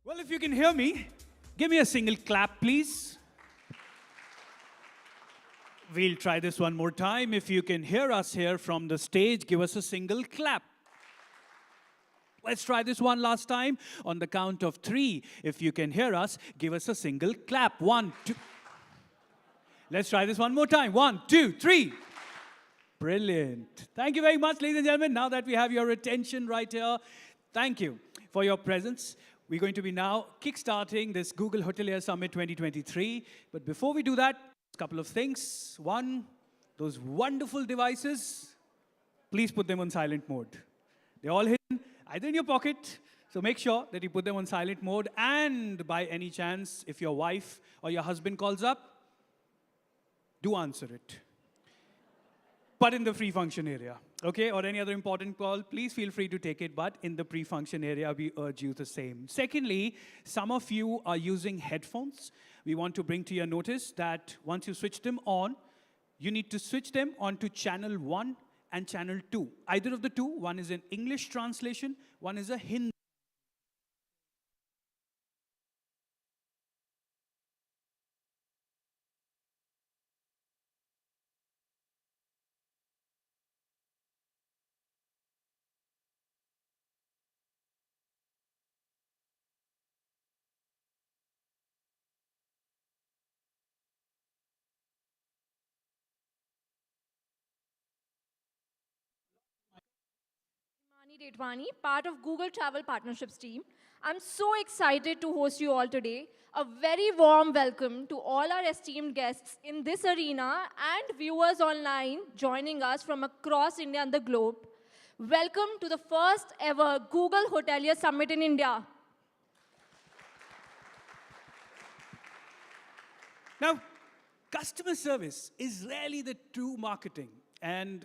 Well, if you can hear me, give me a single clap, please. We'll try this one more time. If you can hear us here from the stage, give us a single clap. Let's try this one last time. On the count of 3, if you can hear us, give us a single clap. 1, 2. Let's try this one more time. 1, 2, 3. Brilliant. Thank you very much, ladies and gentlemen. Now that we have your attention right here, thank you for your presence. We're going to be now kickstarting this Google Hotelier Summit 2023. But before we do that, a couple of things. One, those wonderful devices, please put them on silent mode. They're all hidden, either in your pocket, so make sure that you put them on silent mode. And by any chance, if your wife or your husband calls up, do answer it. But in the free function area, okay? Or any other important call, please feel free to take it, but in the pre-function area, we urge you the same. Secondly, some of you are using headphones. We want to bring to your notice that once you switch them on, you need to switch them onto channel 1 and channel 2. Either of the two, one is an English translation, one is a Hindi. Detwani, part of Google Travel Partnerships team. I'm so excited to host you all today. A very warm welcome to all our esteemed guests in this arena and viewers online joining us from across India and the globe. Welcome to the first ever Google Hotelier Summit in India. Now, customer service is really the true marketing. And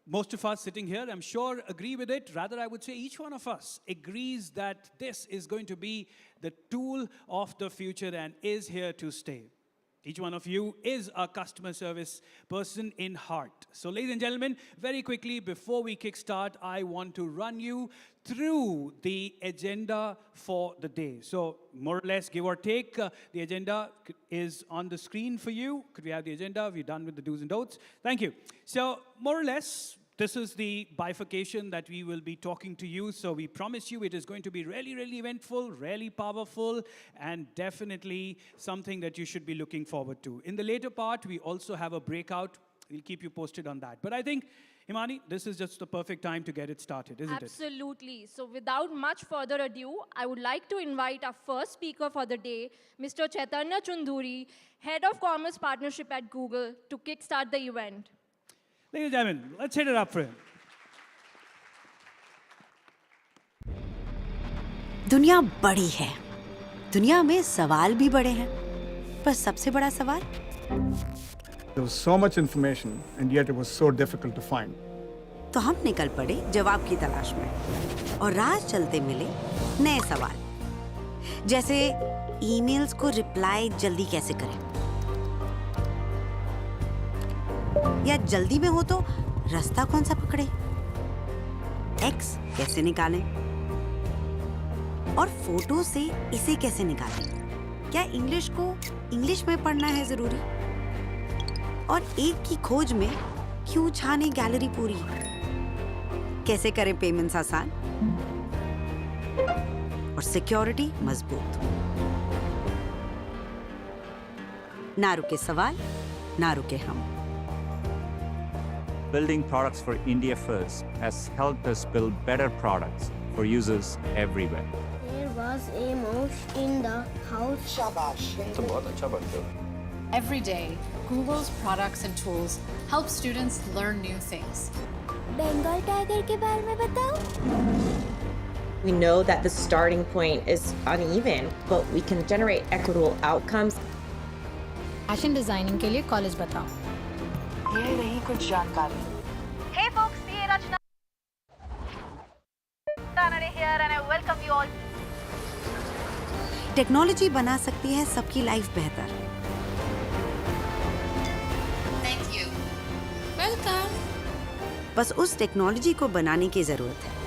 most of us sitting here, I'm sure, agree with it. Rather, I would say each one of us agrees that this is going to be the tool of the future and is here to stay. Each one of you is a customer service person in heart. So, ladies and gentlemen, very quickly, before we kickstart, I want to run you through the agenda for the day. So, more or less, give or take, the agenda is on the screen for you. Could we have the agenda? We're done with the do's and don'ts. Thank you. So, more or less, this is the bifurcation that we will be talking to you. So we promise you it is going to be really, really eventful, really powerful, and definitely something that you should be looking forward to. In the later part, we also have a breakout. We'll keep you posted on that. But I think, Himani, this is just the perfect time to get it started, isn't it? Absolutely. So without much further ado, I would like to invite our first speaker for the day, Mr. Chaitanya Chunduri, Head of Commerce Partnership at Google, to kickstart the event. Ladies and gentlemen, let's hit it up for him. दुनिया बड़ी है, दुनिया में सवाल भी बड़े हैं, पर सबसे बड़ा सवाल? There was so much information, and yet it was so difficult to find. तो हम निकल पड़े जवाब की तलाश में, और राह चलते मिले नए सवाल, जैसे ईमेल्स को रिप्लाई जल्दी कैसे करें, या जल्दी में हो तो रास्ता कौन सा पकड़े, एक्स कैसे निकालें, और फोटो से इसे कैसे निकालें, क्या इंग्लिश को इंग्लिश में पढ़ना है जरूरी, और एक की खोज में क्यों छाने गैलरी पूरी, कैसे करें पेमेंट्स आसान और सिक्योरिटी मजबूत। ना रुके सवाल, ना रुके हम। Building products for India first has helped us build better products for users everywhere. There was a mouse in the house. तो बहुत अच्छा बनते हो। Every day, Google's products and tools help students learn new things. Bengal tiger के बारे में बताओ। We know that the starting point is uneven, but we can generate equitable outcomes. Fashion designing के लिए college बताओ। ये रही कुछ जानकारी। Hey folks, ये रचना here and I welcome you all. Technology बना सकती है सबकी लाइफ बेहतर। Thank you. Welcome. बस उस टेक्नोलॉजी को बनाने की जरूरत है।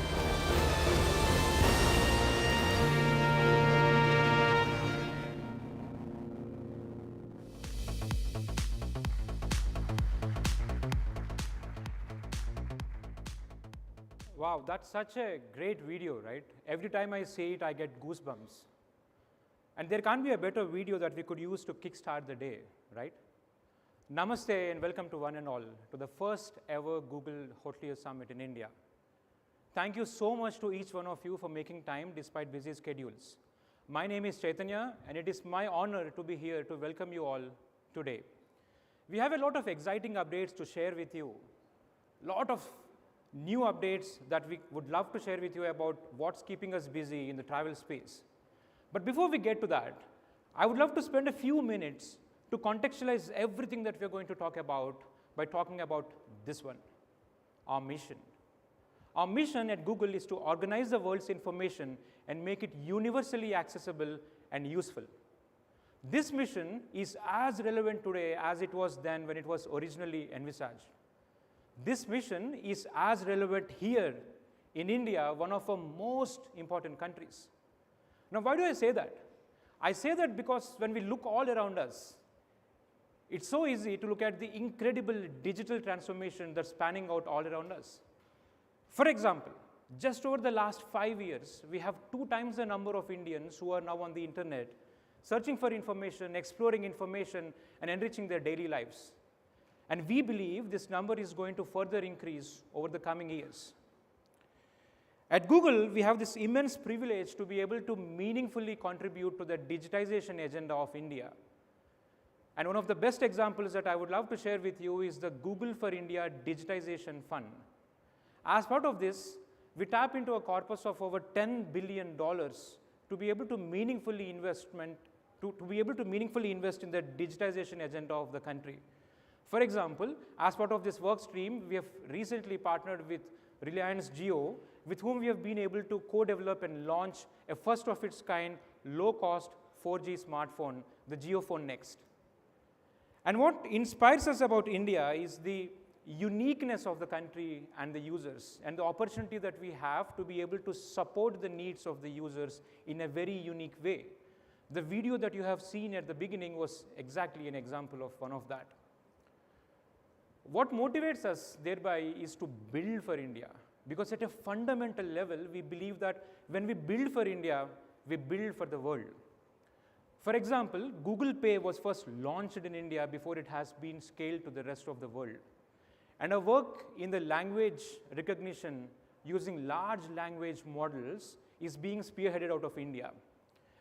Wow, that's such a great video, right? Every time I see it, I get goosebumps. And there can't be a better video that we could use to kickstart the day, right? Namaste and welcome to one and all to the first ever Google Hotelier Summit in India. Thank you so much to each one of you for making time despite busy schedules. My name is Chaitanya and it is my honor to be here to welcome you all today. We have a lot of exciting updates to share with you, lot of new updates that we would love to share with you about what's keeping us busy in the travel space. But before we get to that, I would love to spend a few minutes to contextualize everything that we're going to talk about by talking about this one, our mission. Our mission at Google is to organize the world's information and make it universally accessible and useful. This mission is as relevant today as it was then when it was originally envisaged. This mission is as relevant here in India, one of our most important countries. Now, why do I say that? I say that because when we look all around us, it's so easy to look at the incredible digital transformation that's spanning out all around us. For example, just over the last 5 years, we have 2 times the number of Indians who are now on the internet, searching for information, exploring information, and enriching their daily lives. And we believe this number is going to further increase over the coming years. At Google, we have this immense privilege to be able to meaningfully contribute to the digitization agenda of India. And one of the best examples that I would love to share with you is the Google for India Digitization Fund. As part of this, we tap into a corpus of over $10 billion to be able to meaningfully invest in the digitization agenda of the country. For example, as part of this work stream, we have recently partnered with Reliance Jio, with whom we have been able to co-develop and launch a first of its kind, low-cost 4G smartphone, the JioPhone Next. And what inspires us about India is the uniqueness of the country and the users, and the opportunity that we have to be able to support the needs of the users in a very unique way. The video that you have seen at the beginning was exactly an example of one of that. What motivates us thereby is to build for India, because at a fundamental level, we believe that when we build for India, we build for the world. For example, Google Pay was first launched in India before it has been scaled to the rest of the world. And our work in the language recognition using large language models is being spearheaded out of India.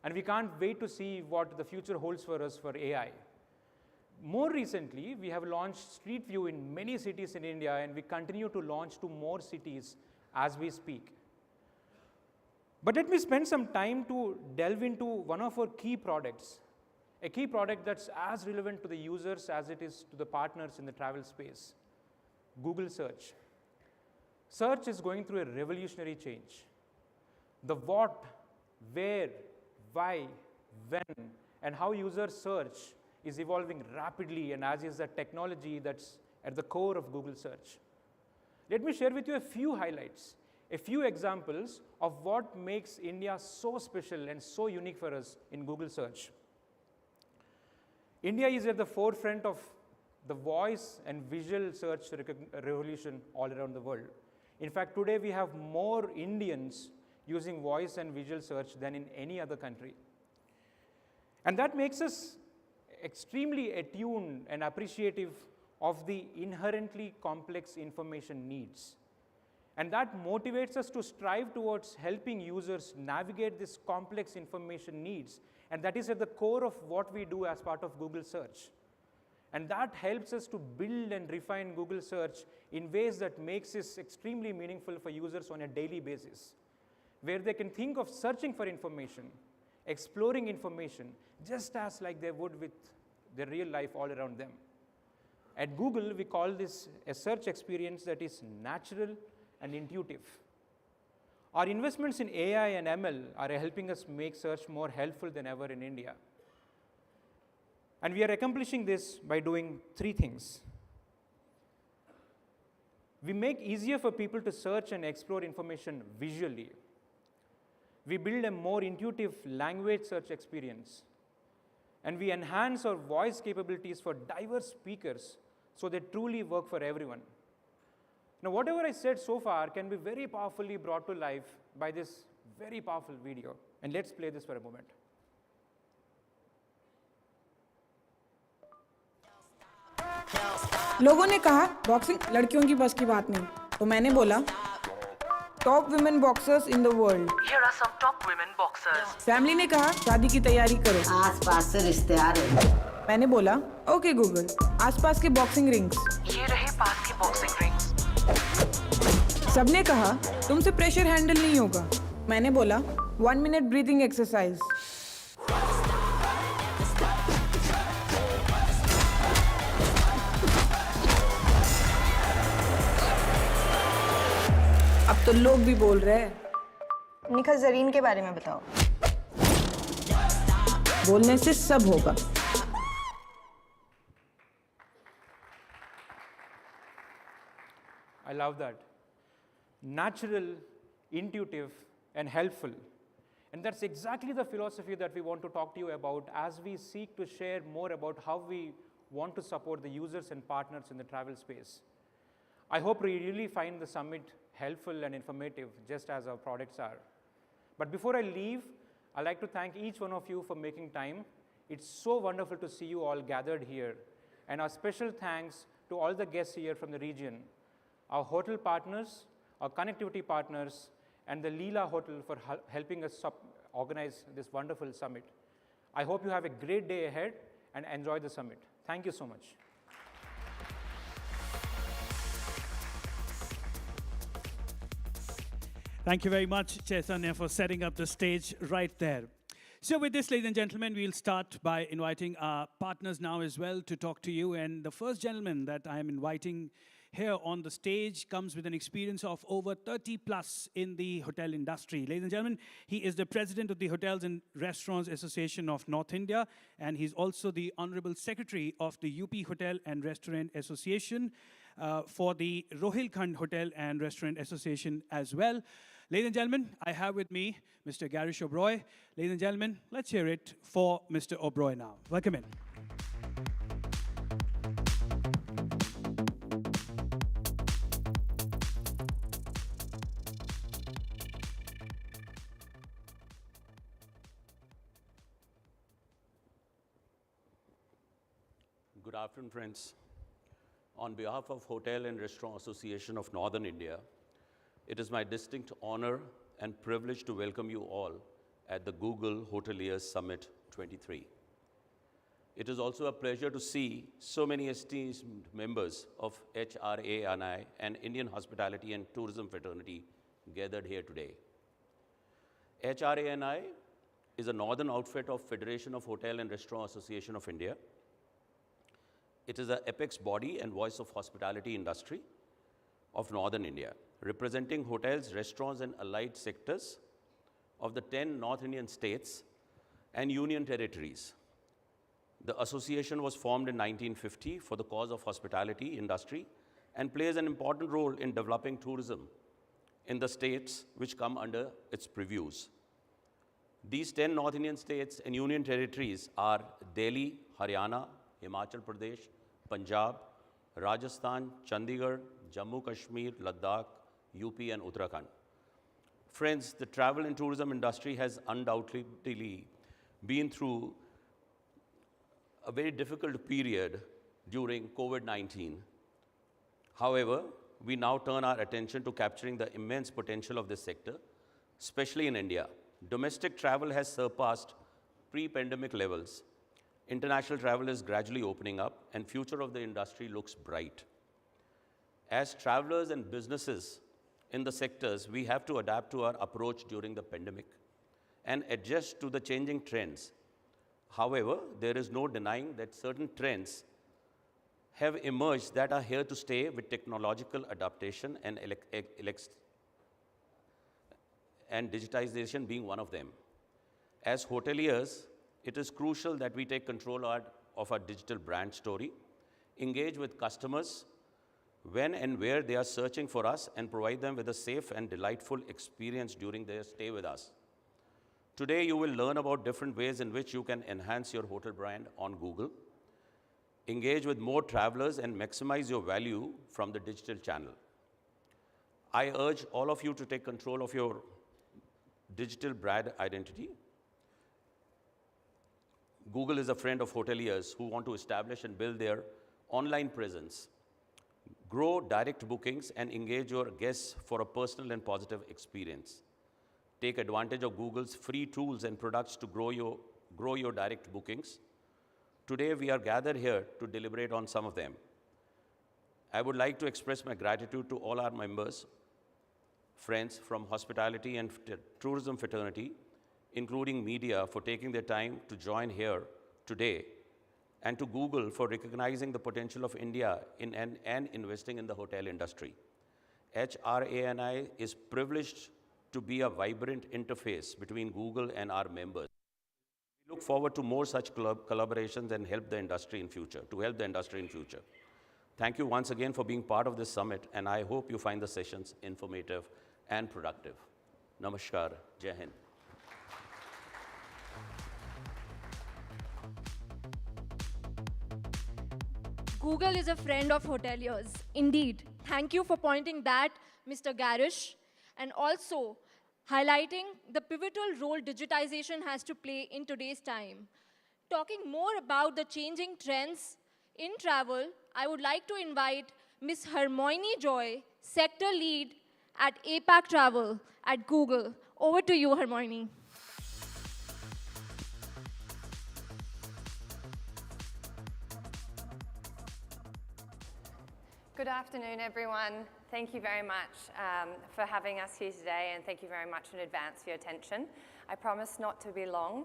And we can't wait to see what the future holds for us for AI. More recently, we have launched Street View in many cities in India, and we continue to launch to more cities as we speak. But let me spend some time to delve into one of our key products, a key product that's as relevant to the users as it is to the partners in the travel space, Google Search. Search is going through a revolutionary change. The what, where, why, when, and how users search is evolving rapidly, and as is the technology that's at the core of Google Search. Let me share with you a few highlights, a few examples of what makes India so special and so unique for us in Google Search. India is at the forefront of the voice and visual search revolution all around the world. In fact, today we have more Indians using voice and visual search than in any other country. And that makes us extremely attuned and appreciative of the inherently complex information needs. And that motivates us to strive towards helping users navigate this complex information needs. And that is at the core of what we do as part of Google Search. And that helps us to build and refine Google Search in ways that makes this extremely meaningful for users on a daily basis, where they can think of searching for information, exploring information, just as like they would with their real life all around them. At Google, we call this a search experience that is natural and intuitive. Our investments in AI and ML are helping us make search more helpful than ever in India. And we are accomplishing this by doing 3 things. We make it easier for people to search and explore information visually. We build a more intuitive language search experience. And we enhance our voice capabilities for diverse speakers so they truly work for everyone. Now, whatever I said so far can be very powerfully brought to life by this very powerful video. And let's play this for a moment. लोगों ने कहा boxing लड़कियों की बस की बात नहीं, तो मैंने बोला top women boxers in the world. Here are some top women boxers. Family ने कहा शादी की तैयारी करो, आस-पास से रिश्ते आ रहे हैं। मैंने बोला ओके गूगल, आसपास के बॉक्सिंग रिंग्स। ये रहे पास की boxing rings. सबने कहा तुमसे प्रेशर हैंडल नहीं होगा, मैंने बोला 1 मिनट ब्रीथिंग एक्सरसाइज। अब तो लोग भी बोल रहे हैं। निखत जरीन के बारे में बताओ। बोलने से सब होगा। I love that. Natural, intuitive, and helpful. And that's exactly the philosophy that we want to talk to you about as we seek to share more about how we want to support the users and partners in the travel space. I hope we really find the summit helpful and informative, just as our products are. But before I leave, I'd like to thank each one of you for making time. It's so wonderful to see you all gathered here. And our special thanks to all the guests here from the region, our hotel partners, our connectivity partners, and the Leela Hotel for helping us organize this wonderful summit. I hope you have a great day ahead and enjoy the summit. Thank you so much. Thank you very much, Chaitanya, for setting up the stage right there. So with this, ladies and gentlemen, we'll start by inviting our partners now as well to talk to you. And the first gentleman that I am inviting here on the stage comes with an experience of over 30 plus in the hotel industry. Ladies and gentlemen, he is the president of the Hotels and Restaurants Association of North India, and he's also the Honorable Secretary of the UP Hotel and Restaurant Association for the Rohilkhand Hotel and Restaurant Association as well. Ladies and gentlemen, I have with me Mr. Garish Oberoi. Ladies and gentlemen, let's hear it for Mr. Oberoi now. Welcome in. Good afternoon, friends. On behalf of Hotel and Restaurant Association of Northern India, it is my distinct honor and privilege to welcome you all at the Google Hotelier Summit 23. It is also a pleasure to see so many esteemed members of HRANI and Indian Hospitality and Tourism Fraternity gathered here today. HRANI is a northern outfit of Federation of Hotel and Restaurant Association of India. It is an apex body and voice of hospitality industry of Northern India, representing hotels, restaurants, and allied sectors of the 10 North Indian states and union territories. The association was formed in 1950 for the cause of hospitality industry and plays an important role in developing tourism in the states which come under its purviews. These 10 North Indian states and union territories are Delhi, Haryana, Himachal Pradesh, Punjab, Rajasthan, Chandigarh, Jammu Kashmir, Ladakh, UP, and Uttarakhand. Friends, the travel and tourism industry has undoubtedly been through a very difficult period during COVID-19. However, we now turn our attention to capturing the immense potential of this sector, especially in India. Domestic travel has surpassed pre-pandemic levels. International travel is gradually opening up, and future of the industry looks bright. As travelers and businesses in the sectors, we have to adapt to our approach during the pandemic and adjust to the changing trends. However, there is no denying that certain trends have emerged that are here to stay, with technological adaptation and digitization being one of them. As hoteliers, it is crucial that we take control of our digital brand story, engage with customers when and where they are searching for us, and provide them with a safe and delightful experience during their stay with us. Today, you will learn about different ways in which you can enhance your hotel brand on Google, engage with more travelers, and maximize your value from the digital channel. I urge all of you to take control of your digital brand identity. Google is a friend of hoteliers who want to establish and build their online presence. Grow direct bookings and engage your guests for a personal and positive experience. Take advantage of Google's free tools and products to grow your direct bookings. Today, we are gathered here to deliberate on some of them. I would like to express my gratitude to all our members, friends from hospitality and tourism fraternity, including media, for taking their time to join here today, and to Google for recognizing the potential of India and investing in the hotel industry. HRANI is privileged to be a vibrant interface between Google and our members. We look forward to more such collaborations and help the industry in future. Thank you once again for being part of this summit, and I hope you find the sessions informative and productive. Namaskar. Jai Hind. Google is a friend of hoteliers. Indeed. Thank you for pointing that, Mr. Garish, and also highlighting the pivotal role digitization has to play in today's time. Talking more about the changing trends in travel, I would like to invite Ms. Hermione Joy, Sector Lead at APAC Travel at Google. Over to you, Hermione. Good afternoon, everyone. Thank you very much for having us here today, and thank you very much in advance for your attention. I promise not to be long,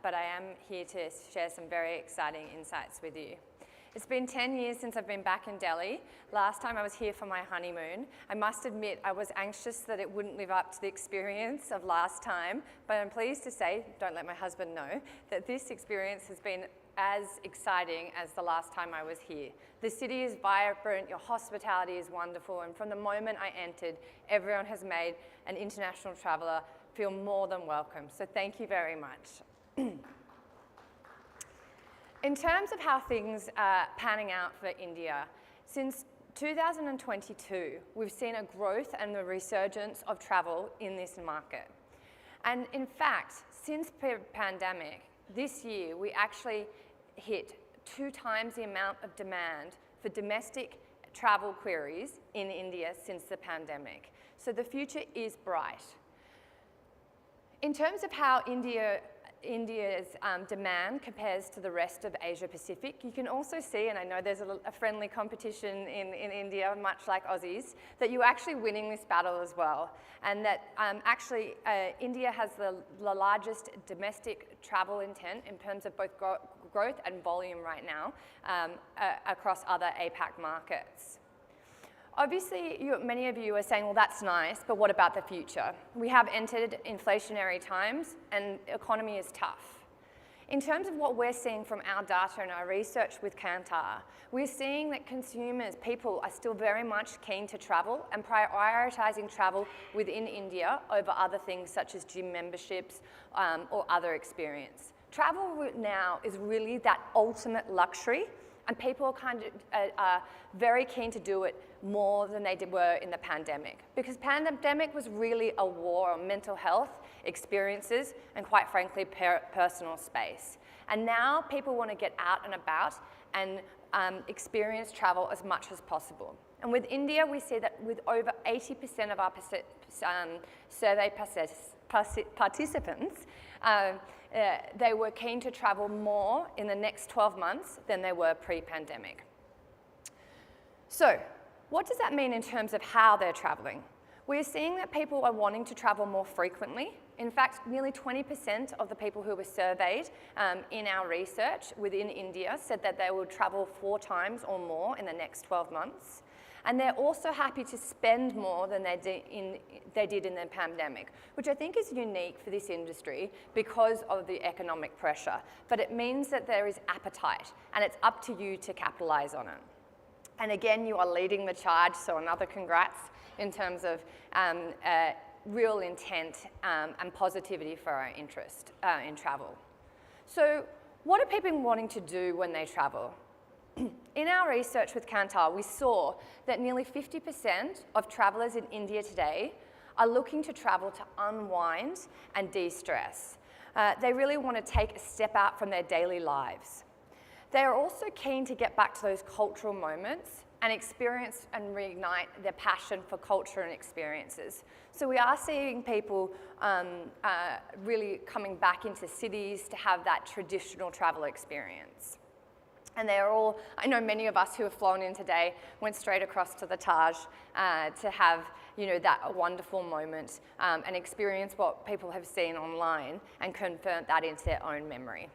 but I am here to share some very exciting insights with you. It's been 10 years since I've been back in Delhi. Last time I was here for my honeymoon. I must admit I was anxious that it wouldn't live up to the experience of last time, but I'm pleased to say, don't let my husband know, that this experience has been as exciting as the last time I was here. The city is vibrant, your hospitality is wonderful, and from the moment I entered, everyone has made an international traveller feel more than welcome. So thank you very much. In terms of how things are panning out for India, since 2022, we've seen a growth and the resurgence of travel in this market. And in fact, since pandemic, this year, we actually hit 2 times the amount of demand for domestic travel queries in India since the pandemic. So the future is bright. In terms of how India's demand compares to the rest of Asia Pacific, you can also see, and I know there's a friendly competition in India, much like Aussies, that you're actually winning this battle as well. And that India has the largest domestic travel intent in terms of both growth and volume right now across other APAC markets. Obviously, many of you are saying, well, that's nice, but what about the future? We have entered inflationary times and the economy is tough. In terms of what we're seeing from our data and our research with Kantar, we're seeing that consumers, people are still very much keen to travel and prioritizing travel within India over other things such as gym memberships or other experience. Travel now is really that ultimate luxury, and people are very keen to do it more than they were in the pandemic. Because pandemic was really a war on mental health, experiences, and quite frankly, personal space. And now people want to get out and about and experience travel as much as possible. And with India, we see that with over 80% of our survey participants, they were keen to travel more in the next 12 months than they were pre-pandemic. So, what does that mean in terms of how they're traveling? We're seeing that people are wanting to travel more frequently. In fact, nearly 20% of the people who were surveyed in our research within India said that they would travel 4 times or more in the next 12 months. And they're also happy to spend more than they did in the pandemic, which I think is unique for this industry because of the economic pressure. But it means that there is appetite, and it's up to you to capitalize on it. And again, you are leading the charge, so another congrats in terms of real intent and positivity for our interest in travel. So what are people wanting to do when they travel? In our research with Kantar, we saw that nearly 50% of travellers in India today are looking to travel to unwind and de-stress. They really want to take a step out from their daily lives. They are also keen to get back to those cultural moments and experience and reignite their passion for culture and experiences. So we are seeing people really coming back into cities to have that traditional travel experience. And they are all, I know many of us who have flown in today went straight across to the Taj to have, you know, that wonderful moment and experience what people have seen online and convert that into their own memory.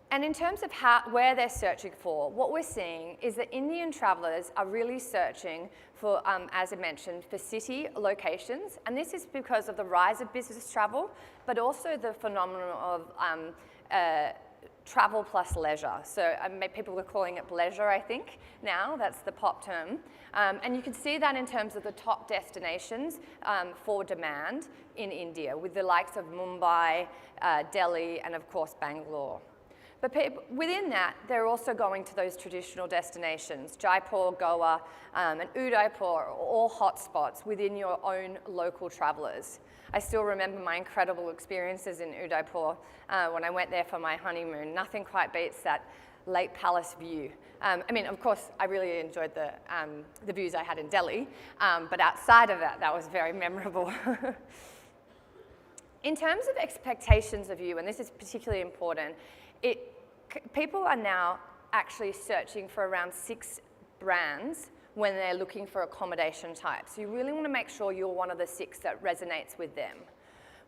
And in terms of where they're searching for, what we're seeing is that Indian travellers are really searching for, as I mentioned, for city locations. And this is because of the rise of business travel, but also the phenomenon of travel plus leisure. So people are calling it bleisure, I think, now. That's the pop term. And you can see that in terms of the top destinations for demand in India, with the likes of Mumbai, Delhi, and of course, Bangalore. But within that, they're also going to those traditional destinations. Jaipur, Goa, and Udaipur are all hotspots within your own local travellers. I still remember my incredible experiences in Udaipur when I went there for my honeymoon. Nothing quite beats that Lake Palace view. I mean, of course, I really enjoyed the views I had in Delhi, but outside of that, that was very memorable. In terms of expectations of you, and this is particularly important, people are now actually searching for around 6 brands when they're looking for accommodation types. So you really want to make sure you're one of the 6 that resonates with them.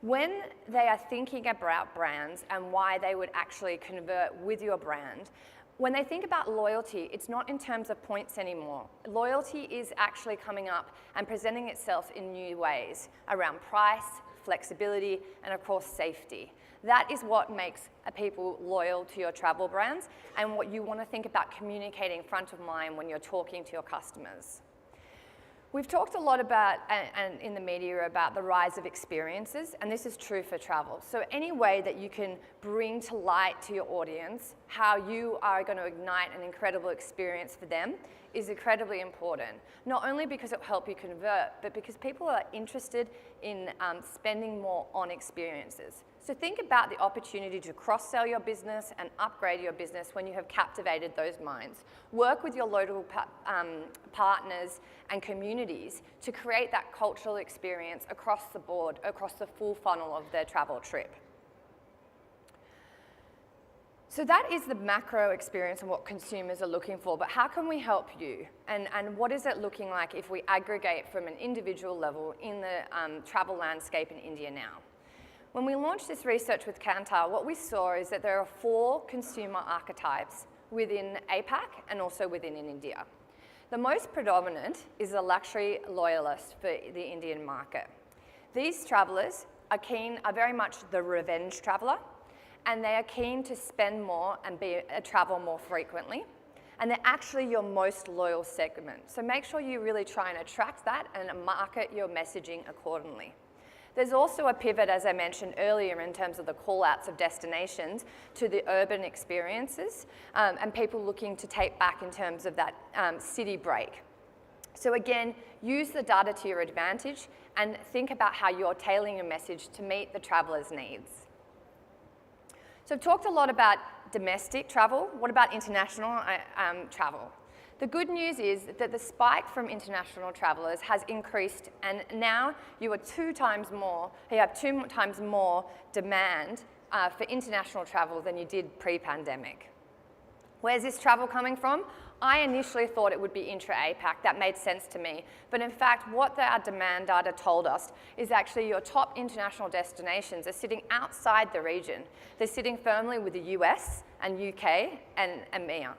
When they are thinking about brands and why they would actually convert with your brand, when they think about loyalty, it's not in terms of points anymore. Loyalty is actually coming up and presenting itself in new ways around price, flexibility, and of course, safety. That is what makes people loyal to your travel brands and what you want to think about communicating front of mind when you're talking to your customers. We've talked a lot about, and in the media, about the rise of experiences, and this is true for travel. So any way that you can bring to light to your audience how you are going to ignite an incredible experience for them is incredibly important. Not only because it will help you convert, but because people are interested in spending more on experiences. So think about the opportunity to cross-sell your business and upgrade your business when you have captivated those minds. Work with your local partners and communities to create that cultural experience across the board, across the full funnel of their travel trip. So that is the macro experience and what consumers are looking for, but how can we help you? And what is it looking like if we aggregate from an individual level in the travel landscape in India now? When we launched this research with Kantar, what we saw is that there are 4 consumer archetypes within APAC and also within India. The most predominant is the luxury loyalist for the Indian market. These travellers are very much the revenge traveller, and they are keen to spend more and travel more frequently. And they're actually your most loyal segment. So make sure you really try and attract that and market your messaging accordingly. There's also a pivot, as I mentioned earlier, in terms of the call-outs of destinations to the urban experiences and people looking to take back in terms of that city break. So again, use the data to your advantage and think about how you're tailoring your message to meet the traveller's needs. So I've talked a lot about domestic travel. What about international travel? The good news is that the spike from international travellers has increased, and now you have 2 times more demand for international travel than you did pre-pandemic. Where's this travel coming from? I initially thought it would be intra-APAC. That made sense to me. But in fact, what our demand data told us is actually your top international destinations are sitting outside the region. They're sitting firmly with the US and UK and EMEA.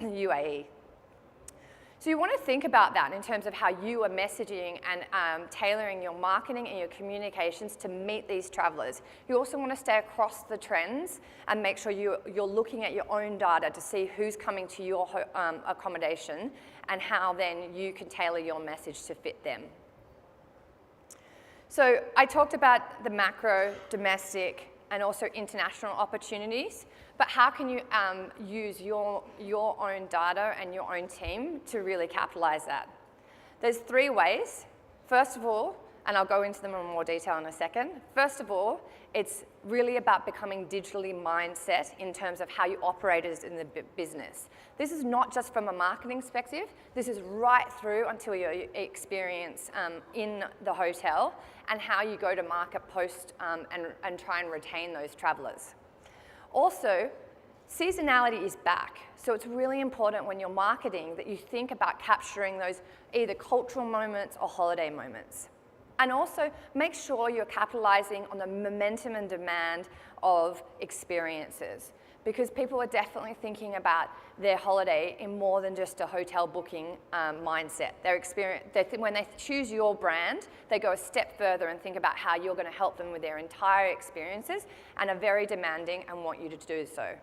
UAE. So you want to think about that in terms of how you are messaging and tailoring your marketing and your communications to meet these travellers. You also want to stay across the trends and make sure you're looking at your own data to see who's coming to your accommodation and how then you can tailor your message to fit them. So I talked about the macro, domestic, and also international opportunities, but how can you use your own data and your own team to really capitalize that? There's 3 ways. First of all, and I'll go into them in more detail in a second. First of all, it's really about becoming digitally mindset in terms of how you operate as in the business. This is not just from a marketing perspective, this is right through until your experience in the hotel and how you go to market post and try and retain those travelers. Also, seasonality is back, so it's really important when you're marketing that you think about capturing those either cultural moments or holiday moments. And also make sure you're capitalizing on the momentum and demand of experiences, because people are definitely thinking about their holiday in more than just a hotel booking mindset. When they choose your brand, they go a step further and think about how you're going to help them with their entire experiences and are very demanding and want you to do so.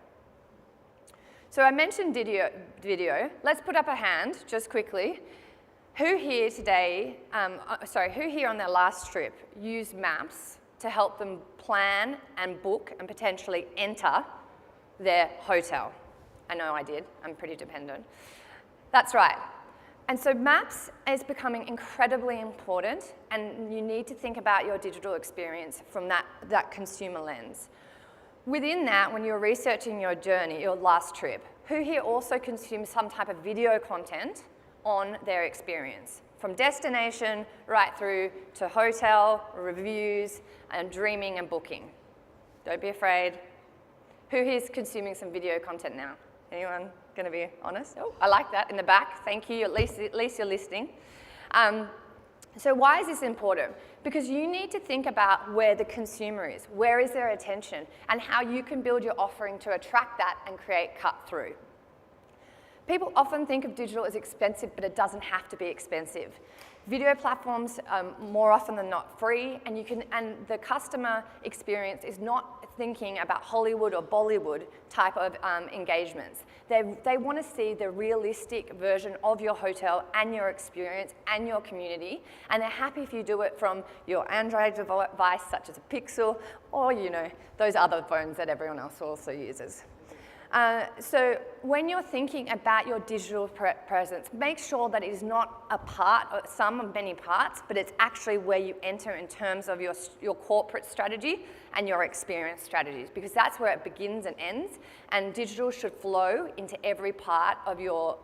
So I mentioned video. Let's put up a hand just quickly. Who here today, who here on their last trip used maps to help them plan and book and potentially enter their hotel? I know I did, I'm pretty dependent. That's right. And so maps is becoming incredibly important, and you need to think about your digital experience from that consumer lens. Within that, when you're researching your journey, your last trip, who here also consumes some type of video content on their experience, from destination right through to hotel, reviews, and dreaming and booking? Don't be afraid. Who here is consuming some video content now? Anyone going to be honest? Oh, I like that in the back. Thank you. At least you're listening. So why is this important? Because you need to think about where the consumer is, where is their attention, and how you can build your offering to attract that and create cut through. People often think of digital as expensive, but it doesn't have to be expensive. Video platforms are more often than not free, and the customer experience is not thinking about Hollywood or Bollywood type of engagements. They want to see the realistic version of your hotel and your experience and your community, and they're happy if you do it from your Android device, such as a Pixel, or those other phones that everyone else also uses. So when you're thinking about your digital presence, make sure that it is not a part, or some of many parts, but it's actually where you enter in terms of your corporate strategy and your experience strategies, because that's where it begins and ends, and digital should flow into every part of your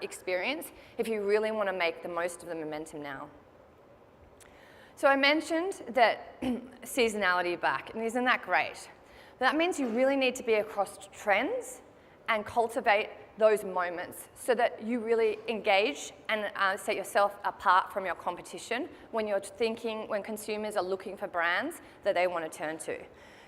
experience if you really want to make the most of the momentum now. So I mentioned that seasonality back, and isn't that great? That means you really need to be across trends and cultivate those moments so that you really engage and set yourself apart from your competition when consumers are looking for brands that they want to turn to.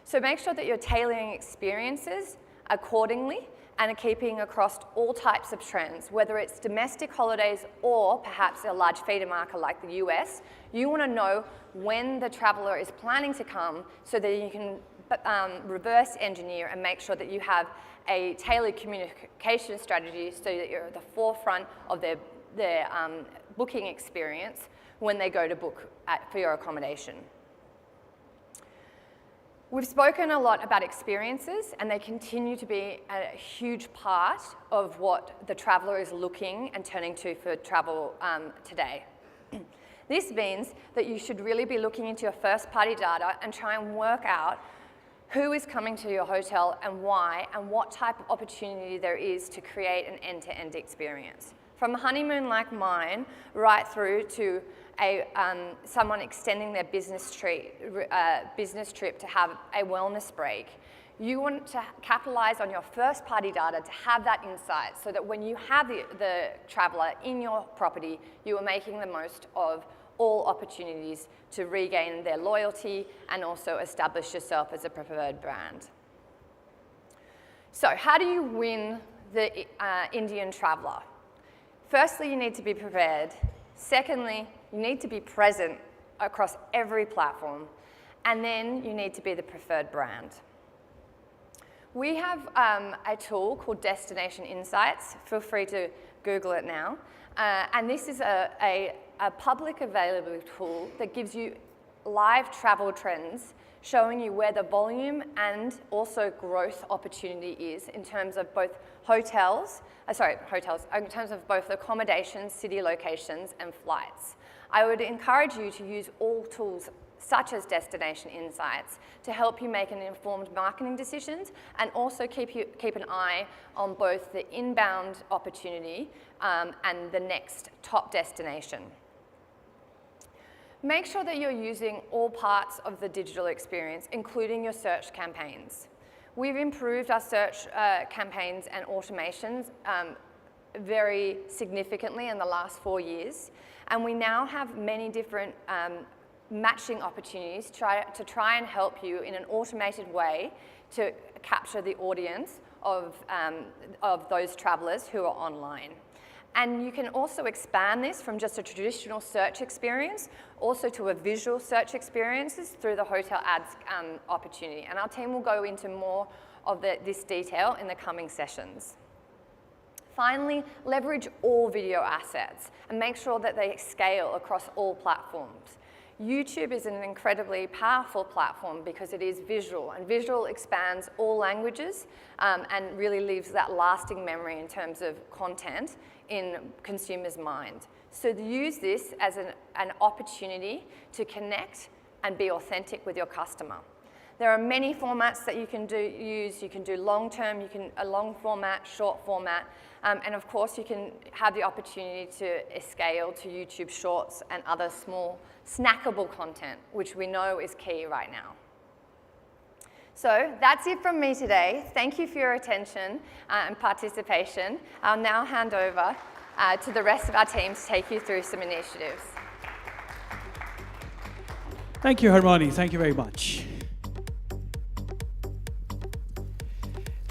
So make sure that you're tailoring experiences accordingly and are keeping across all types of trends, whether it's domestic holidays or perhaps a large feeder market like the US. You want to know when the traveler is planning to come so that you can reverse engineer and make sure that you have a tailored communication strategy so that you're at the forefront of their booking experience when they go to book for your accommodation. We've spoken a lot about experiences, and they continue to be a huge part of what the traveller is looking and turning to for travel today. This means that you should really be looking into your first-party data and try and work out who is coming to your hotel and why, and what type of opportunity there is to create an end-to-end experience. From a honeymoon like mine, right through to someone extending their business trip to have a wellness break, you want to capitalize on your first-party data to have that insight so that when you have the traveler in your property, you are making the most of all opportunities to regain their loyalty and also establish yourself as a preferred brand. So how do you win the Indian traveler? Firstly, you need to be prepared. Secondly, you need to be present across every platform. And then you need to be the preferred brand. We have a tool called Destination Insights. Feel free to Google it now. And this is a public available tool that gives you live travel trends, showing you where the volume and also growth opportunity is in terms of both in terms of both accommodations, city locations, and flights. I would encourage you to use all tools such as Destination Insights to help you make an informed marketing decisions, and also keep an eye on both the inbound opportunity and the next top destination. Make sure that you're using all parts of the digital experience, including your search campaigns. We've improved our search campaigns and automations very significantly in the last 4 years, and we now have many different matching opportunities to try and help you in an automated way to capture the audience of those travelers who are online. And you can also expand this from just a traditional search experience also to a visual search experiences through the hotel ads opportunity. And our team will go into more of this detail in the coming sessions. Finally, leverage all video assets and make sure that they scale across all platforms. YouTube is an incredibly powerful platform because it is visual, and visual expands all languages and really leaves that lasting memory in terms of content in consumers' mind. So use this as an opportunity to connect and be authentic with your customer. There are many formats that you can use. You can do long-term, a long format, short format, and of course you can have the opportunity to scale to YouTube Shorts and other small snackable content, which we know is key right now. So that's it from me today. Thank you for your attention and participation. I'll now hand over to the rest of our team to take you through some initiatives. Thank you, Harmony. Thank you very much.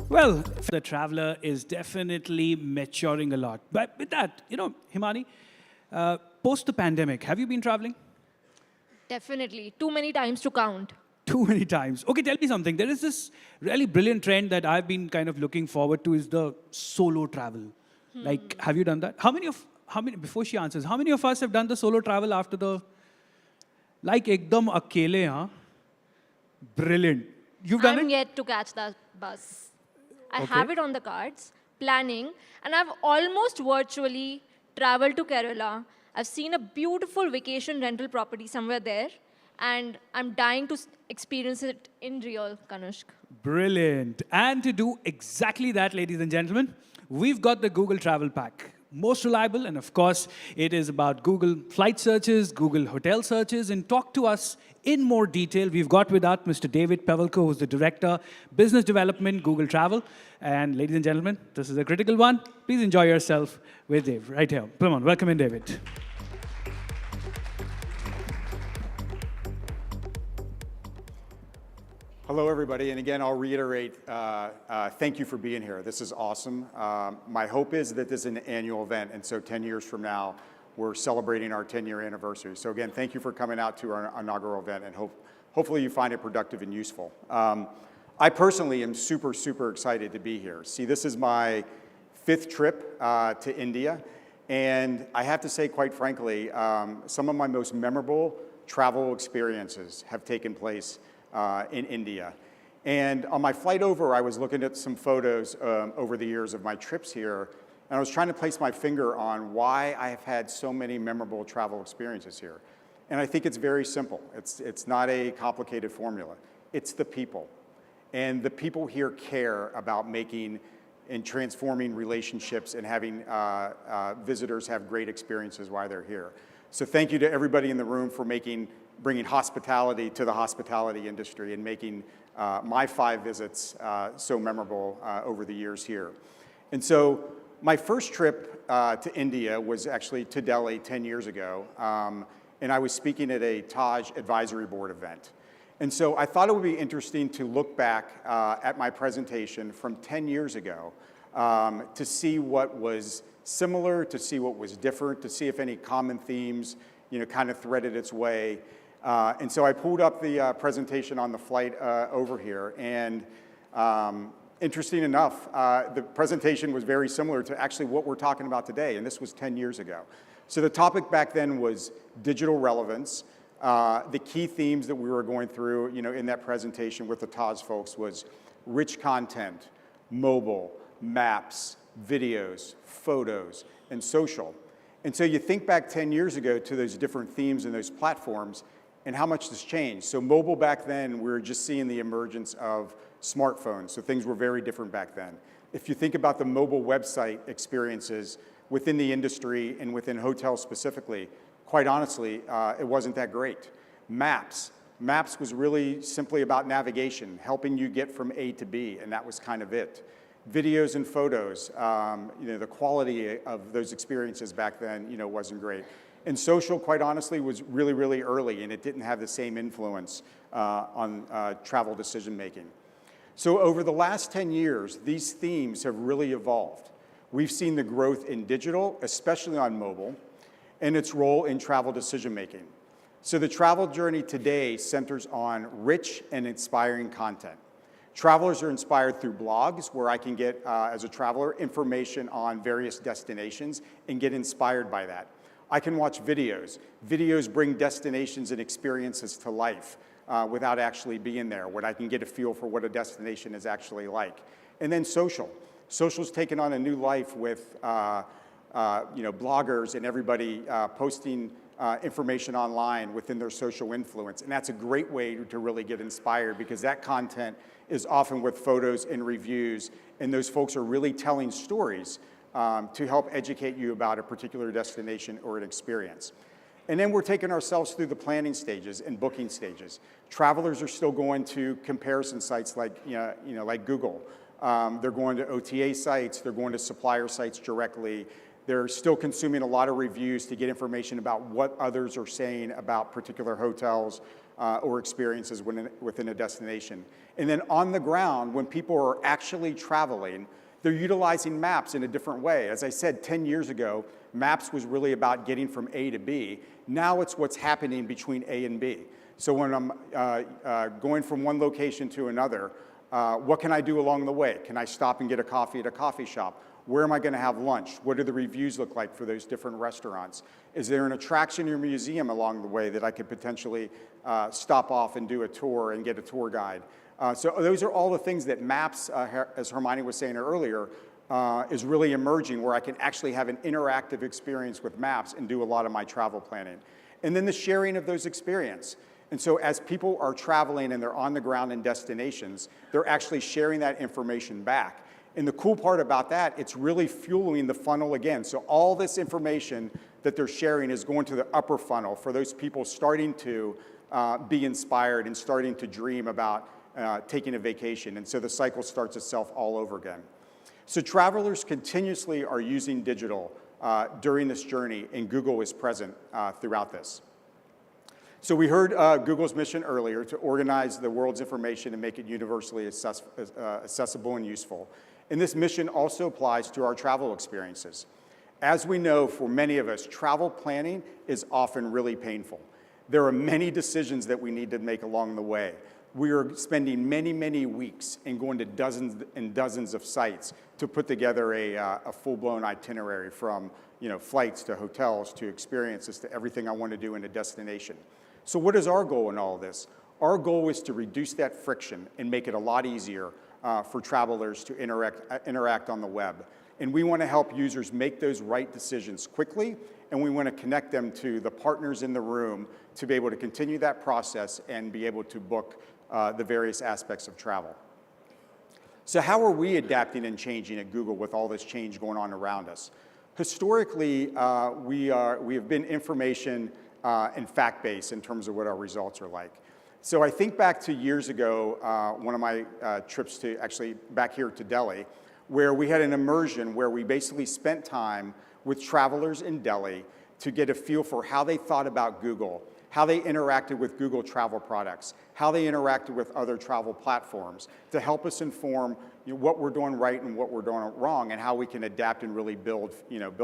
Well, the traveler is definitely maturing a lot. But with that, Himani, post the pandemic, have you been traveling? Definitely. Too many times to count. Too many times. Okay, tell me something. There is this really brilliant trend that I've been kind of looking forward to, is the solo travel. Like, have you done that? Before she answers, how many of us have done the solo travel after the, like, ekdam akele, huh? Brilliant. You've done it? I'm yet to catch that bus. I Okay. have it on the cards, planning, and I've almost virtually traveled to Kerala. I've seen a beautiful vacation rental property somewhere there, and I'm dying to experience it in real, Kanushk. Brilliant. And to do exactly that, ladies and gentlemen, we've got the Google Travel Pack. Most reliable, and of course, it is about Google flight searches, Google hotel searches, and talk to us in more detail. We've got with us Mr. David Pavelko, who's the Director, Business Development, Google Travel. And ladies and gentlemen, this is a critical one. Please enjoy yourself with Dave right here. Come on, welcome in, David. Hello, everybody, and again, I'll reiterate, thank you for being here. This is awesome. My hope is that this is an annual event, and so 10 years from now, we're celebrating our 10-year anniversary. So again, thank you for coming out to our inaugural event, and hopefully you find it productive and useful. I personally am super, super excited to be here. See, this is my 5th trip to India, and I have to say, quite frankly, some of my most memorable travel experiences have taken place in India. And on my flight over, I was looking at some photos over the years of my trips here, and I was trying to place my finger on why I have had so many memorable travel experiences here. And I think it's very simple. It's not a complicated formula. It's the people. And the people here care about making and transforming relationships and having visitors have great experiences while they're here. So thank you to everybody in the room for bringing hospitality to the hospitality industry and making my 5 visits so memorable over the years here. And so my first trip to India was actually to Delhi 10 years ago, and I was speaking at a Taj Advisory Board event. And so I thought it would be interesting to look back at my presentation from 10 years ago to see what was similar, to see what was different, to see if any common themes kind of threaded its way. And so I pulled up the presentation on the flight over here, and interesting enough, the presentation was very similar to actually what we're talking about today, and this was 10 years ago. So the topic back then was digital relevance The key themes that we were going through, in that presentation with the TAS folks was rich content, mobile, maps, videos, photos, and social. And so you think back 10 years ago to those different themes and those platforms and how much has changed. So mobile back then, we were just seeing the emergence of smartphones, so things were very different back then. If you think about the mobile website experiences within the industry and within hotels specifically, quite honestly, it wasn't that great. Maps was really simply about navigation, helping you get from A to B, and that was kind of it. Videos and photos, the quality of those experiences back then, wasn't great. And social, quite honestly, was really, really early, and it didn't have the same influence on travel decision making. So over the last 10 years, these themes have really evolved. We've seen the growth in digital, especially on mobile, and its role in travel decision making. So the travel journey today centers on rich and inspiring content. Travelers are inspired through blogs where I can get, as a traveler, information on various destinations and get inspired by that. I can watch videos. Videos bring destinations and experiences to life without actually being there, where I can get a feel for what a destination is actually like. And then social. Social's taken on a new life with bloggers and everybody posting information online within their social influence. And that's a great way to really get inspired, because that content is often with photos and reviews, and those folks are really telling stories to help educate you about a particular destination or an experience. And then we're taking ourselves through the planning stages and booking stages. Travelers are still going to comparison sites like Google. They're going to OTA sites, they're going to supplier sites directly. They're still consuming a lot of reviews to get information about what others are saying about particular hotels or experiences within a destination. And then on the ground, when people are actually traveling, they're utilizing maps in a different way. As I said, 10 years ago, maps was really about getting from A to B. Now it's what's happening between A and B. So when I'm going from one location to another, what can I do along the way? Can I stop and get a coffee at a coffee shop? Where am I going to have lunch? What do the reviews look like for those different restaurants? Is there an attraction or museum along the way that I could potentially stop off and do a tour and get a tour guide? So those are all the things that maps, as Hermione was saying earlier, is really emerging, where I can actually have an interactive experience with maps and do a lot of my travel planning. And then the sharing of those experiences. And so as people are traveling and they're on the ground in destinations, they're actually sharing that information back. And the cool part about that, it's really fueling the funnel again. So all this information that they're sharing is going to the upper funnel for those people starting to be inspired and starting to dream about taking a vacation. And so the cycle starts itself all over again. So travelers continuously are using digital during this journey, and Google is present throughout this. So we heard Google's mission earlier to organize the world's information and make it universally accessible and useful. And this mission also applies to our travel experiences. As we know, for many of us, travel planning is often really painful. There are many decisions that we need to make along the way. We are spending many, many weeks and going to dozens and dozens of sites to put together a full-blown itinerary, from flights to hotels to experiences to everything I want to do in a destination. So what is our goal in all of this? Our goal is to reduce that friction and make it a lot easier for travelers to interact on the web. And we want to help users make those right decisions quickly, and we want to connect them to the partners in the room to be able to continue that process and be able to book the various aspects of travel. So how are we adapting and changing at Google with all this change going on around us? Historically, we have been information and fact-based in terms of what our results are like. So I think back to years ago, one of my trips to actually back here to Delhi, where we had an immersion where we basically spent time with travelers in Delhi to get a feel for how they thought about Google, how they interacted with Google travel products, how they interacted with other travel platforms, to help us inform what we're doing right and what we're doing wrong, and how we can adapt and really build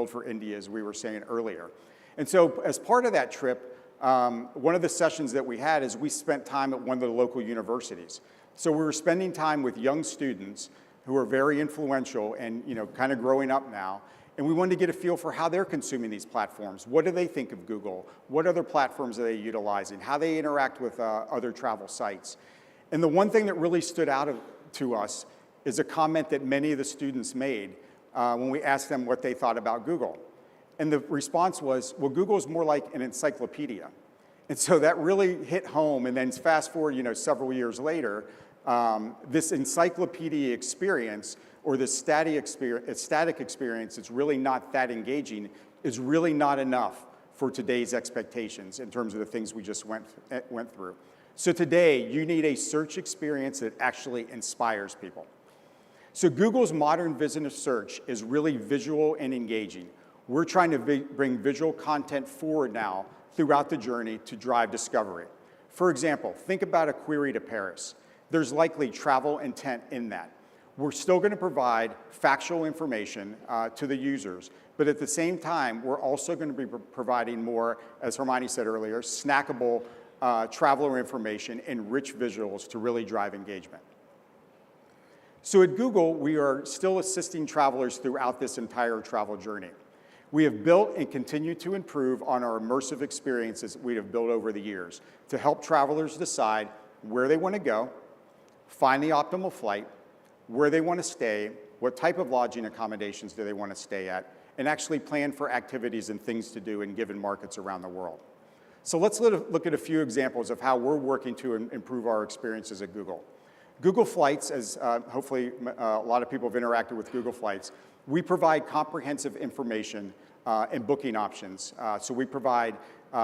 for India, as we were saying earlier. And so as part of that trip, one of the sessions that we had is we spent time at one of the local universities. So we were spending time with young students who are very influential and kind of growing up now. And we wanted to get a feel for how they're consuming these platforms. What do they think of Google? What other platforms are they utilizing? How they interact with other travel sites? And the one thing that really stood out to us is a comment that many of the students made when we asked them what they thought about Google. And the response was, well, Google is more like an encyclopedia. And so that really hit home. And then fast forward, several years later, this encyclopedia experience, or this static experience, it's really not that engaging, is really not enough for today's expectations in terms of the things we just went through. So today, you need a search experience that actually inspires people. So Google's modern visitor search is really visual and engaging. We're trying to bring visual content forward now throughout the journey to drive discovery. For example, think about a query to Paris. There's likely travel intent in that. We're still going to provide factual information to the users, but at the same time, we're also going to be providing more, as Hermione said earlier, snackable traveler information and rich visuals to really drive engagement. So at Google, we are still assisting travelers throughout this entire travel journey. We have built and continue to improve on our immersive experiences we have built over the years to help travelers decide where they want to go, find the optimal flight, where they want to stay, what type of lodging accommodations do they want to stay at, and actually plan for activities and things to do in given markets around the world. So let's look at a few examples of how we're working to improve our experiences at Google. Google Flights, as hopefully a lot of people have interacted with Google Flights, we provide comprehensive information and booking options. So we provide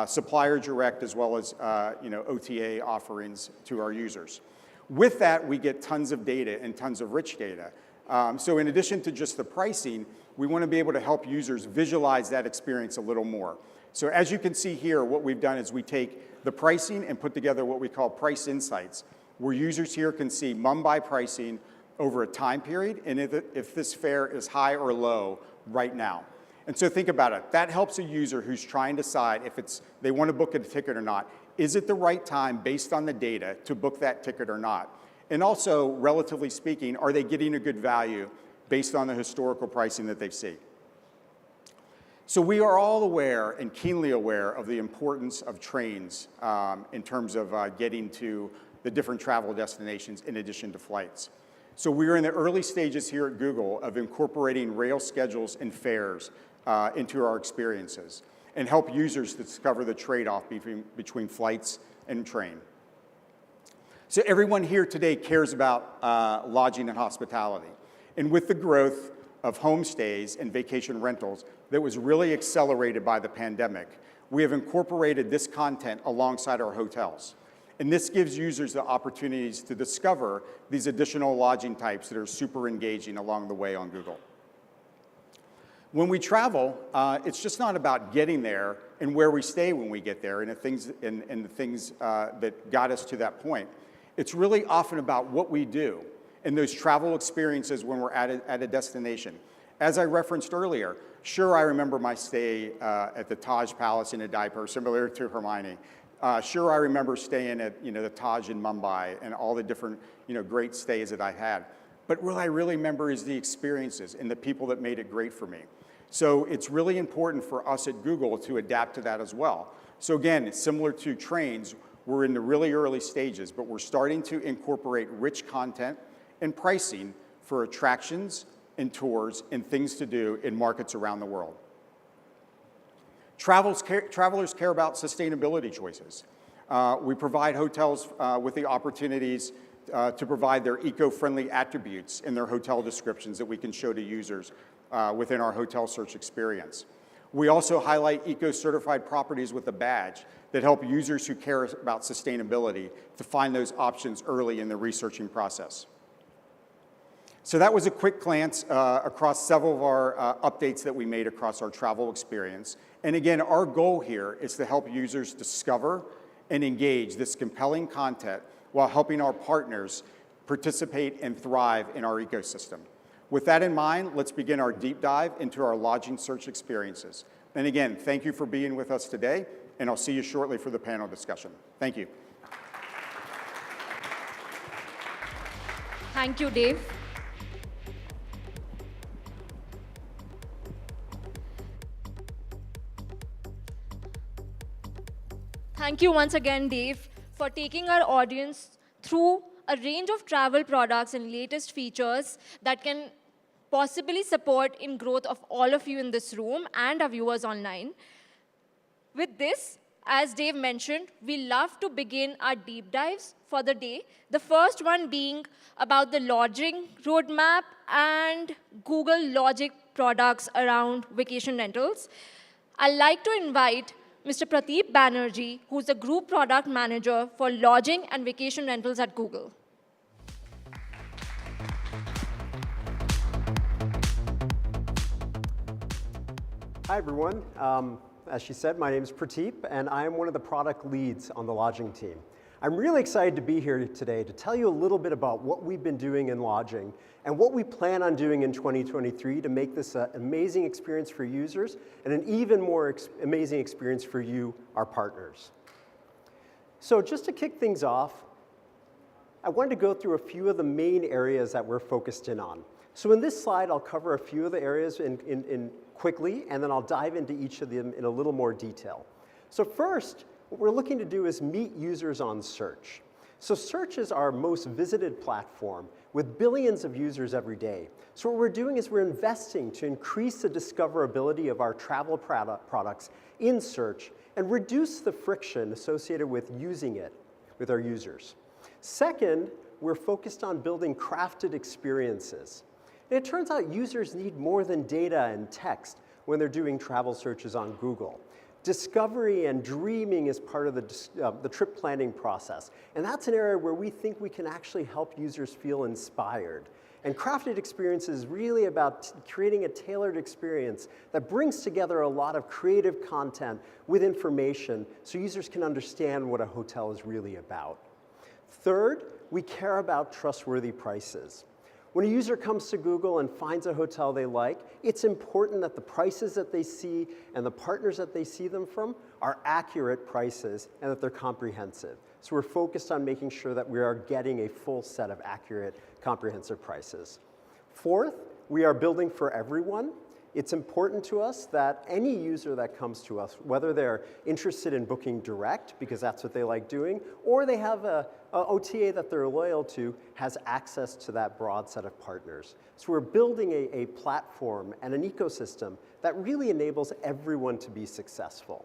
supplier direct as well as OTA offerings to our users. With that, we get tons of data and tons of rich data. So in addition to just the pricing, we want to be able to help users visualize that experience a little more. So as you can see here, what we've done is we take the pricing and put together what we call price insights, where users here can see Mumbai pricing over a time period, and if this fare is high or low right now. And so think about it. That helps a user who's trying to decide if they want to book a ticket or not. Is it the right time, based on the data, to book that ticket or not? And also, relatively speaking, are they getting a good value based on the historical pricing that they see? So we are all aware and keenly aware of the importance of trains in terms of getting to the different travel destinations in addition to flights. So we are in the early stages here at Google of incorporating rail schedules and fares into our experiences and help users discover the trade-off between flights and train. So everyone here today cares about lodging and hospitality. And with the growth of homestays and vacation rentals that was really accelerated by the pandemic, we have incorporated this content alongside our hotels. And this gives users the opportunities to discover these additional lodging types that are super engaging along the way on Google. When we travel, it's just not about getting there and where we stay when we get there and the things that got us to that point. It's really often about what we do and those travel experiences when we're at a destination. As I referenced earlier, sure, I remember my stay at the Taj Palace in a diaper, similar to Hermione. Sure, I remember staying at the Taj in Mumbai and all the different great stays that I had. But what I really remember is the experiences and the people that made it great for me. So it's really important for us at Google to adapt to that as well. So again, it's similar to trains. We're in the really early stages, but we're starting to incorporate rich content and pricing for attractions and tours and things to do in markets around the world. Travelers care about sustainability choices. We provide hotels with the opportunities to provide their eco-friendly attributes in their hotel descriptions that we can show to users within our hotel search experience. We also highlight eco-certified properties with a badge that help users who care about sustainability to find those options early in the researching process. So that was a quick glance across several of our updates that we made across our travel experience. And again, our goal here is to help users discover and engage this compelling content while helping our partners participate and thrive in our ecosystem. With that in mind, let's begin our deep dive into our lodging search experiences. And again, thank you for being with us today, and I'll see you shortly for the panel discussion. Thank you. Thank you, Dave. Thank you once again, Dave, for taking our audience through a range of travel products and latest features that can possibly support in growth of all of you in this room and our viewers online. With this, as Dave mentioned, we love to begin our deep dives for the day. The first one being about the lodging roadmap and Google Logic products around vacation rentals. I'd like to invite Mr. Pradeep Banerjee, who's the Group Product Manager for Lodging and Vacation Rentals at Google. Hi, everyone. As she said, my name is Pradeep, and I am one of the product leads on the lodging team. I'm really excited to be here today to tell you a little bit about what we've been doing in lodging and what we plan on doing in 2023 to make this an amazing experience for users and an even more amazing experience for you, our partners. So just to kick things off, I wanted to go through a few of the main areas that we're focused in on. So in this slide, I'll cover a few of the areas quickly, and then I'll dive into each of them in a little more detail. So first, what we're looking to do is meet users on search. So search is our most visited platform with billions of users every day. So what we're doing is we're investing to increase the discoverability of our travel products in search and reduce the friction associated with using it with our users. Second, we're focused on building crafted experiences. And it turns out users need more than data and text when they're doing travel searches on Google. Discovery and dreaming is part of the trip planning process. And that's an area where we think we can actually help users feel inspired. And crafted experience is really about creating a tailored experience that brings together a lot of creative content with information so users can understand what a hotel is really about. Third, we care about trustworthy prices. When a user comes to Google and finds a hotel they like, it's important that the prices that they see and the partners that they see them from are accurate prices and that they're comprehensive. So we're focused on making sure that we are getting a full set of accurate, comprehensive prices. Fourth, we are building for everyone. It's important to us that any user that comes to us, whether they're interested in booking direct, because that's what they like doing, or they have a OTA that they're loyal to, has access to that broad set of partners. So we're building a platform and an ecosystem that really enables everyone to be successful.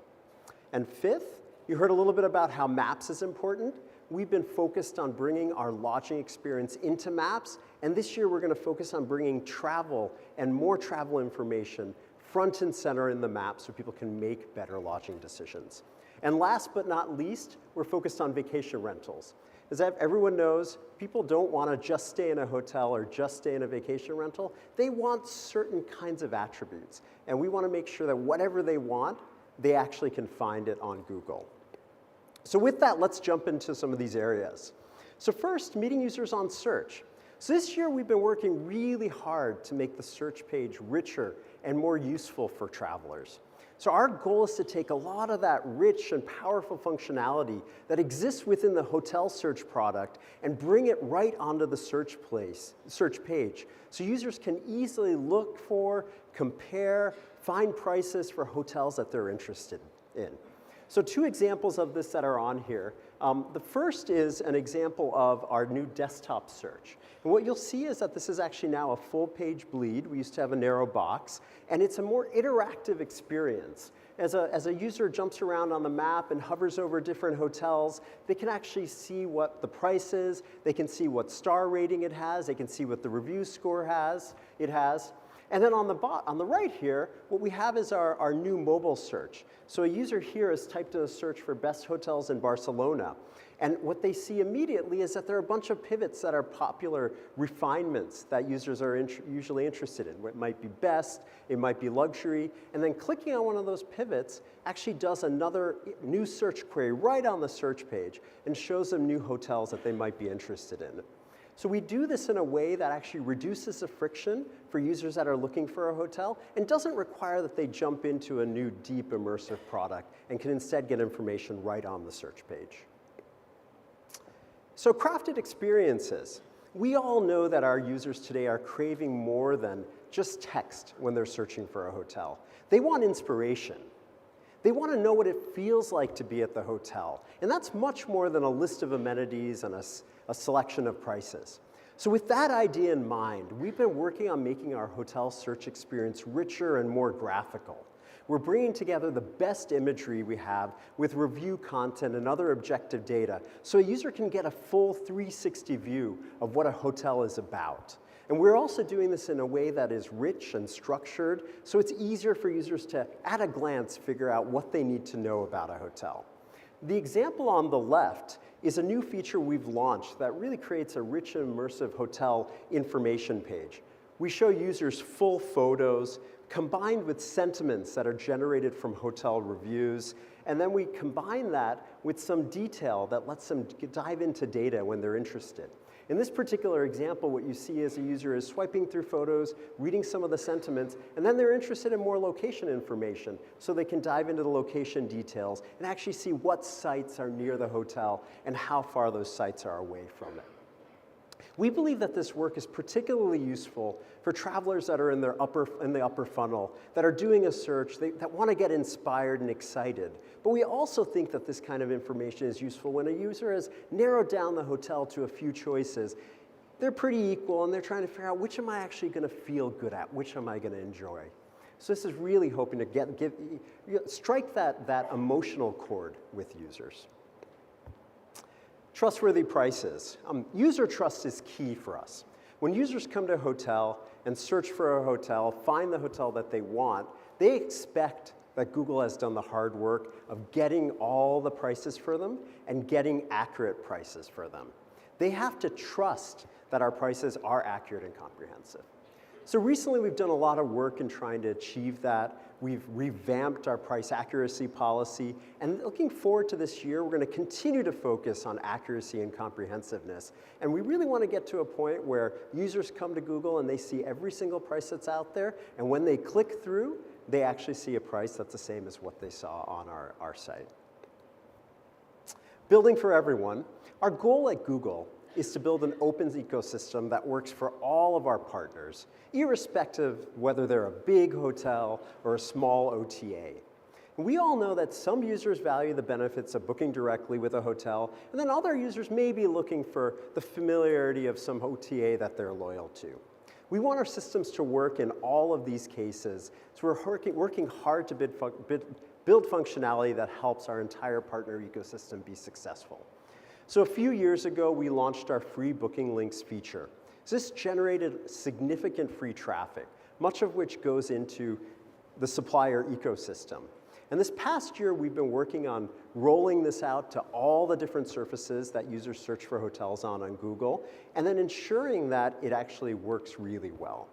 And fifth, you heard a little bit about how Maps is important. We've been focused on bringing our lodging experience into Maps, and this year we're going to focus on bringing travel and more travel information front and center in the map so people can make better lodging decisions. And last but not least, we're focused on vacation rentals. As everyone knows, people don't want to just stay in a hotel or just stay in a vacation rental. They want certain kinds of attributes, and we want to make sure that whatever they want, they actually can find it on Google. So with that, let's jump into some of these areas. So first, meeting users on search. So this year, we've been working really hard to make the search page richer and more useful for travelers. So our goal is to take a lot of that rich and powerful functionality that exists within the hotel search product and bring it right onto the search page. So users can easily look for, compare, find prices for hotels that they're interested in. So two examples of this that are on here. The first is an example of our new desktop search. And what you'll see is that this is actually now a full page bleed. We used to have a narrow box, and it's a more interactive experience. As a user jumps around on the map and hovers over different hotels, they can actually see what the price is, they can see what star rating it has, they can see what the review score it has. And then on the right here, what we have is our new mobile search. So a user here has typed in a search for best hotels in Barcelona. And what they see immediately is that there are a bunch of pivots that are popular refinements that users are usually interested in. It might be best, it might be luxury, and then clicking on one of those pivots actually does another new search query right on the search page and shows them new hotels that they might be interested in. So we do this in a way that actually reduces the friction for users that are looking for a hotel and doesn't require that they jump into a new deep immersive product and can instead get information right on the search page. So crafted experiences. We all know that our users today are craving more than just text when they're searching for a hotel. They want inspiration. They want to know what it feels like to be at the hotel. And that's much more than a list of amenities and a selection of prices. So with that idea in mind, we've been working on making our hotel search experience richer and more graphical. We're bringing together the best imagery we have with review content and other objective data so a user can get a full 360 view of what a hotel is about. And we're also doing this in a way that is rich and structured, so it's easier for users to, at a glance, figure out what they need to know about a hotel. The example on the left is a new feature we've launched that really creates a rich and immersive hotel information page. We show users full photos combined with sentiments that are generated from hotel reviews, and then we combine that with some detail that lets them dive into data when they're interested. In this particular example, what you see is a user is swiping through photos, reading some of the sentiments, and then they're interested in more location information, so they can dive into the location details and actually see what sites are near the hotel and how far those sites are away from it. We believe that this work is particularly useful for travelers that are in the upper funnel, that are doing a search, that want to get inspired and excited. But we also think that this kind of information is useful when a user has narrowed down the hotel to a few choices. They're pretty equal, and they're trying to figure out which am I actually going to feel good at, which am I going to enjoy. So this is really hoping to strike that emotional chord with users. Trustworthy prices. User trust is key for us. When users come to a hotel and search for a hotel, find the hotel that they want, they expect that Google has done the hard work of getting all the prices for them and getting accurate prices for them. They have to trust that our prices are accurate and comprehensive. So recently we've done a lot of work in trying to achieve that. We've revamped our price accuracy policy, and looking forward to this year, we're going to continue to focus on accuracy and comprehensiveness. And we really want to get to a point where users come to Google and they see every single price that's out there, and when they click through, they actually see a price that's the same as what they saw on our site. Building for everyone. Our goal at Google is to build an open ecosystem that works for all of our partners, irrespective whether they're a big hotel or a small OTA. We all know that some users value the benefits of booking directly with a hotel, and then other users may be looking for the familiarity of some OTA that they're loyal to. We want our systems to work in all of these cases, so we're working hard to build functionality that helps our entire partner ecosystem be successful. So a few years ago, we launched our free booking links feature. This generated significant free traffic, much of which goes into the supplier ecosystem. And this past year, we've been working on rolling this out to all the different surfaces that users search for hotels on Google, and then ensuring that it actually works really well.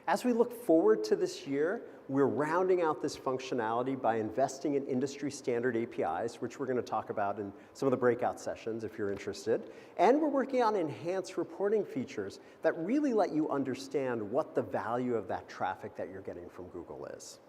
As we look forward to this year, we're rounding out this functionality by investing in industry standard APIs, which we're going to talk about in some of the breakout sessions if you're interested. And we're working on enhanced reporting features that really let you understand what the value of that traffic that you're getting from Google is.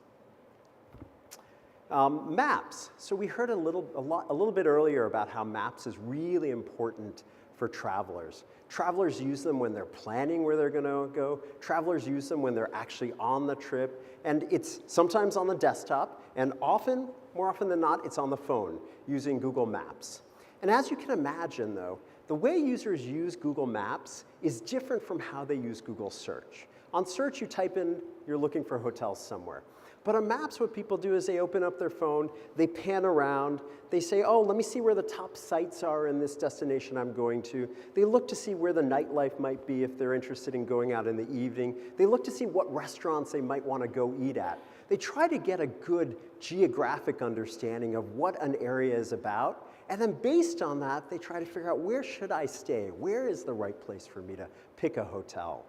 Maps. So we heard a little bit earlier about how maps is really important for travelers. Travelers use them when they're planning where they're going to go. Travelers use them when they're actually on the trip. And it's sometimes on the desktop, and more often than not, it's on the phone using Google Maps. And as you can imagine, though, the way users use Google Maps is different from how they use Google Search. On Search, you type in, you're looking for hotels somewhere. But on Maps, what people do is they open up their phone, they pan around, they say, oh, let me see where the top sites are in this destination I'm going to. They look to see where the nightlife might be if they're interested in going out in the evening. They look to see what restaurants they might want to go eat at. They try to get a good geographic understanding of what an area is about, and then based on that, they try to figure out where should I stay? Where is the right place for me to pick a hotel?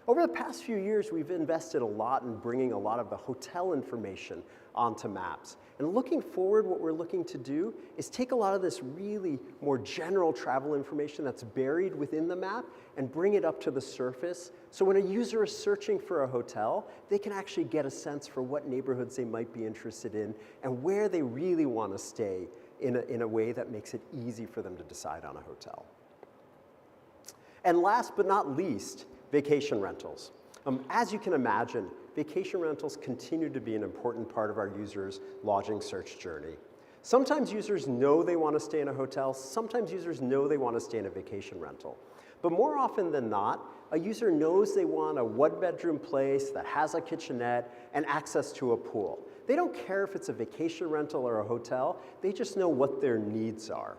Over the past few years, we've invested a lot in bringing a lot of the hotel information onto Maps. And looking forward, what we're looking to do is take a lot of this really more general travel information that's buried within the map and bring it up to the surface. So when a user is searching for a hotel, they can actually get a sense for what neighborhoods they might be interested in and where they really want to stay in a way that makes it easy for them to decide on a hotel. And last but not least, vacation rentals. As you can imagine, vacation rentals continue to be an important part of our users' lodging search journey. Sometimes users know they want to stay in a hotel, sometimes users know they want to stay in a vacation rental. But more often than not, a user knows they want a one-bedroom place that has a kitchenette and access to a pool. They don't care if it's a vacation rental or a hotel, they just know what their needs are.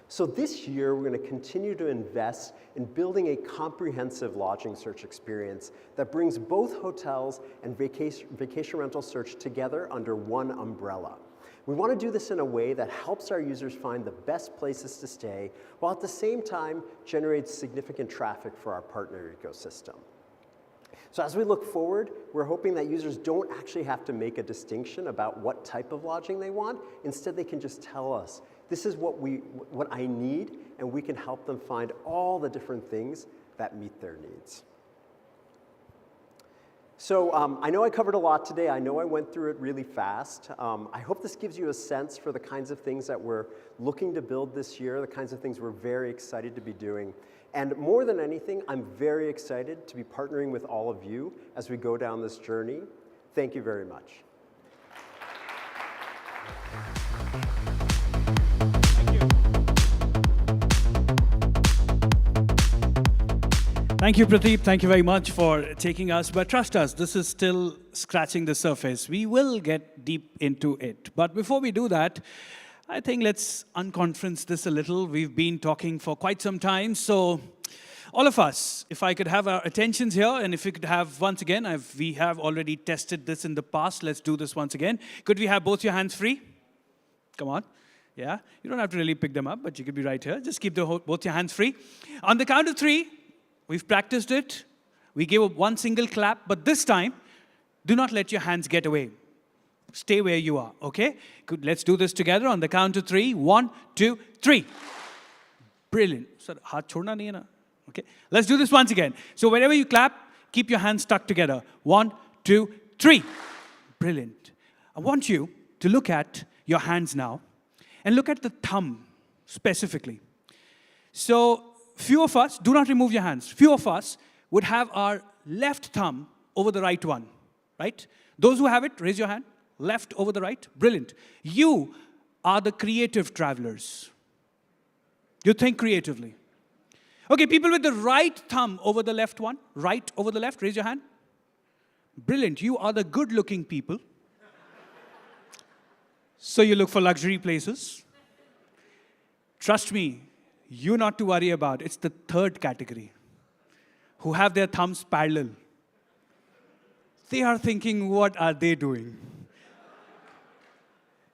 So this year, we're going to continue to invest in building a comprehensive lodging search experience that brings both hotels and vacation rental search together under one umbrella. We want to do this in a way that helps our users find the best places to stay, while at the same time generates significant traffic for our partner ecosystem. So as we look forward, we're hoping that users don't actually have to make a distinction about what type of lodging they want. Instead, they can just tell us, this is what I need, and we can help them find all the different things that meet their needs. So I know I covered a lot today. I know I went through it really fast. I hope this gives you a sense for the kinds of things that we're looking to build this year, the kinds of things we're very excited to be doing. And more than anything, I'm very excited to be partnering with all of you as we go down this journey. Thank you very much. Thank you, Pradeep. Thank you very much for taking us. But trust us, this is still scratching the surface. We will get deep into it. But before we do that, I think let's unconference this a little. We've been talking for quite some time. So all of us, if I could have our attentions here, and if we could have, once again, we have already tested this in the past. Let's do this once again. Could we have both your hands free? Come on. Yeah, you don't have to really pick them up, but you could be right here. Just keep both your hands free. On the count of 3, we've practiced it. We gave one single clap, but this time, do not let your hands get away. Stay where you are, okay? Good. Let's do this together on the count of 3. 1, 2, 3. Brilliant. Sir, haath chhodna nahi hai na? Okay. Let's do this once again. So whenever you clap, keep your hands stuck together. 1, 2, 3. Brilliant. I want you to look at your hands now and look at the thumb specifically. So few of us, do not remove your hands, few of us would have our left thumb over the right one, right? Those who have it, raise your hand. Left over the right. Brilliant. You are the creative travelers. You think creatively. Okay, people with the right thumb over the left one, right over the left, raise your hand. Brilliant. You are the good-looking people. So you look for luxury places. Trust me, you not to worry about. It's the third category, who have their thumbs parallel. They are thinking, what are they doing?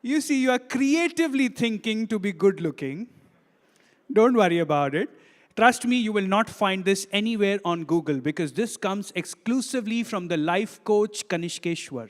You see, you are creatively thinking to be good-looking. Don't worry about it. Trust me, you will not find this anywhere on Google, because this comes exclusively from the life coach Kanishkeshwar.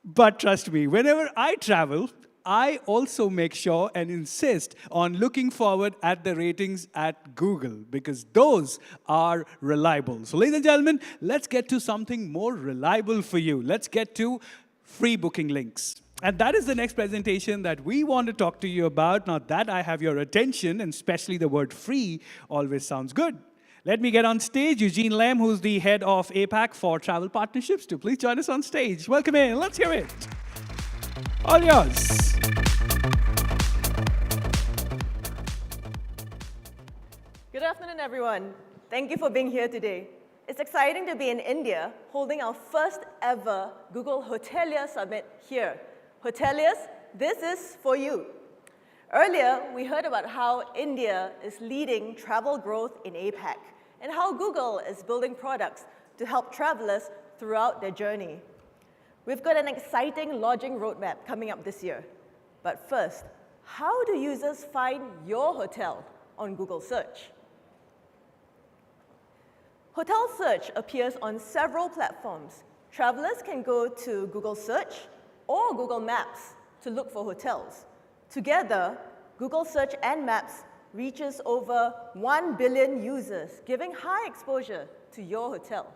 But trust me, whenever I travel, I also make sure and insist on looking forward at the ratings at Google, because those are reliable. So ladies and gentlemen, let's get to something more reliable for you. Let's get to free booking links. And that is the next presentation that we want to talk to you about. Now that I have your attention, and especially the word free always sounds good. Let me get on stage Eugene Lam, who's the head of APAC for Travel Partnerships, to please join us on stage. Welcome in. Let's hear it. All yours. Good afternoon, everyone. Thank you for being here today. It's exciting to be in India, holding our first ever Google Hotelier Summit here. Hoteliers, this is for you. Earlier, we heard about how India is leading travel growth in APAC, and how Google is building products to help travelers throughout their journey. We've got an exciting lodging roadmap coming up this year. But first, how do users find your hotel on Google Search? Hotel Search appears on several platforms. Travelers can go to Google Search or Google Maps to look for hotels. Together, Google Search and Maps reaches over 1 billion users, giving high exposure to your hotel.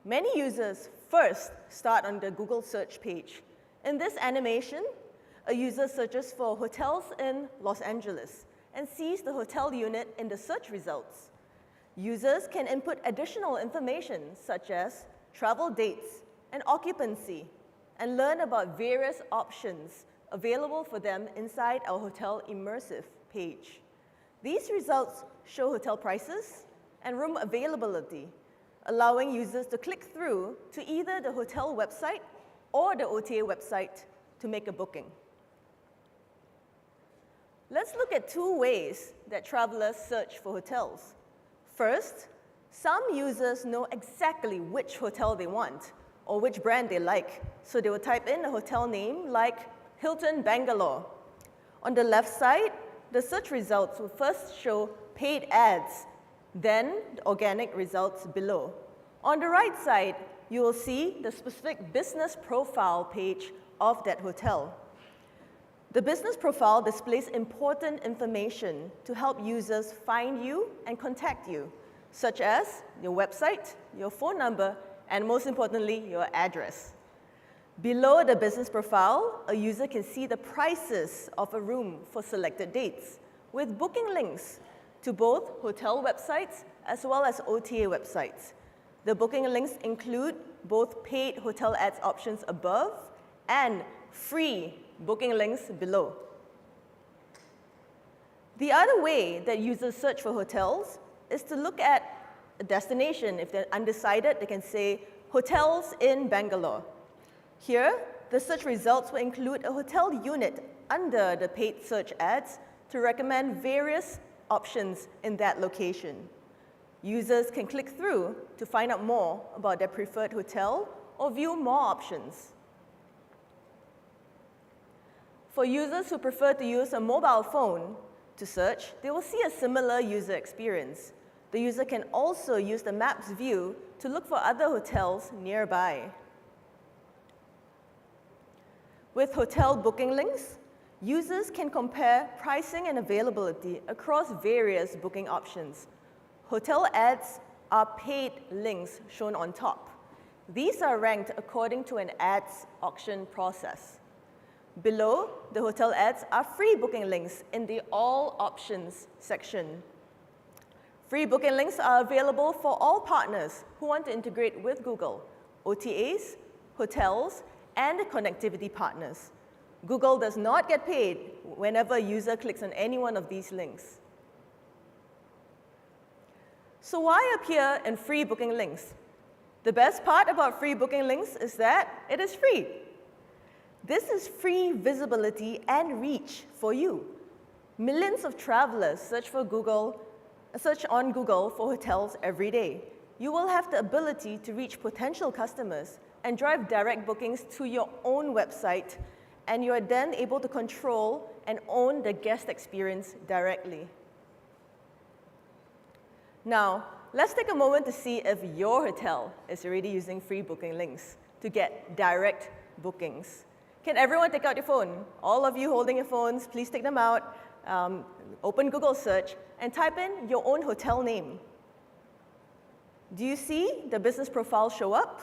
Many users first start on the Google Search page. In this animation, a user searches for hotels in Los Angeles and sees the hotel unit in the search results. Users can input additional information such as travel dates and occupancy and learn about various options available for them inside our hotel immersive page. These results show hotel prices and room availability, allowing users to click through to either the hotel website or the OTA website to make a booking. Let's look at two ways that travelers search for hotels. First, some users know exactly which hotel they want or which brand they like, so they will type in a hotel name like Hilton Bangalore. On the left side, the search results will first show paid ads, then the organic results below. On the right side, you will see the specific business profile page of that hotel. The business profile displays important information to help users find you and contact you, such as your website, your phone number, and most importantly, your address. Below the business profile, a user can see the prices of a room for selected dates, with booking links to both hotel websites as well as OTA websites. The booking links include both paid hotel ads options above and free booking links below. The other way that users search for hotels is to look at a destination. If they're undecided, they can say hotels in Bangalore. Here, the search results will include a hotel unit under the paid search ads to recommend various options in that location. Users can click through to find out more about their preferred hotel or view more options. For users who prefer to use a mobile phone to search, they will see a similar user experience. The user can also use the Maps view to look for other hotels nearby. With hotel booking links, users can compare pricing and availability across various booking options. Hotel ads are paid links shown on top. These are ranked according to an ads auction process. Below, the hotel ads are free booking links in the All Options section. Free booking links are available for all partners who want to integrate with Google, OTAs, hotels, and connectivity partners. Google does not get paid whenever a user clicks on any one of these links. So why appear in free booking links? The best part about free booking links is that it is free. This is free visibility and reach for you. Millions of travelers search on Google for hotels every day. You will have the ability to reach potential customers and drive direct bookings to your own website, and you are then able to control and own the guest experience directly. Now, let's take a moment to see if your hotel is already using free booking links to get direct bookings. Can everyone take out your phone? All of you holding your phones, please take them out. Open Google search and type in your own hotel name. Do you see the business profile show up?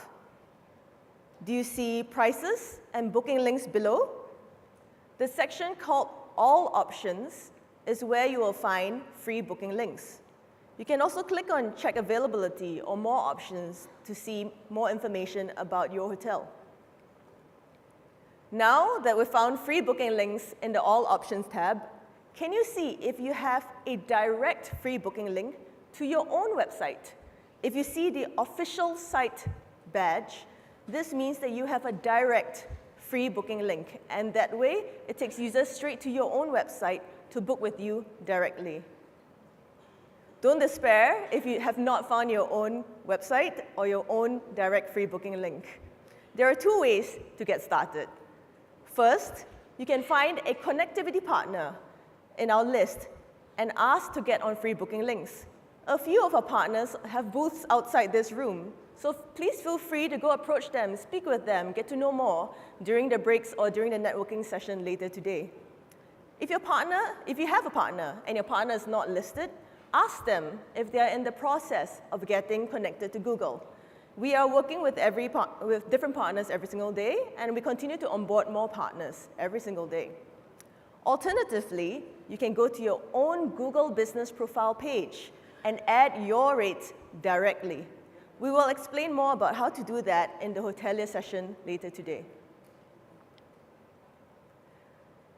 Do you see prices and booking links below? The section called All Options is where you will find free booking links. You can also click on Check Availability or More Options to see more information about your hotel. Now that we've found free booking links in the All Options tab, can you see if you have a direct free booking link to your own website? If you see the official site badge, this means that you have a direct free booking link, and that way it takes users straight to your own website to book with you directly. Don't despair if you have not found your own website or your own direct free booking link. There are two ways to get started. First, you can find a connectivity partner in our list and ask to get on free booking links. A few of our partners have booths outside this room, so please feel free to go approach them, speak with them, get to know more during the breaks or during the networking session later today. If you have a partner and your partner is not listed, ask them if they are in the process of getting connected to Google. We are working with different partners every single day, and we continue to onboard more partners every single day. Alternatively, you can go to your own Google Business Profile page, and add your rate directly. We will explain more about how to do that in the Hotelier session later today.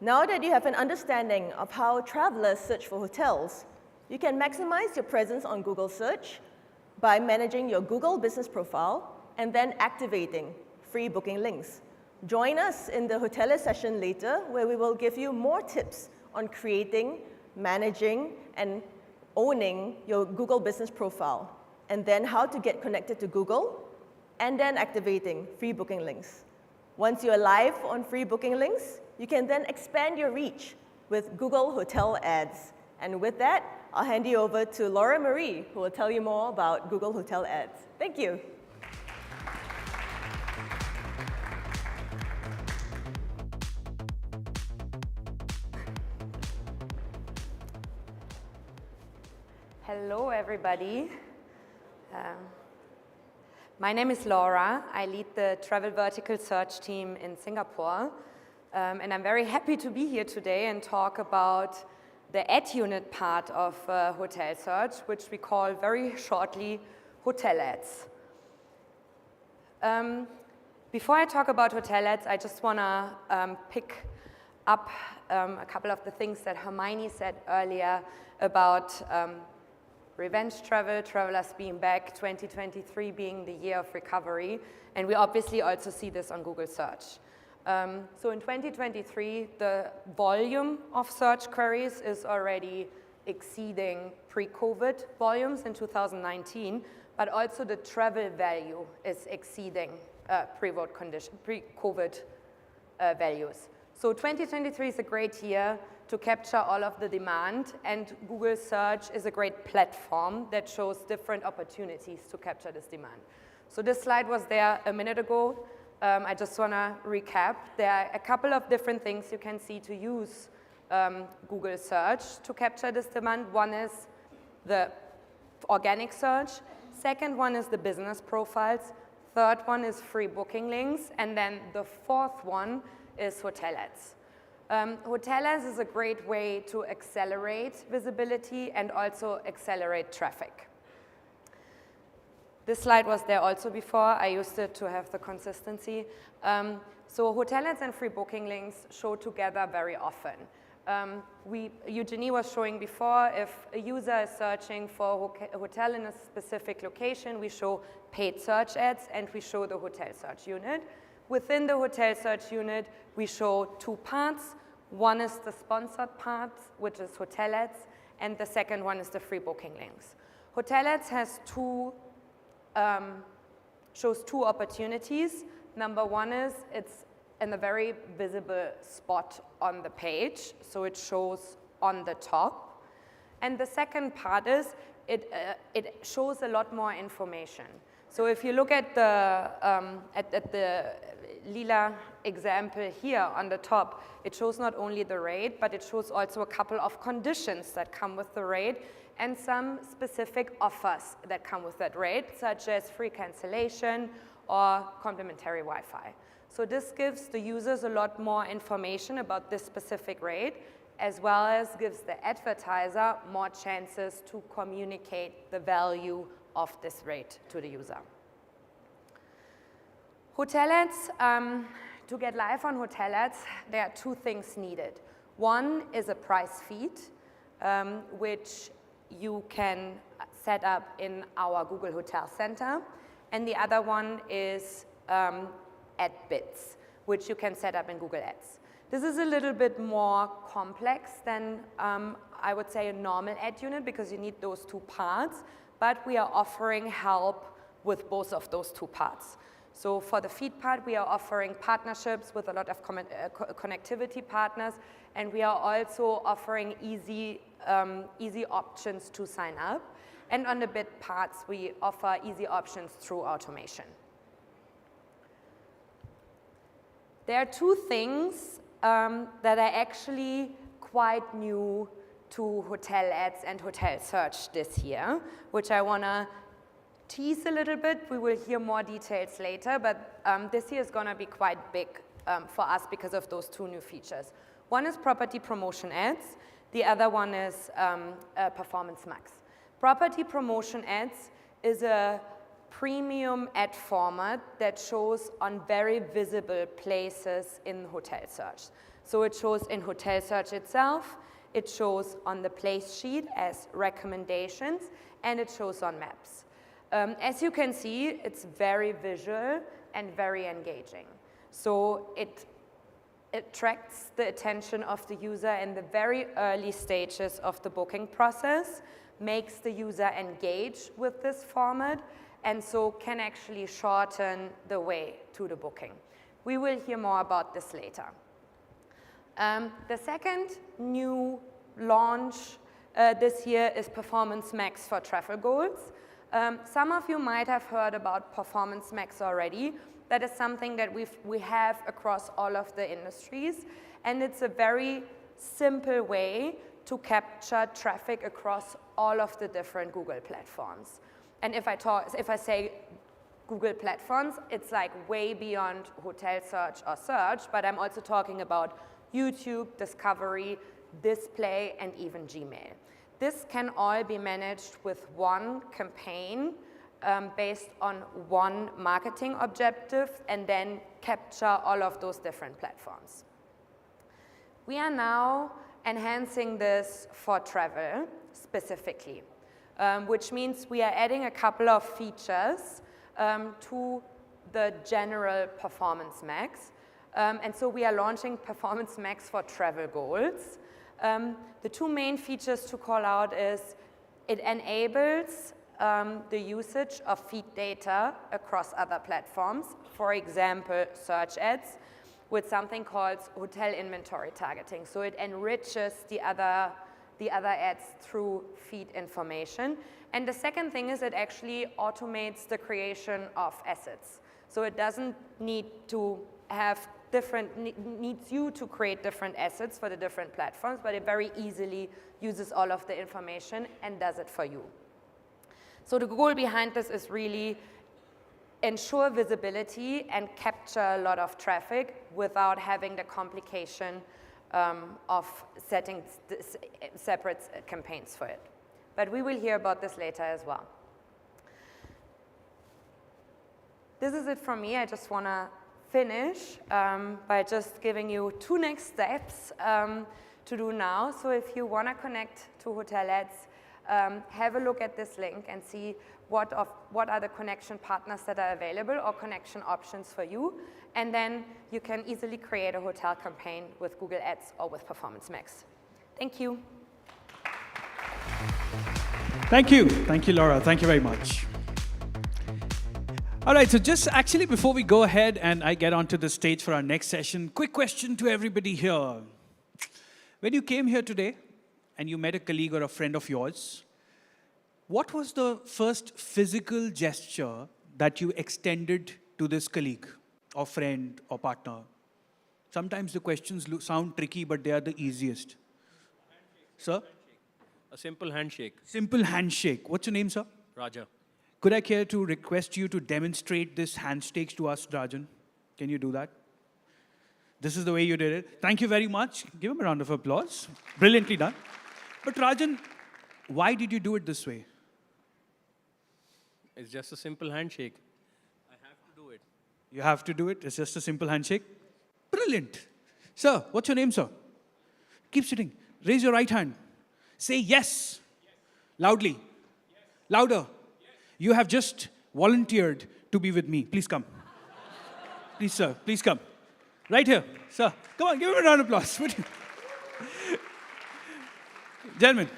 Now that you have an understanding of how travelers search for hotels, you can maximize your presence on Google Search by managing your Google business profile and then activating free booking links. Join us in the Hotelier session later, where we will give you more tips on creating, managing, and owning your Google business profile, and then how to get connected to Google, and then activating free booking links. Once you're live on free booking links, you can then expand your reach with Google Hotel Ads. And with that, I'll hand you over to Laura Marie, who will tell you more about Google Hotel Ads. Thank you. Hello, everybody. My name is Laura. I lead the travel vertical search team in Singapore. And I'm very happy to be here today and talk about the ad unit part of hotel search, which we call very shortly hotel ads. Before I talk about hotel ads, I just want to pick up a couple of the things that Hermione said earlier about revenge travel, travelers being back, 2023 being the year of recovery, and we obviously also see this on Google Search. So in 2023, the volume of search queries is already exceeding pre-COVID volumes in 2019, but also the travel value is exceeding pre-COVID values. So 2023 is a great year to capture all of the demand, and Google Search is a great platform that shows different opportunities to capture this demand. So this slide was there a minute ago. I just want to recap. There are a couple of different things you can see to use Google Search to capture this demand. One is the organic search. Second one is the business profiles. Third one is free booking links. And then the fourth one is hotel ads. Hotel ads is a great way to accelerate visibility and also accelerate traffic. This slide was there also before. I used it to have the consistency. So hotel ads and free booking links show together very often. Eugenie was showing before, if a user is searching for a hotel in a specific location, we show paid search ads and we show the hotel search unit. Within the hotel search unit, we show two parts. One is the sponsored part, which is hotel ads, and the second one is the free booking links. Hotel ads has shows two opportunities. Number one is it's in a very visible spot on the page, so it shows on the top. And the second part is it shows a lot more information. So if you look at the lila example here on the top, it shows not only the rate, but it shows also a couple of conditions that come with the rate and some specific offers that come with that rate, such as free cancellation or complimentary Wi-Fi. So this gives the users a lot more information about this specific rate, as well as gives the advertiser more chances to communicate the value of this rate to the user. Hotel ads, to get live on hotel ads, there are two things needed. One is a price feed, which you can set up in our Google Hotel Center. And the other one is ad bits, which you can set up in Google Ads. This is a little bit more complex than, I would say, a normal ad unit, because you need those two parts, but we are offering help with both of those two parts. So for the feed part, we are offering partnerships with a lot of connectivity partners, and we are also offering easy options to sign up. And on the bid parts, we offer easy options through automation. There are two things that are actually quite new to hotel ads and hotel search this year, which I want to tease a little bit. We will hear more details later, but this year is going to be quite big for us because of those two new features. One is property promotion ads. The other one is Performance Max. Property promotion ads is a premium ad format that shows on very visible places in hotel search. So it shows in hotel search itself, it shows on the place sheet as recommendations, and it shows on maps. As you can see, it's very visual and very engaging. So it attracts the attention of the user in the very early stages of the booking process, makes the user engage with this format, and so can actually shorten the way to the booking. We will hear more about this later. The second new launch this year is Performance Max for travel goals. Some of you might have heard about Performance Max already. That is something that we have across all of the industries, and it's a very simple way to capture traffic across all of the different Google platforms. And if I say Google platforms, it's like way beyond hotel search or search, but I'm also talking about YouTube, Discovery, Display, and even Gmail. This can all be managed with one campaign based on one marketing objective and then capture all of those different platforms. We are now enhancing this for travel specifically, which means we are adding a couple of features to the general Performance Max. And so we are launching Performance Max for travel goals. The two main features to call out is it enables the usage of feed data across other platforms, for example, search ads, with something called hotel inventory targeting. So it enriches the other ads through feed information. And the second thing is it actually automates the creation of assets. So it doesn't need to have needs you to create different assets for the different platforms, but it very easily uses all of the information and does it for you. So the goal behind this is really ensure visibility and capture a lot of traffic without having the complication of setting separate campaigns for it. But we will hear about this later as well. This is it from me. I just want to finish by just giving you two next steps to do now. So if you want to connect to hotel ads, have a look at this link and see what are the connection partners that are available or connection options for you. And then you can easily create a hotel campaign with Google Ads or with Performance Max. Thank you. Thank you. Thank you, Laura. Thank you very much. All right, so just actually before we go ahead and I get onto the stage for our next session, quick question to everybody here. When you came here today and you met a colleague or a friend of yours, what was the first physical gesture that you extended to this colleague or friend or partner? Sometimes the questions sound tricky, but they are the easiest. Sir? A simple handshake. Simple handshake. What's your name, sir? Raja. Could I care to request you to demonstrate this handshake to us, Rajan? Can you do that? This is the way you did it. Thank you very much. Give him a round of applause. Brilliantly done. But Rajan, why did you do it this way? It's just a simple handshake. I have to do it. You have to do it? It's just a simple handshake? Brilliant. Sir, what's your name, sir? Keep sitting. Raise your right hand. Say yes. Loudly. Yes. Louder. You have just volunteered to be with me. Please come. Please, sir. Please come. Right here. Sir, come on. Give him a round of applause. Gentlemen,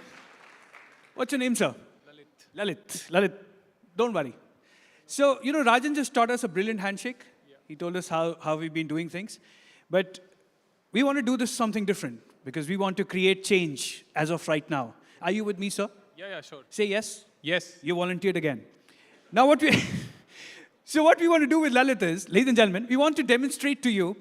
what's your name, sir? Lalit. Lalit. Don't worry. So, you know, Rajan just taught us a brilliant handshake. Yeah. He told us how we've been doing things. But we want to do this something different because we want to create change as of right now. Are you with me, sir? Yeah, sure. Say yes. Yes. You volunteered again. Now what we want to do with Lalit is, ladies and gentlemen, we want to demonstrate to you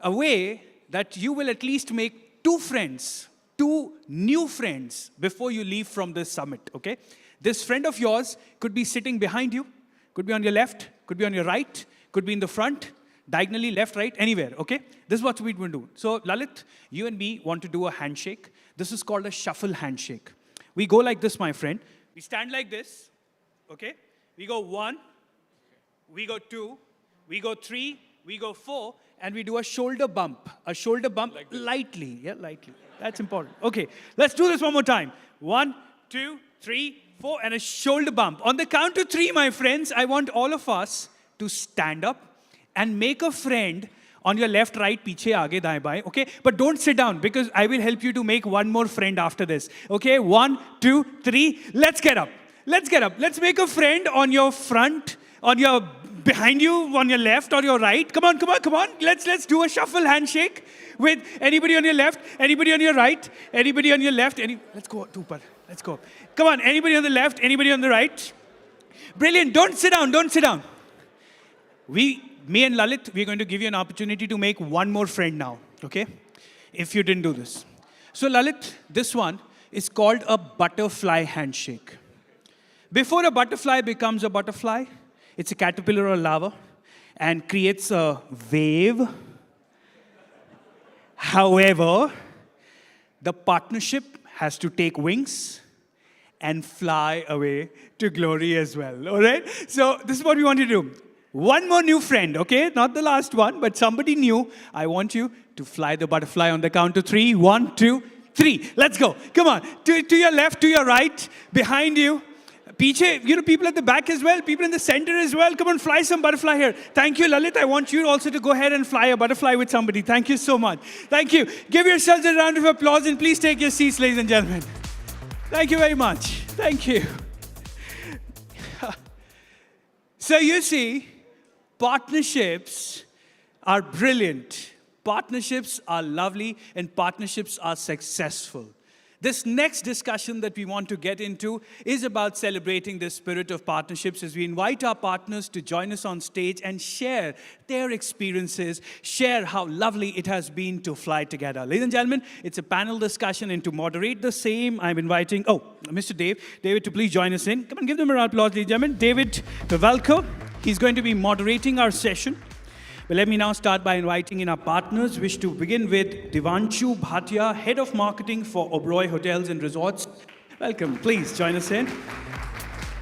a way that you will at least make two new friends before you leave from this summit, okay? This friend of yours could be sitting behind you, could be on your left, could be on your right, could be in the front, diagonally, left, right, anywhere, okay? This is what we're going to do. So Lalit, you and me want to do a handshake. This is called a shuffle handshake. We go like this, my friend. We stand like this, okay? We go 1, we go 2, we go 3, we go 4, and we do a shoulder bump. A shoulder bump like lightly, yeah, lightly. That's important. Okay, let's do this one more time. 1, 2, 3, 4, and a shoulder bump. On the count of 3, my friends, I want all of us to stand up and make a friend on your left, right, piche, aage, daएं, baएं, okay? But don't sit down because I will help you to make one more friend after this. Okay, 1, 2, 3, let's get up. Let's get up. Let's make a friend on your front, on your behind you, on your left or your right. Come on, come on, come on. Let's do a shuffle handshake with anybody on your left, anybody on your right, anybody on your left. Let's go, Tupar. Let's go. Come on, anybody on the left, anybody on the right. Brilliant. Don't sit down, don't sit down. Me and Lalit, we're going to give you an opportunity to make one more friend now, okay? If you didn't do this. So Lalit, this one is called a butterfly handshake. Before a butterfly becomes a butterfly, it's a caterpillar or larva and creates a wave. However, the partnership has to take wings and fly away to glory as well, all right? So this is what we want to do. One more new friend, okay? Not the last one, but somebody new. I want you to fly the butterfly on the count of 3. 1, 2, 3. Let's go. Come on. To your left, to your right, behind you. Piche, people at the back as well, people in the center as well. Come on, fly some butterfly here. Thank you, Lalit. I want you also to go ahead and fly a butterfly with somebody. Thank you so much. Thank you. Give yourselves a round of applause and please take your seats, ladies and gentlemen. Thank you very much. Thank you. So you see, partnerships are brilliant. Partnerships are lovely and partnerships are successful. This next discussion that we want to get into is about celebrating the spirit of partnerships as we invite our partners to join us on stage and share their experiences, share how lovely it has been to fly together. Ladies and gentlemen, it's a panel discussion, and to moderate the same, I'm inviting, Mr. David to please join us in. Come on, give them a round of applause, ladies and gentlemen. David Pavelko, he's going to be moderating our session. But let me now start by inviting in our partners. Wish to begin with Devanshu Bhatia, Head of Marketing for Oberoi Hotels and Resorts. Welcome, please join us in.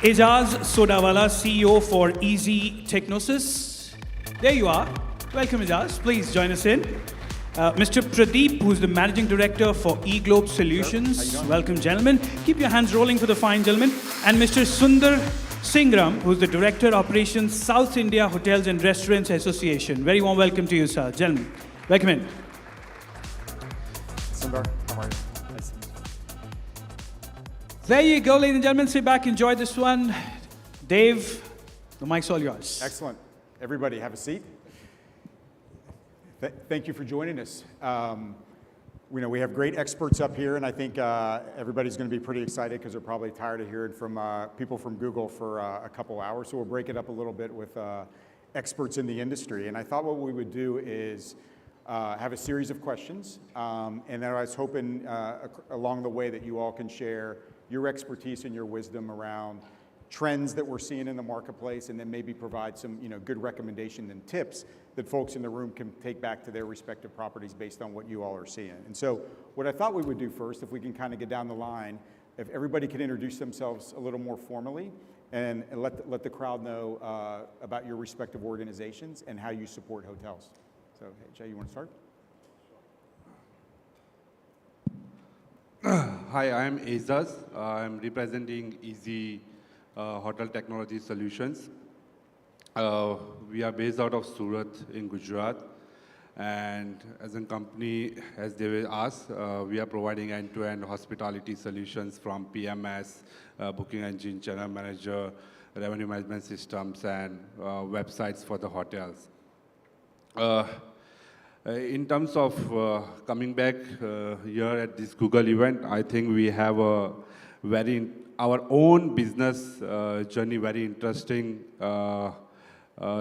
Ejaz Sodawala, CEO for Easy Technosis. There you are. Welcome, Ejaz. Please join us in. Mr. Pradeep, who's the Managing Director for eGlobe Solutions. Welcome, gentlemen. Keep your hands rolling for the fine gentlemen. And Mr. Sundar Singram, who's the Director, Operations, South India Hotels and Restaurants Association. Very warm welcome to you, sir. Gentlemen, welcome in. Sundar, how are you? Nice to meet you. There you go, ladies and gentlemen. Sit back, enjoy this one. Dave, the mic's all yours. Excellent. Everybody have a seat. Thank you for joining us. We have great experts up here, and I think everybody's going to be pretty excited because they're probably tired of hearing from people from Google for a couple hours. So we'll break it up a little bit with experts in the industry. And I thought what we would do is have a series of questions, and then I was hoping along the way that you all can share your expertise and your wisdom around trends that we're seeing in the marketplace, and then maybe provide some good recommendations and tips that folks in the room can take back to their respective properties based on what you all are seeing. And so what I thought we would do first, if we can kind of get down the line, if everybody could introduce themselves a little more formally and let the crowd know about your respective organizations and how you support hotels. So, hey, Jay, you want to start? Hi, I'm Azaz. I'm representing Easy Hotel Technology Solutions. We are based out of Surat in Gujarat, and as a company, as they will ask, we are providing end-to-end hospitality solutions from PMS, booking engine, channel manager, revenue management systems, and websites for the hotels. In terms of coming back here at this Google event, I think we have our own business journey, very interesting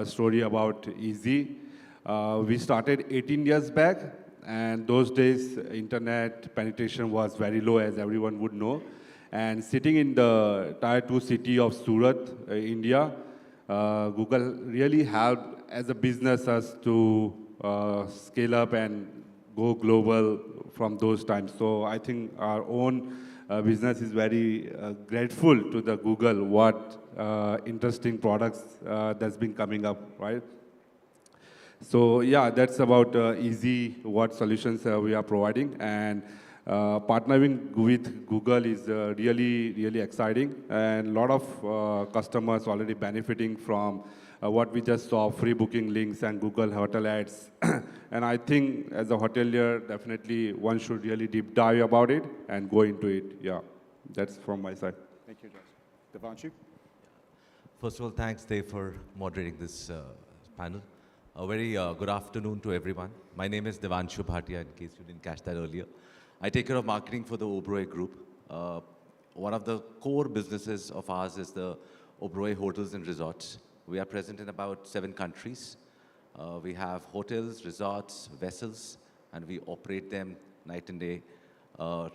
story about Easy. We started 18 years back, and those days internet penetration was very low, as everyone would know. And sitting in the Tier 2 city of Surat, India, Google really helped as a business us to scale up and go global from those times. So I think our own business is very grateful to the Google what interesting products that's been coming up, right? So yeah, that's about easy what solutions we are providing, and partnering with Google is really exciting, and a lot of customers already benefiting from what we just saw, free booking links and Google hotel ads. And I think as a hotelier, definitely one should really deep dive about it and go into it. Yeah, that's from my side. Thank you, Jess. Devanshu? First of all, thanks, Dave, for moderating this panel. A very good afternoon to everyone. My name is Devanshu Bhatia, in case you didn't catch that earlier. I take care of marketing for the Oberoi Group. One of the core businesses of ours is the Oberoi Hotels and Resorts. We are present in about 7 countries. We have hotels, resorts, vessels, and we operate them night and day,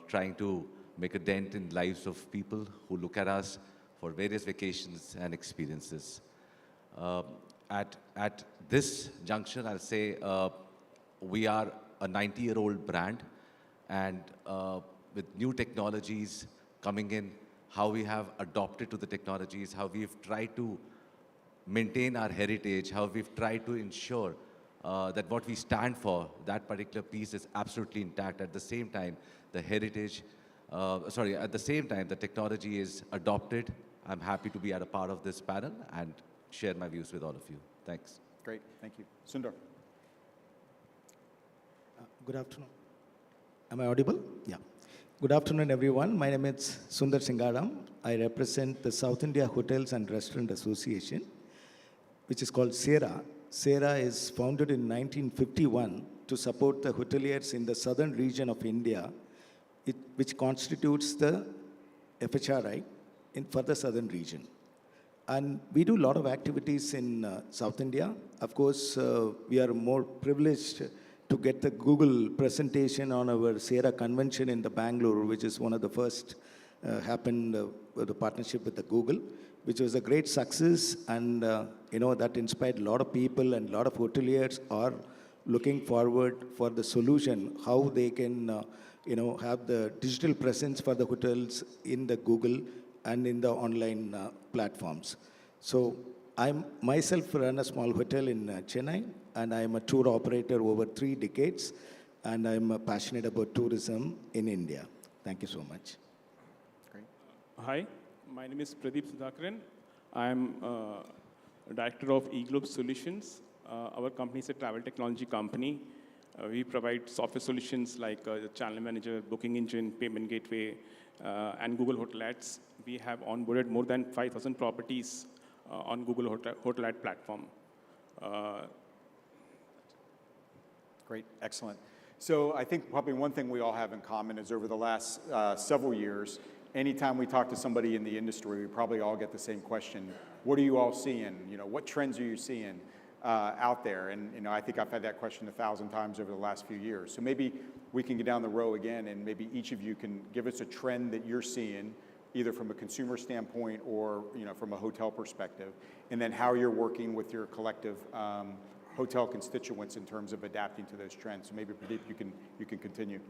trying to make a dent in lives of people who look at us for various vacations and experiences. At this juncture, I'll say we are a 90-year-old brand, and with new technologies coming in, how we have adopted to the technologies, how we've tried to maintain our heritage, how we've tried to ensure that what we stand for, that particular piece is absolutely intact. At the same time, the heritage, at the same time, the technology is adopted. I'm happy to be at a part of this panel and share my views with all of you. Thanks. Great, thank you. Sundar? Good afternoon. Am I audible? Yeah. Good afternoon, everyone. My name is Sundar Singaram. I represent the South India Hotels and Restaurant Association, which is called SERA. SERA is founded in 1951 to support the hoteliers in the southern region of India, which constitutes the FHRI for the southern region. And we do a lot of activities in South India. Of course, we are more privileged to get the Google presentation on our SERA convention in the Bangalore, which is one of the first happened with the partnership with the Google, which was a great success, and that inspired a lot of people, and a lot of hoteliers are looking forward for the solution, how they can have the digital presence for the hotels in the Google and in the online platforms. So I myself run a small hotel in Chennai, and I'm a tour operator over 3 decades, and I'm passionate about tourism in India. Thank you so much. Great. Hi, my name is Pradeep Sudhakaran. I'm director of eGlobe Solutions. Our company is a travel technology company. We provide software solutions like Channel Manager, Booking Engine, Payment Gateway, and Google Hotel Ads. We have onboarded more than 5,000 properties on Google Hotel Ad platform. Great, excellent. So I think probably one thing we all have in common is over the last several years, anytime we talk to somebody in the industry, we probably all get the same question. What are you all seeing? What trends are you seeing out there? And I think I've had that question 1,000 times over the last few years. So maybe we can get down the row again, and maybe each of you can give us a trend that you're seeing, either from a consumer standpoint or from a hotel perspective, and then how you're working with your collective hotel constituents in terms of adapting to those trends. So maybe Pradeep, you can continue.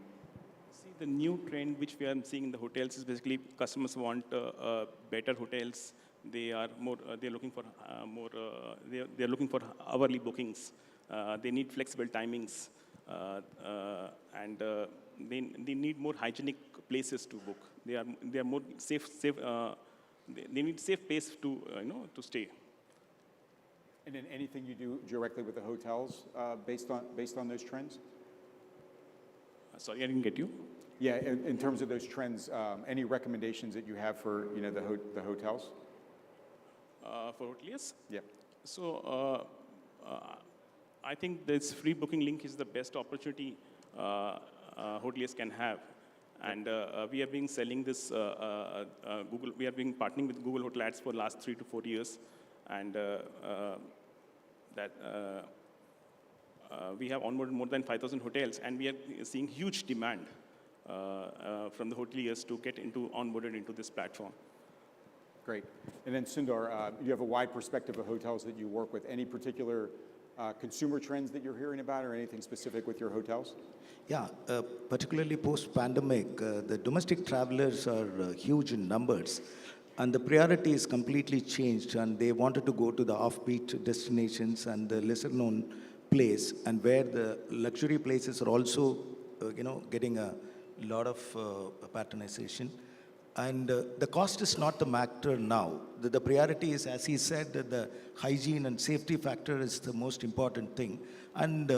See, the new trend which we are seeing in the hotels is basically customers want better hotels. They are more. They're looking for more. They're looking for hourly bookings. They need flexible timings, and they need more hygienic places to book. They are more safe. They need safe place to to stay. And then anything you do directly with the hotels based on those trends? Sorry, I didn't get you. Yeah, in terms of those trends, any recommendations that you have for the hotels? For hoteliers? Yeah. So I think this free booking link is the best opportunity hoteliers can have. And we have been selling this Google. We have been partnering with Google Hotel Ads for the last 3 to 4 years, and we have onboarded more than 5,000 hotels, and we are seeing huge demand from the hoteliers to get onboarded into this platform. Great. And then Sundar, you have a wide perspective of hotels that you work with. Any particular consumer trends that you're hearing about or anything specific with your hotels? Yeah, particularly post-pandemic, the domestic travelers are huge in numbers, and the priority is completely changed, and they wanted to go to the offbeat destinations and the lesser-known place, and where the luxury places are also, getting a lot of patronization. And the cost is not the matter now. The priority is, as he said, that the hygiene and safety factor is the most important thing. And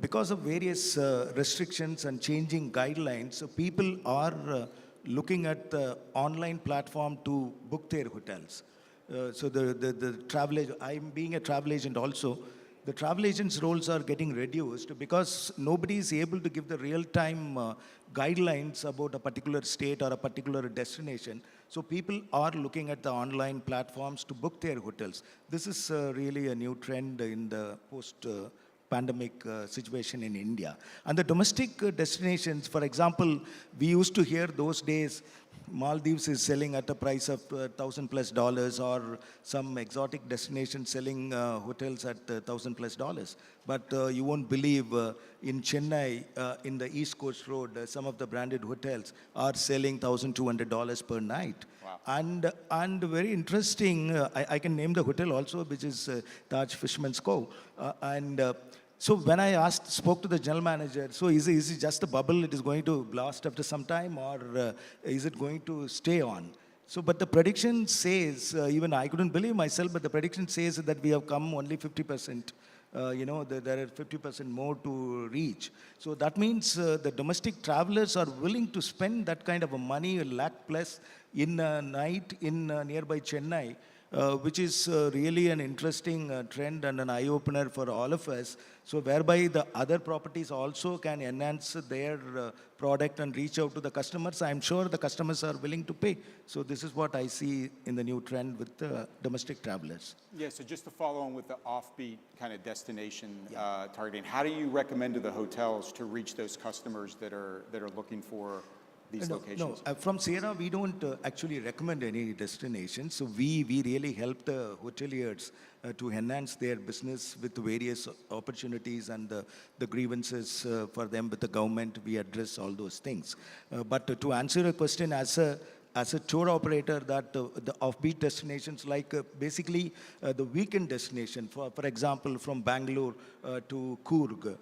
because of various restrictions and changing guidelines, so people are looking at the online platform to book their hotels. So the travel agent, I'm being a travel agent also, the travel agents' roles are getting reduced because nobody is able to give the real-time guidelines about a particular state or a particular destination. So people are looking at the online platforms to book their hotels. This is really a new trend in the post-pandemic situation in India. And the domestic destinations, for example, we used to hear those days Maldives is selling at a price of $1,000+ or some exotic destination selling hotels at $1,000+. But you won't believe in Chennai, in the East Coast Road, some of the branded hotels are selling $1,200 per night. Wow. And very interesting, I can name the hotel also, which is Taj Fisherman's Cove. So when I spoke to the general manager, so is it just a bubble, it is going to blast after some time, or is it going to stay on? So, but the prediction says, even I couldn't believe myself, but the prediction says that we have come only 50%. There are 50% more to reach. So that means the domestic travelers are willing to spend that kind of a money, $1,00,000+ in a night in nearby Chennai, which is really an interesting trend and an eye-opener for all of us. So whereby the other properties also can enhance their product and reach out to the customers. I'm sure the customers are willing to pay. So this is what I see in the new trend with domestic travelers. Yeah, so just to follow on with the offbeat kind of destination targeting, how do you recommend to the hotels to reach those customers that are looking for these locations? No, from Sierra, we don't actually recommend any destinations. So we really help the hoteliers to enhance their business with various opportunities and the grievances for them with the government. We address all those things. But to answer your question, as a tour operator, that the offbeat destinations like basically the weekend destination, for example, from Bangalore to Coorg,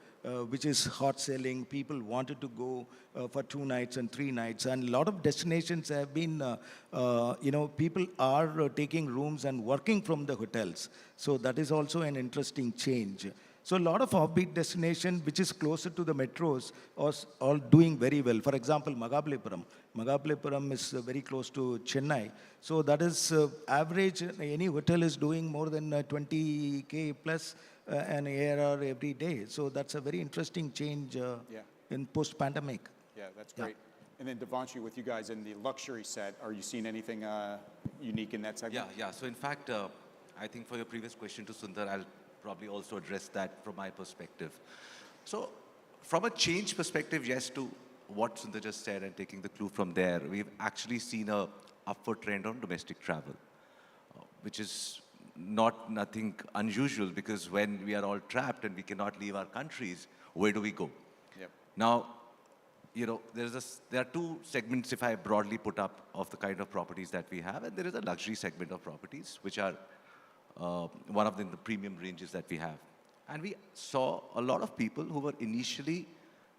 which is hot selling. People wanted to go for 2 nights and 3 nights. And a lot of destinations have been, people are taking rooms and working from the hotels. So that is also an interesting change. So a lot of offbeat destination, which is closer to the metros, are all doing very well. For example, Mahabalipuram. Mahabalipuram is very close to Chennai. So that is average, any hotel is doing more than 20K plus an ARR every day. So that's a very interesting change in post-pandemic. Yeah, that's great. And then Devanshi, with you guys in the luxury set, are you seeing anything unique in that segment? Yeah. So in fact, I think for your previous question to Sundar, I'll probably also address that from my perspective. So from a change perspective, yes, to what Sundar just said and taking the clue from there, we've actually seen a upward trend on domestic travel, which is nothing unusual, because when we are all trapped and we cannot leave our countries, where do we go? Yep. Now, there are two segments, if I broadly put up, of the kind of properties that we have, and there is a luxury segment of properties, which are one of the premium ranges that we have. And we saw a lot of people who were initially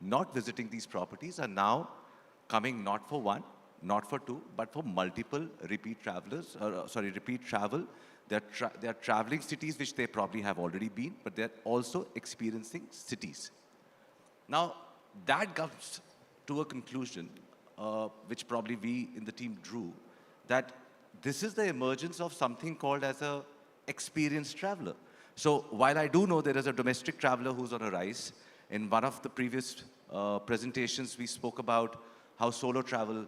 not visiting these properties are now coming not for one, not for two, but for multiple repeat travelers, repeat travel. They're traveling cities which they probably have already been, but they're also experiencing cities. Now, that comes to a conclusion, which probably we in the team drew, that this is the emergence of something called as a experienced traveler. So while I do know there is a domestic traveler who's on a rise, in one of the previous presentations we spoke about how solo travel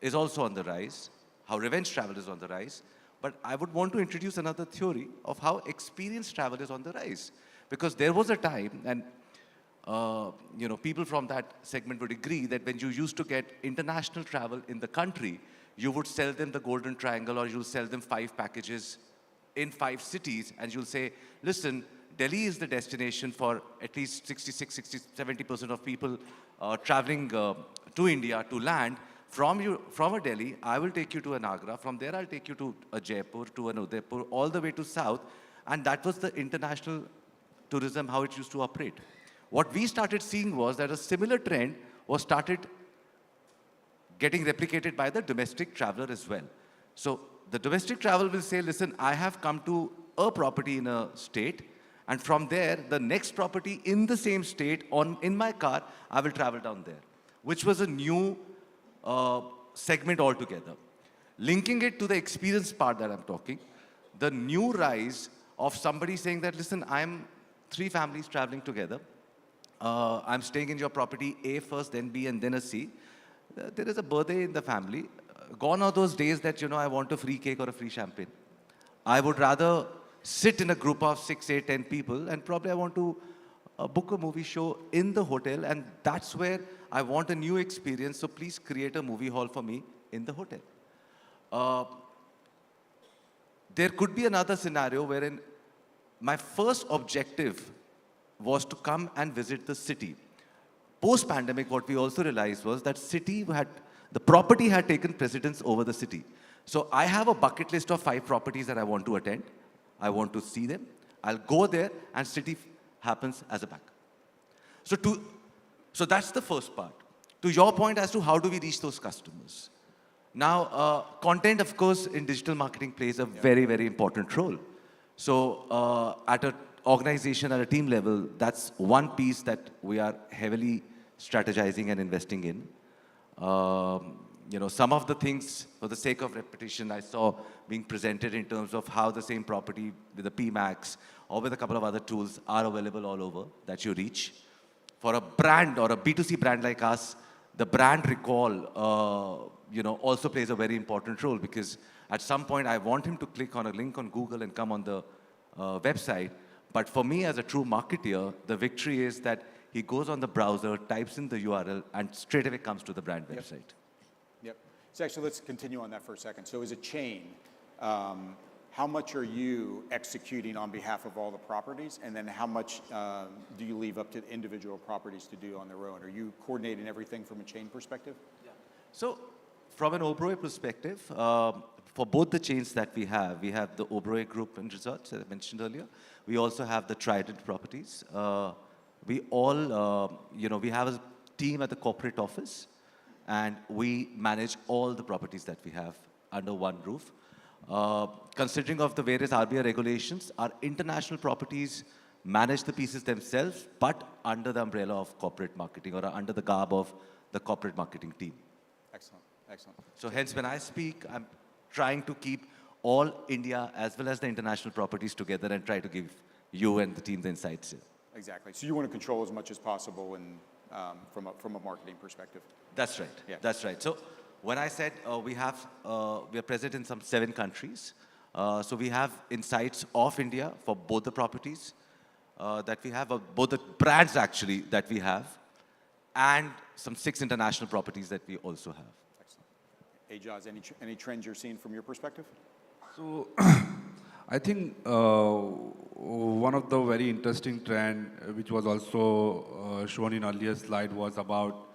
is also on the rise, how revenge travel is on the rise. But I would want to introduce another theory of how experienced travel is on the rise. Because there was a time, and people from that segment would agree, that when you used to get international travel in the country, you would sell them the Golden Triangle, or you'll sell them 5 packages in 5 cities, and you'll say, listen, Delhi is the destination for at least 66, 60, 70% of people traveling to India to land. From a Delhi, I will take you to an Agra. From there, I'll take you to a Jaipur, to an Udaipur, all the way to south. And that was the international tourism, how it used to operate. What we started seeing was that a similar trend was started getting replicated by the domestic traveler as well. So the domestic traveler will say, listen, I have come to a property in a state, and from there, the next property in the same state, in my car, I will travel down there, which was a new segment altogether. Linking it to the experience part that I'm talking, the new rise of somebody saying that, listen, I'm 3 families traveling together. I'm staying in your property A first, then B, and then a C. There is a birthday in the family. Gone are those days that, I want a free cake or a free champagne. I would rather sit in a group of 6, 8, 10 people, and probably I want to book a movie show in the hotel, and that's where I want a new experience, so please create a movie hall for me in the hotel. There could be another scenario wherein my first objective was to come and visit the city. Post-pandemic, what we also realized was that the property had taken precedence over the city. So I have a bucket list of 5 properties that I want to attend. I want to see them. I'll go there, and city happens as a back. So that's the first part. To your point as to how do we reach those customers. Now, content, of course, in digital marketing plays a very, very important role. So at an organization, at a team level, that's one piece that we are heavily strategizing and investing in. Some of the things, for the sake of repetition, I saw being presented in terms of how the same property with the PMax or with a couple of other tools are available all over that you reach. For a brand or a B2C brand like us, the brand recall, also plays a very important role, because at some point I want him to click on a link on Google and come on the website. But for me as a true marketeer, the victory is that he goes on the browser, types in the URL, and straight away comes to the brand website. Yep. So actually, let's continue on that for a second. So as a chain, how much are you executing on behalf of all the properties? And then how much do you leave up to the individual properties to do on their own? Are you coordinating everything from a chain perspective? Yeah. So from an Oberoi perspective, for both the chains that we have the Oberoi Group and Resorts, as I mentioned earlier. We also have the Trident properties. We all, we have a team at the corporate office, and we manage all the properties that we have under one roof. Considering of the various RBI regulations, our international properties manage the pieces themselves, but under the umbrella of corporate marketing or under the garb of the corporate marketing team. Excellent, excellent. So hence, when I speak, I'm trying to keep all India as well as the international properties together and try to give you and the team the insights here. Exactly. So you want to control as much as possible from a marketing perspective. That's right. Yeah. That's right. So when I said we are present in some 7 countries, so we have insights of India for both the properties that we have, both the brands actually that we have, and some 6 international properties that we also have. Ajaz, any trends you're seeing from your perspective? So I think one of the very interesting trend, which was also shown in earlier slide, was about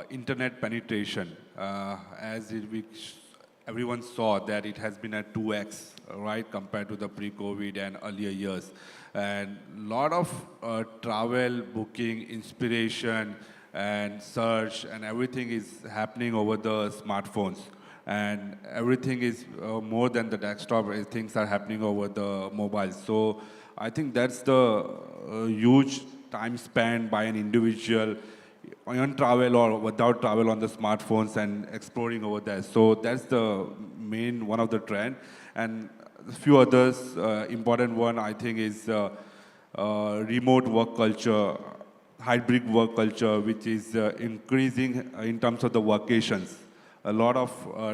internet penetration. Which everyone saw that it has been at 2x, right, compared to the pre-COVID and earlier years. And a lot of travel, booking, inspiration, and search, and everything is happening over the smartphones. And everything is more than the desktop, things are happening over the mobile. So I think that's the huge time spent by an individual on travel or without travel on the smartphones and exploring over there. So that's the main one of the trend. And a few others, important one I think is remote work culture, hybrid work culture, which is increasing in terms of the vacations. A lot of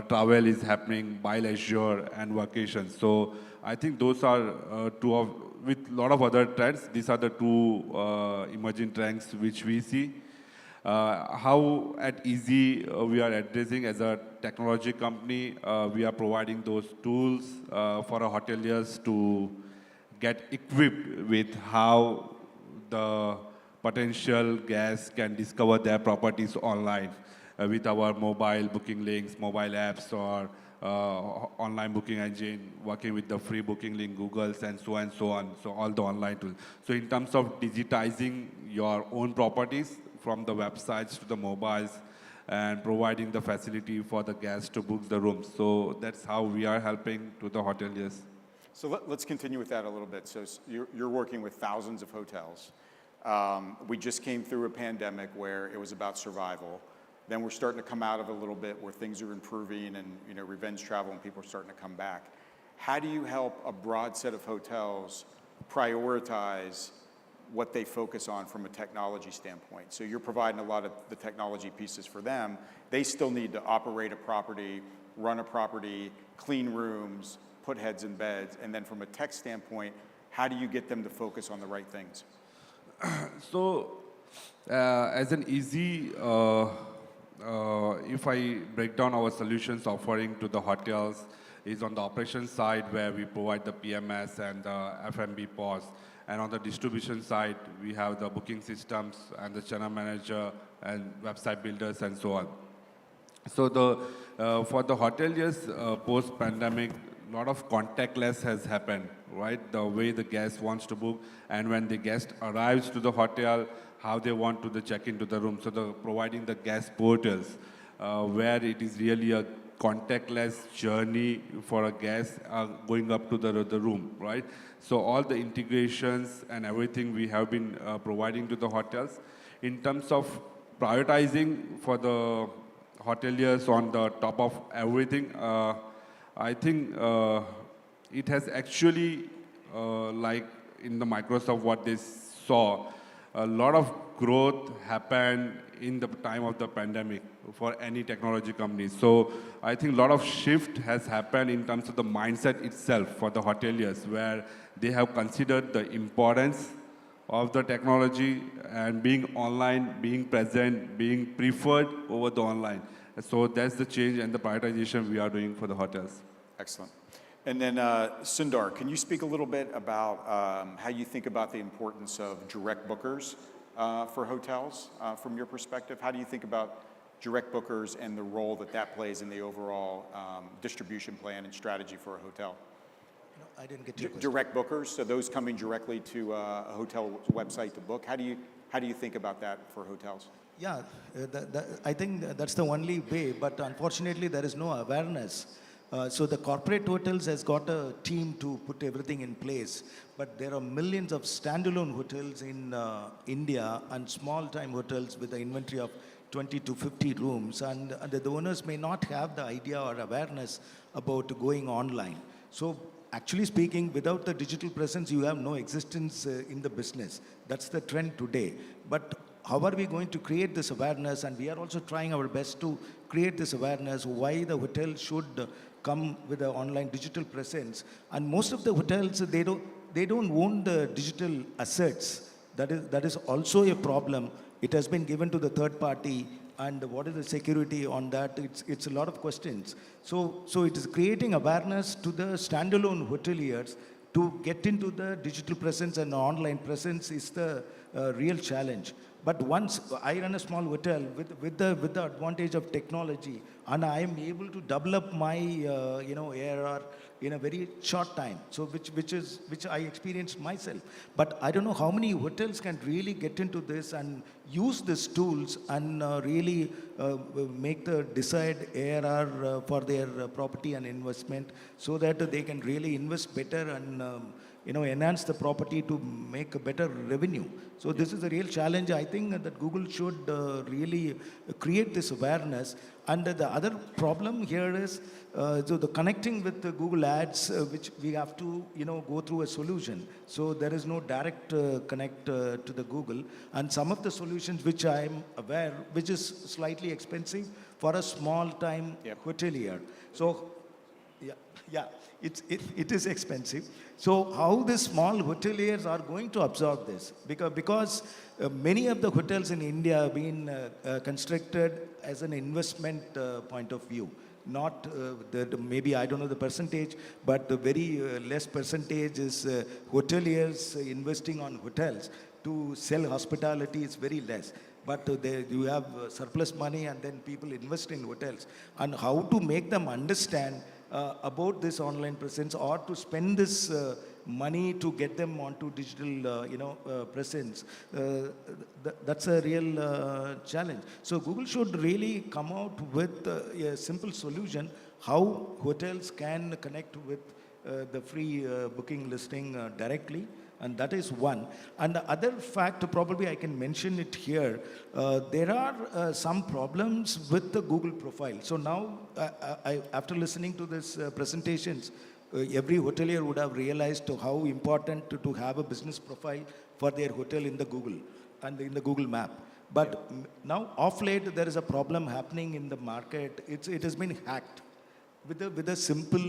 travel is happening by leisure and vacations. So I think those are with a lot of other trends, these are the 2 emerging trends which we see. How at Easy we are addressing as a technology company, we are providing those tools for our hoteliers to get equipped with how the potential guests can discover their properties online with our mobile booking links, mobile apps, or online booking engine, working with the free booking link, Google's, and so on, so all the online tools. So in terms of digitizing your own properties from the websites to the mobiles and providing the facility for the guests to book the rooms. So that's how we are helping to the hoteliers. So let's continue with that a little bit. So you're working with thousands of hotels. We just came through a pandemic where it was about survival. Then we're starting to come out of it a little bit where things are improving and revenge travel and people are starting to come back. How do you help a broad set of hotels prioritize what they focus on from a technology standpoint? So you're providing a lot of the technology pieces for them. They still need to operate a property, run a property, clean rooms, put heads in beds, and then from a tech standpoint, how do you get them to focus on the right things? So as an easy, if I break down our solutions offering to the hotels, is on the operations side where we provide the PMS and the F&B POS. And on the distribution side, we have the booking systems and the channel manager and website builders and so on. So for the hoteliers post-pandemic, a lot of contactless has happened, right? The way the guest wants to book, and when the guest arrives to the hotel, how they want to check into the room. So providing the guest portals, where it is really a contactless journey for a guest going up to the room, right? So all the integrations and everything we have been providing to the hotels. In terms of prioritizing for the hoteliers on the top of everything, I think it has actually, like in the Microsoft, what they saw, a lot of growth happened in the time of the pandemic for any technology company. So I think a lot of shift has happened in terms of the mindset itself for the hoteliers, where they have considered the importance of the technology and being online, being present, being preferred over the online. So that's the change and the prioritization we are doing for the hotels. Excellent. And then Sundar, can you speak a little bit about how you think about the importance of direct bookers for hotels from your perspective? How do you think about direct bookers and the role that plays in the overall distribution plan and strategy for a hotel? I didn't get your question. Direct bookers, so those coming directly to a hotel website to book. How do you think about that for hotels? Yeah, I think that's the only way, but unfortunately there is no awareness. So the corporate hotels has got a team to put everything in place, but there are millions of standalone hotels in India and small-time hotels with an inventory of 20 to 50 rooms, and the owners may not have the idea or awareness about going online. So actually speaking, without the digital presence, you have no existence in the business. That's the trend today. But how are we going to create this awareness? And we are also trying our best to create this awareness, why the hotel should come with an online digital presence. And most of the hotels, they don't own the digital assets. That is also a problem. It has been given to the third party, and what is the security on that? It's a lot of questions. So it is creating awareness to the standalone hoteliers to get into the digital presence, and online presence is the real challenge. But once I run a small hotel with the advantage of technology, and I am able to develop my ARR in a very short time, so which I experienced myself. But I don't know how many hotels can really get into this and use these tools and really make the desired ARR for their property and investment, so that they can really invest better and enhance the property to make a better revenue. So this is a real challenge. I think that Google should really create this awareness. And the other problem here is so the connecting with the Google Ads, which we have to go through a solution. So there is no direct connect to the Google. And some of the solutions which I am aware, which is slightly expensive for a small-time hotelier. So yeah, it is expensive. So how the small hoteliers are going to absorb this? Because many of the hotels in India have been constructed as an investment point of view. not maybe I don't know the percentage, but the very less percentage is hoteliers investing on hotels to sell hospitality is very less. But you have surplus money and then people invest in hotels. And how to make them understand about this online presence or to spend this money to get them onto digital presence, that's a real challenge. So Google should really come out with a simple solution how hotels can connect with the free booking listing directly. And that is one. And the other fact, probably I can mention it here, there are some problems with the Google profile. So now, after listening to these presentations, every hotelier would have realized how important to have a business profile for their hotel in the Google and in the Google map. But now, off late, there is a problem happening in the market. It has been hacked. With a simple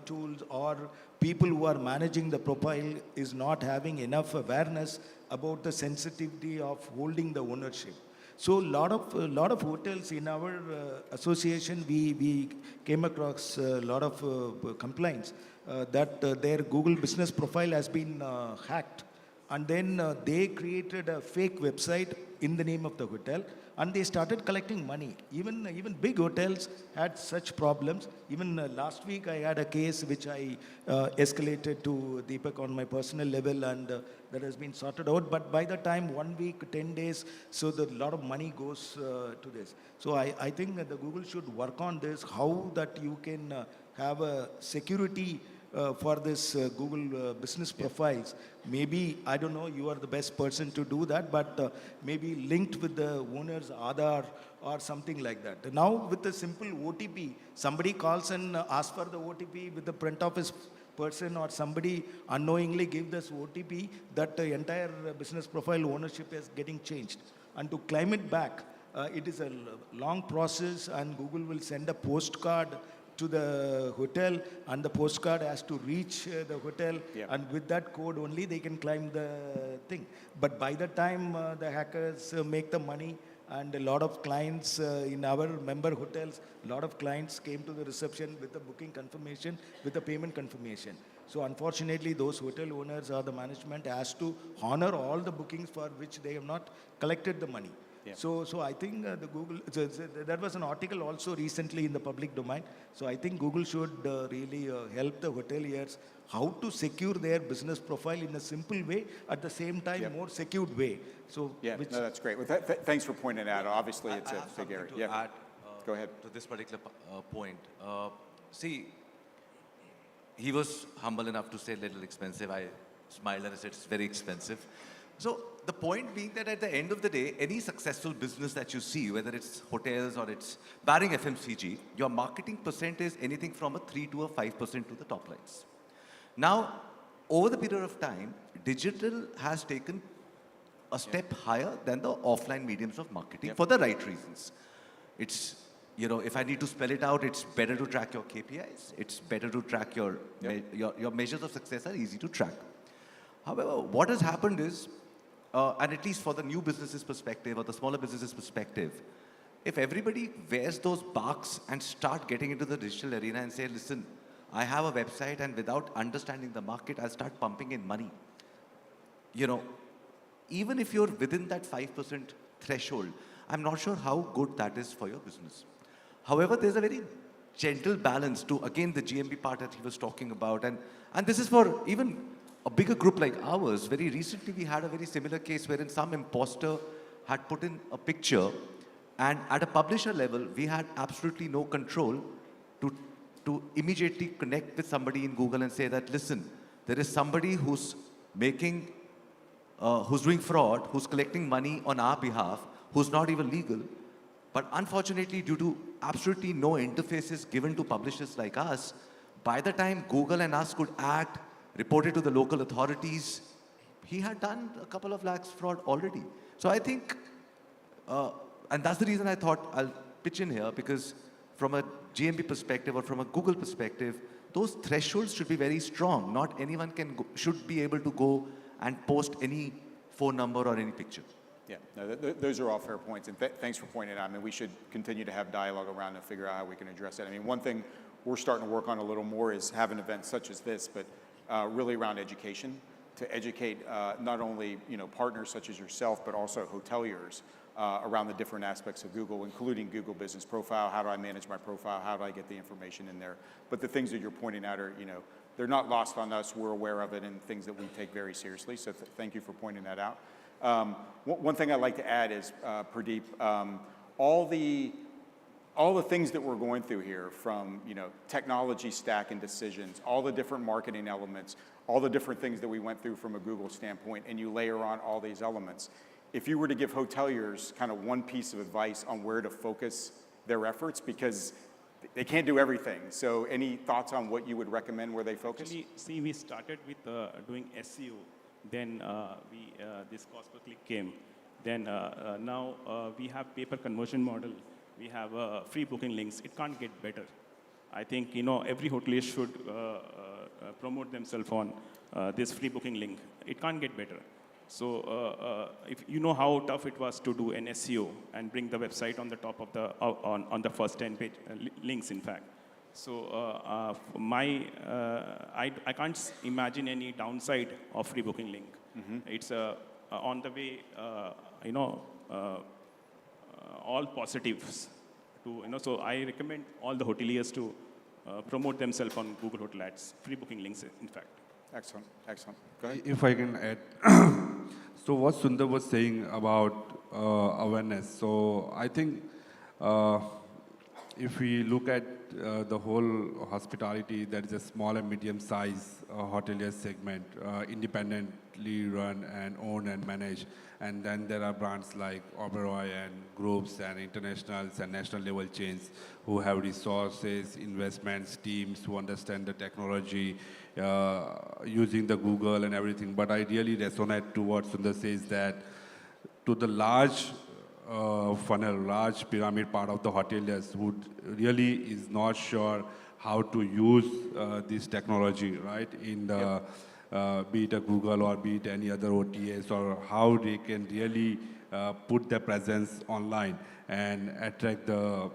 tools, or people who are managing the profile is not having enough awareness about the sensitivity of holding the ownership. So lot of hotels in our association, we came across a lot of complaints that their Google business profile has been hacked, and then they created a fake website in the name of the hotel, and they started collecting money. Even big hotels had such problems. Even last week I had a case which I escalated to Deepak on my personal level, and that has been sorted out. But by the time 1 week, 10 days, so a lot of money goes to this. So I think that the Google should work on this, how that you can have a security for this Google business profiles. Maybe, I don't know, you are the best person to do that, but maybe linked with the owner's Aadhaar or something like that. Now with a simple OTP, somebody calls and asks for the OTP with the front office person, or somebody unknowingly give this OTP, that entire business profile ownership is getting changed. And to claim it back, it is a long process, and Google will send a postcard to the hotel, and the postcard has to reach the hotel, and with that code only they can claim the thing. But by the time the hackers make the money, and a lot of clients in our member hotels, a lot of clients came to the reception with the booking confirmation, with the payment confirmation. So unfortunately, those hotel owners or the management has to honor all the bookings for which they have not collected the money. So I think the Google, there was an article also recently in the public domain. So I think Google should really help the hoteliers how to secure their business profile in a simple way, at the same time more secured way. So no, that's great. Well, thanks for pointing it out. Obviously, it's a big area. To add, go ahead. To this particular point. See, he was humble enough to say a little expensive. I smiled and I said it's very expensive. So the point being that at the end of the day, any successful business that you see, whether it's hotels or it's barring FMCG, your marketing percent is anything from a 3 to a 5% to the top lines. Now, over the period of time, digital has taken a step higher than the offline mediums of marketing for the right reasons. It's, if I need to spell it out, it's better to track your KPIs. It's better to track your measures of success are easy to track. However, what has happened is, and at least for the new businesses perspective or the smaller businesses perspective, if everybody wears those barks and start getting into the digital arena and say, listen, I have a website, and without understanding the market, I'll start pumping in money. Even if you're within that 5% threshold, I'm not sure how good that is for your business. However, there's a very gentle balance to, again, the GMB part that he was talking about. And this is for even a bigger group like ours. Very recently, we had a very similar case wherein some imposter had put in a picture, and at a publisher level, we had absolutely no control to immediately connect with somebody in Google and say that, listen, there is somebody who's who's doing fraud, who's collecting money on our behalf, who's not even legal. But unfortunately, due to absolutely no interfaces given to publishers like us, by the time Google and us could act, report it to the local authorities, he had done a couple of lakhs fraud already. So I think, and that's the reason I thought I'll pitch in here, because from a GMB perspective or from a Google perspective, those thresholds should be very strong. Not anyone should be able to go and post any phone number or any picture. Yeah, no, those are all fair points, and thanks for pointing it out. I mean, we should continue to have dialogue around and figure out how we can address it. I mean, one thing we're starting to work on a little more is having events such as this, but really around education, to educate not only partners such as yourself, but also hoteliers around the different aspects of Google, including Google Business Profile. How do I manage my profile? How do I get the information in there? But the things that you're pointing out are, they're not lost on us. We're aware of it and things that we take very seriously. So thank you for pointing that out. One thing I'd like to add is, Pradeep, all the things that we're going through here, from technology stack and decisions, all the different marketing elements, all the different things that we went through from a Google standpoint, and you layer on all these elements. If you were to give hoteliers kind of one piece of advice on where to focus their efforts, because they can't do everything. So any thoughts on what you would recommend where they focus? Actually, see, we started with doing SEO. Then this cost per click came. Then now we have pay per conversion model. We have free booking links. It can't get better. I think every hotelier should promote themselves on this free booking link. It can't get better. So if you know how tough it was to do an SEO and bring the website on the top of the on the first 10 page links, in fact. So I can't imagine any downside of free booking link. It's on the way, all positives to, so I recommend all the hoteliers to promote themselves on Google Hotel Ads, free booking links, in fact. Excellent, excellent. Go ahead. If I can add, so what Sundar was saying about awareness, so I think if we look at the whole hospitality, there is a small and medium-sized hotelier segment, independently run and owned and managed. And then there are brands like Oberoi and groups and internationals and national level chains who have resources, investments, teams who understand the technology, using the Google and everything. But I really resonate to what Sundar says, that to the large funnel, large pyramid part of the hoteliers who really is not sure how to use this technology, right, in the be it a Google or be it any other OTAs, or how they can really put their presence online and attract the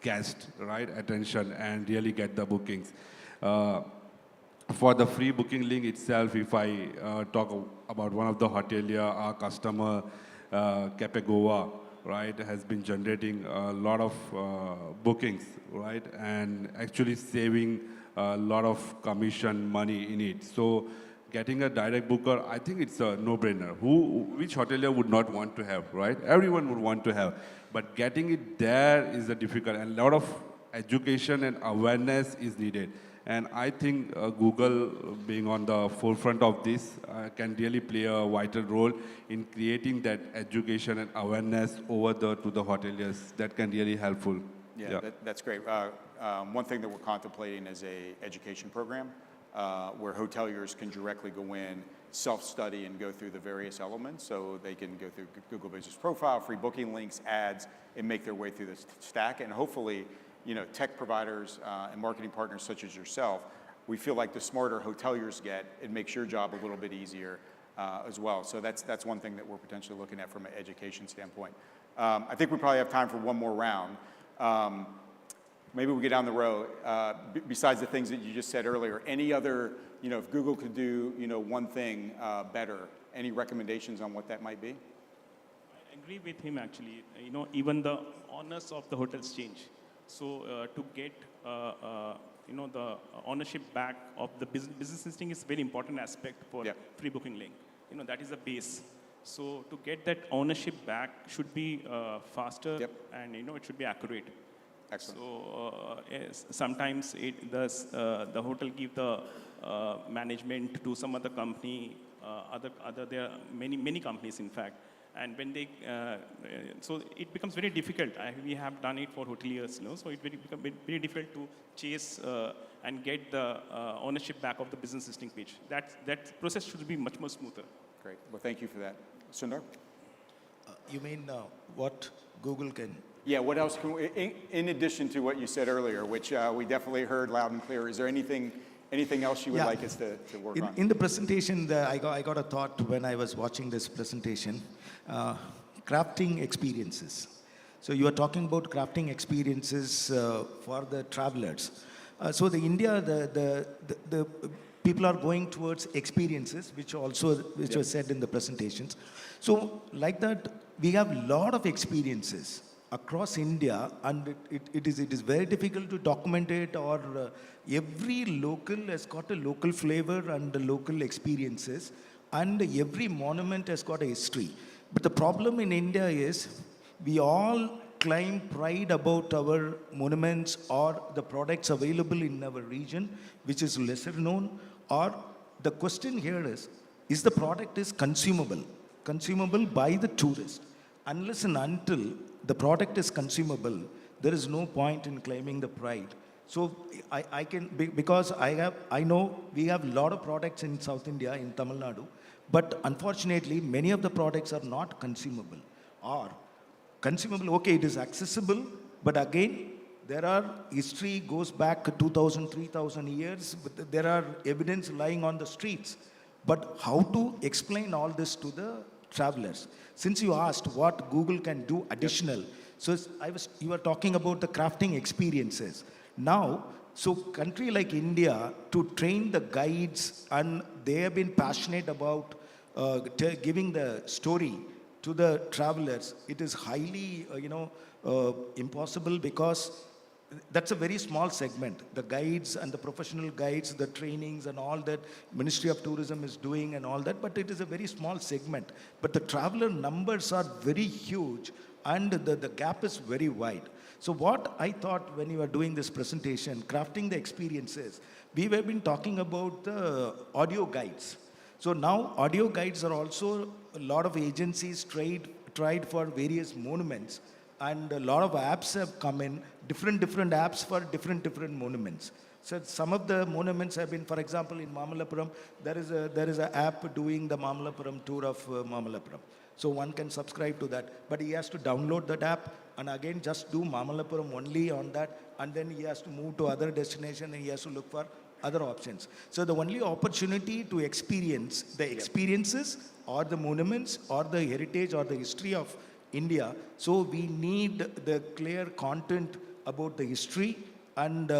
guest, right, attention, and really get the bookings. For the free booking link itself, if I talk about one of the hotelier, our customer, Capegoa, right, has been generating a lot of bookings, right, and actually saving a lot of commission money in it. So getting a direct booker, I think it's a no-brainer. Which hotelier would not want to have, right? Everyone would want to have. But getting it there is a difficult, and a lot of education and awareness is needed. And I think Google, being on the forefront of this, can really play a vital role in creating that education and awareness over to the hoteliers. That can really helpful. Yeah. That's great. One thing that we're contemplating is a education program where hoteliers can directly go in, self-study, and go through the various elements. So they can go through Google Business Profile, free booking links, ads, and make their way through the stack. And hopefully, tech providers and marketing partners such as yourself, we feel like the smarter hoteliers get, it makes your job a little bit easier as well. So that's one thing that we're potentially looking at from an education standpoint. I think we probably have time for one more round. Maybe we get down the road. Besides the things that you just said earlier, any other, if Google could do, one thing better, any recommendations on what that might be? I agree with him, actually. Even the owners of the hotels change. So to get the ownership back of the business listing is a very important aspect for free booking link. That is the base. So to get that ownership back should be faster and it should be accurate. Excellent. So sometimes the hotel give the management to some other company. There are many companies, in fact. And when they, so it becomes very difficult. We have done it for hoteliers, so it becomes very difficult to chase and get the ownership back of the business listing page. That process should be much more smoother. Great. Well, thank you for that. Sundar? You mean what Google can? Yeah, what else can we, in addition to what you said earlier, which we definitely heard loud and clear, is there anything Anything else you would Yeah. like us to work on? In the presentation, I got a thought when I was watching this presentation. Crafting experiences. So you are talking about crafting experiences for the travelers. So the India, the people are going towards experiences, which was said in the presentations. So like that, we have a lot of experiences across India, and it is very difficult to document it, or every local has got a local flavor and the local experiences, and every monument has got a history. But the problem in India is we all claim pride about our monuments or the products available in our region, which is lesser known, or the question here is the product is consumable by the tourist. Unless and until the product is consumable, there is no point in claiming the pride. So I can, because I know we have a lot of products in South India, in Tamil Nadu, but unfortunately, many of the products are not consumable. Or consumable, okay, it is accessible, but again, there are history goes back 2,000, 3,000 years, but there are evidence lying on the streets. But how to explain all this to the travelers? Since you asked what Google can do additional, so you were talking about the crafting experiences. Now, so country like India, to train the guides, and they have been passionate about giving the story to the travelers, it is highly, impossible, because that's a very small segment. The guides and the professional guides, the trainings and all that Ministry of Tourism is doing and all that, but it is a very small segment. But the traveler numbers are very huge, and the gap is very wide. So what I thought when you were doing this presentation, crafting the experiences, we have been talking about the audio guides. So now audio guides are also, a lot of agencies tried for various monuments, and a lot of apps have come in, different apps for different monuments. So some of the monuments have been, for example, in Mamallapuram, there is an app doing the Mamallapuram tour of Mamallapuram. So one can subscribe to that, but he has to download that app and again just do Mamallapuram only on that, and then he has to move to other destination and he has to look for other options. So the only opportunity to experience the experiences or the monuments or the heritage or the history of India. So we need the clear content about the history and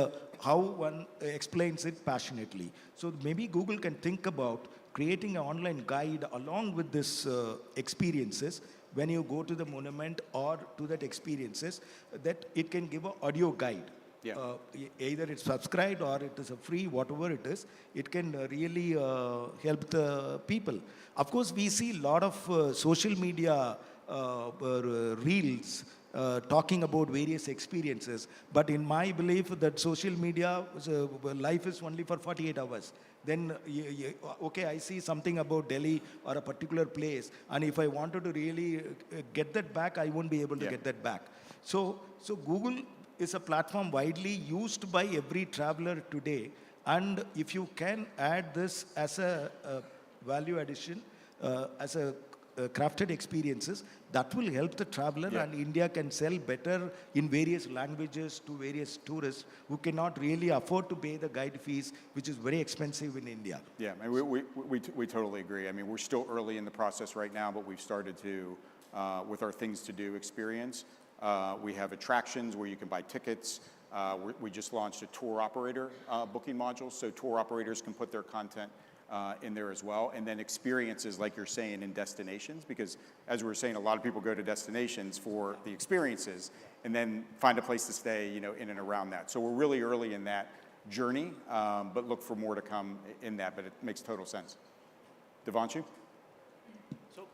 how one explains it passionately. So maybe Google can think about creating an online guide along with this experiences when you go to the monument or to that experiences, that it can give an audio guide. Either it's subscribed or it is a free, whatever it is, it can really help the people. Of course, we see a lot of social media reels talking about various experiences, but in my belief that social media life is only for 48 hours. Then, okay, I see something about Delhi or a particular place, and if I wanted to really get that back, I won't be able to get that back. So Google is a platform widely used by every traveler today, and if you can add this as a value addition, as a crafted experiences, that will help the traveler, and India can sell better in various languages to various tourists who cannot really afford to pay the guide fees, which is very expensive in India. Yeah, and we totally agree. I mean, we're still early in the process right now, but we've started to, with our Things to Do experience, we have attractions where you can buy tickets. We just launched a tour operator booking module, so tour operators can put their content in there as well, and then experiences, like you're saying, in destinations, because as we were saying, a lot of people go to destinations for the experiences and then find a place to stay, in and around that. So we're really early in that journey, but look for more to come in that, but it makes total sense. Devanshu? So,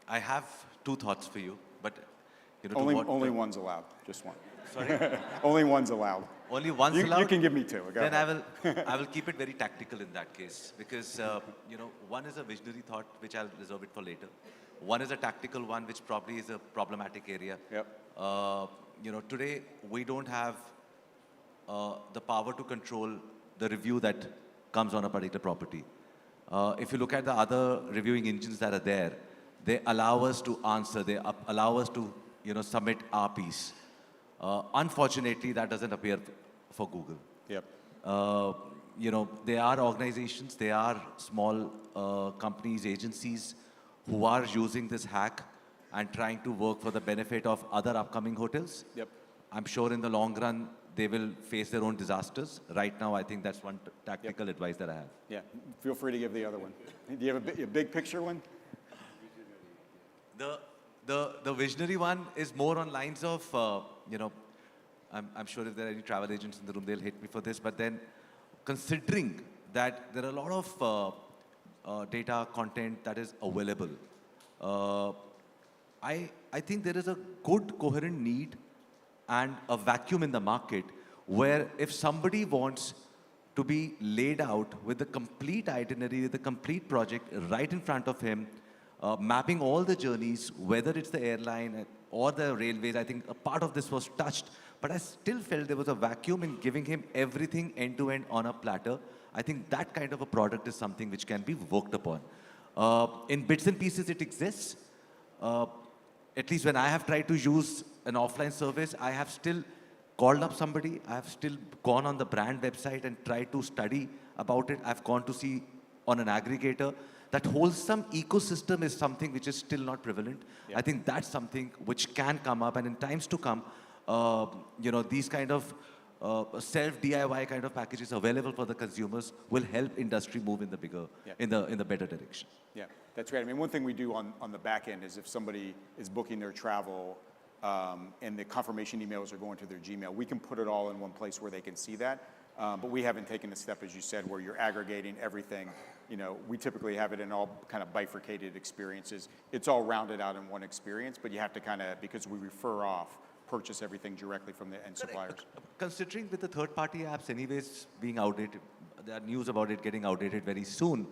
I have two thoughts for you, but only one's allowed, just one. Sorry? Only one's allowed. Only one's allowed? You can give me two. Go then ahead. I will keep it very tactical in that case, because one is a visionary thought which I'll reserve it for later. One is a tactical one, which probably is a problematic area. Yep. Today we don't have the power to control the review that comes on a particular property. If you look at the other reviewing engines that are there, they allow us to answer. They allow us to submit our piece. Unfortunately, that doesn't appear for Google. Yep. There are organizations, there are small companies, agencies who are using this hack and trying to work for the benefit of other upcoming hotels. Yep. I'm sure in the long run, they will face their own disasters. Right now, I think that's one tactical advice that I have. Yeah, feel free to give the other one. Do you have a big picture one? The visionary one is more on lines of, I'm sure if there are any travel agents in the room, they'll hate me for this, but then considering that there are a lot of data content that is available, I think there is a good coherent need and a vacuum in the market where if somebody wants to be laid out with the complete itinerary, with the complete project right in front of him, mapping all the journeys, whether it's the airline or the railways, I think a part of this was touched, but I still felt there was a vacuum in giving him everything end-to-end on a platter. I think that kind of a product is something which can be worked upon. In bits and pieces, it exists. At least when I have tried to use an offline service, I have still called up somebody. I have still gone on the brand website and tried to study about it. I've gone to see on an aggregator. That wholesome ecosystem is something which is still not prevalent. I think that's something which can come up, and in times to come, these kind of self-DIY kind of packages available for the consumers will help industry move in the bigger, in the better direction. Yeah, that's right. I mean, one thing we do on the back end is if somebody is booking their travel and the confirmation emails are going to their Gmail, we can put it all in one place where they can see that. But we haven't taken the step, as you said, where you're aggregating everything. We typically have it in all kind of bifurcated experiences. It's all rounded out in one experience, but you have to kind of, because we refer off, purchase everything directly from the end suppliers. Considering with the third-party apps anyways being outdated, there are news about it getting outdated very soon.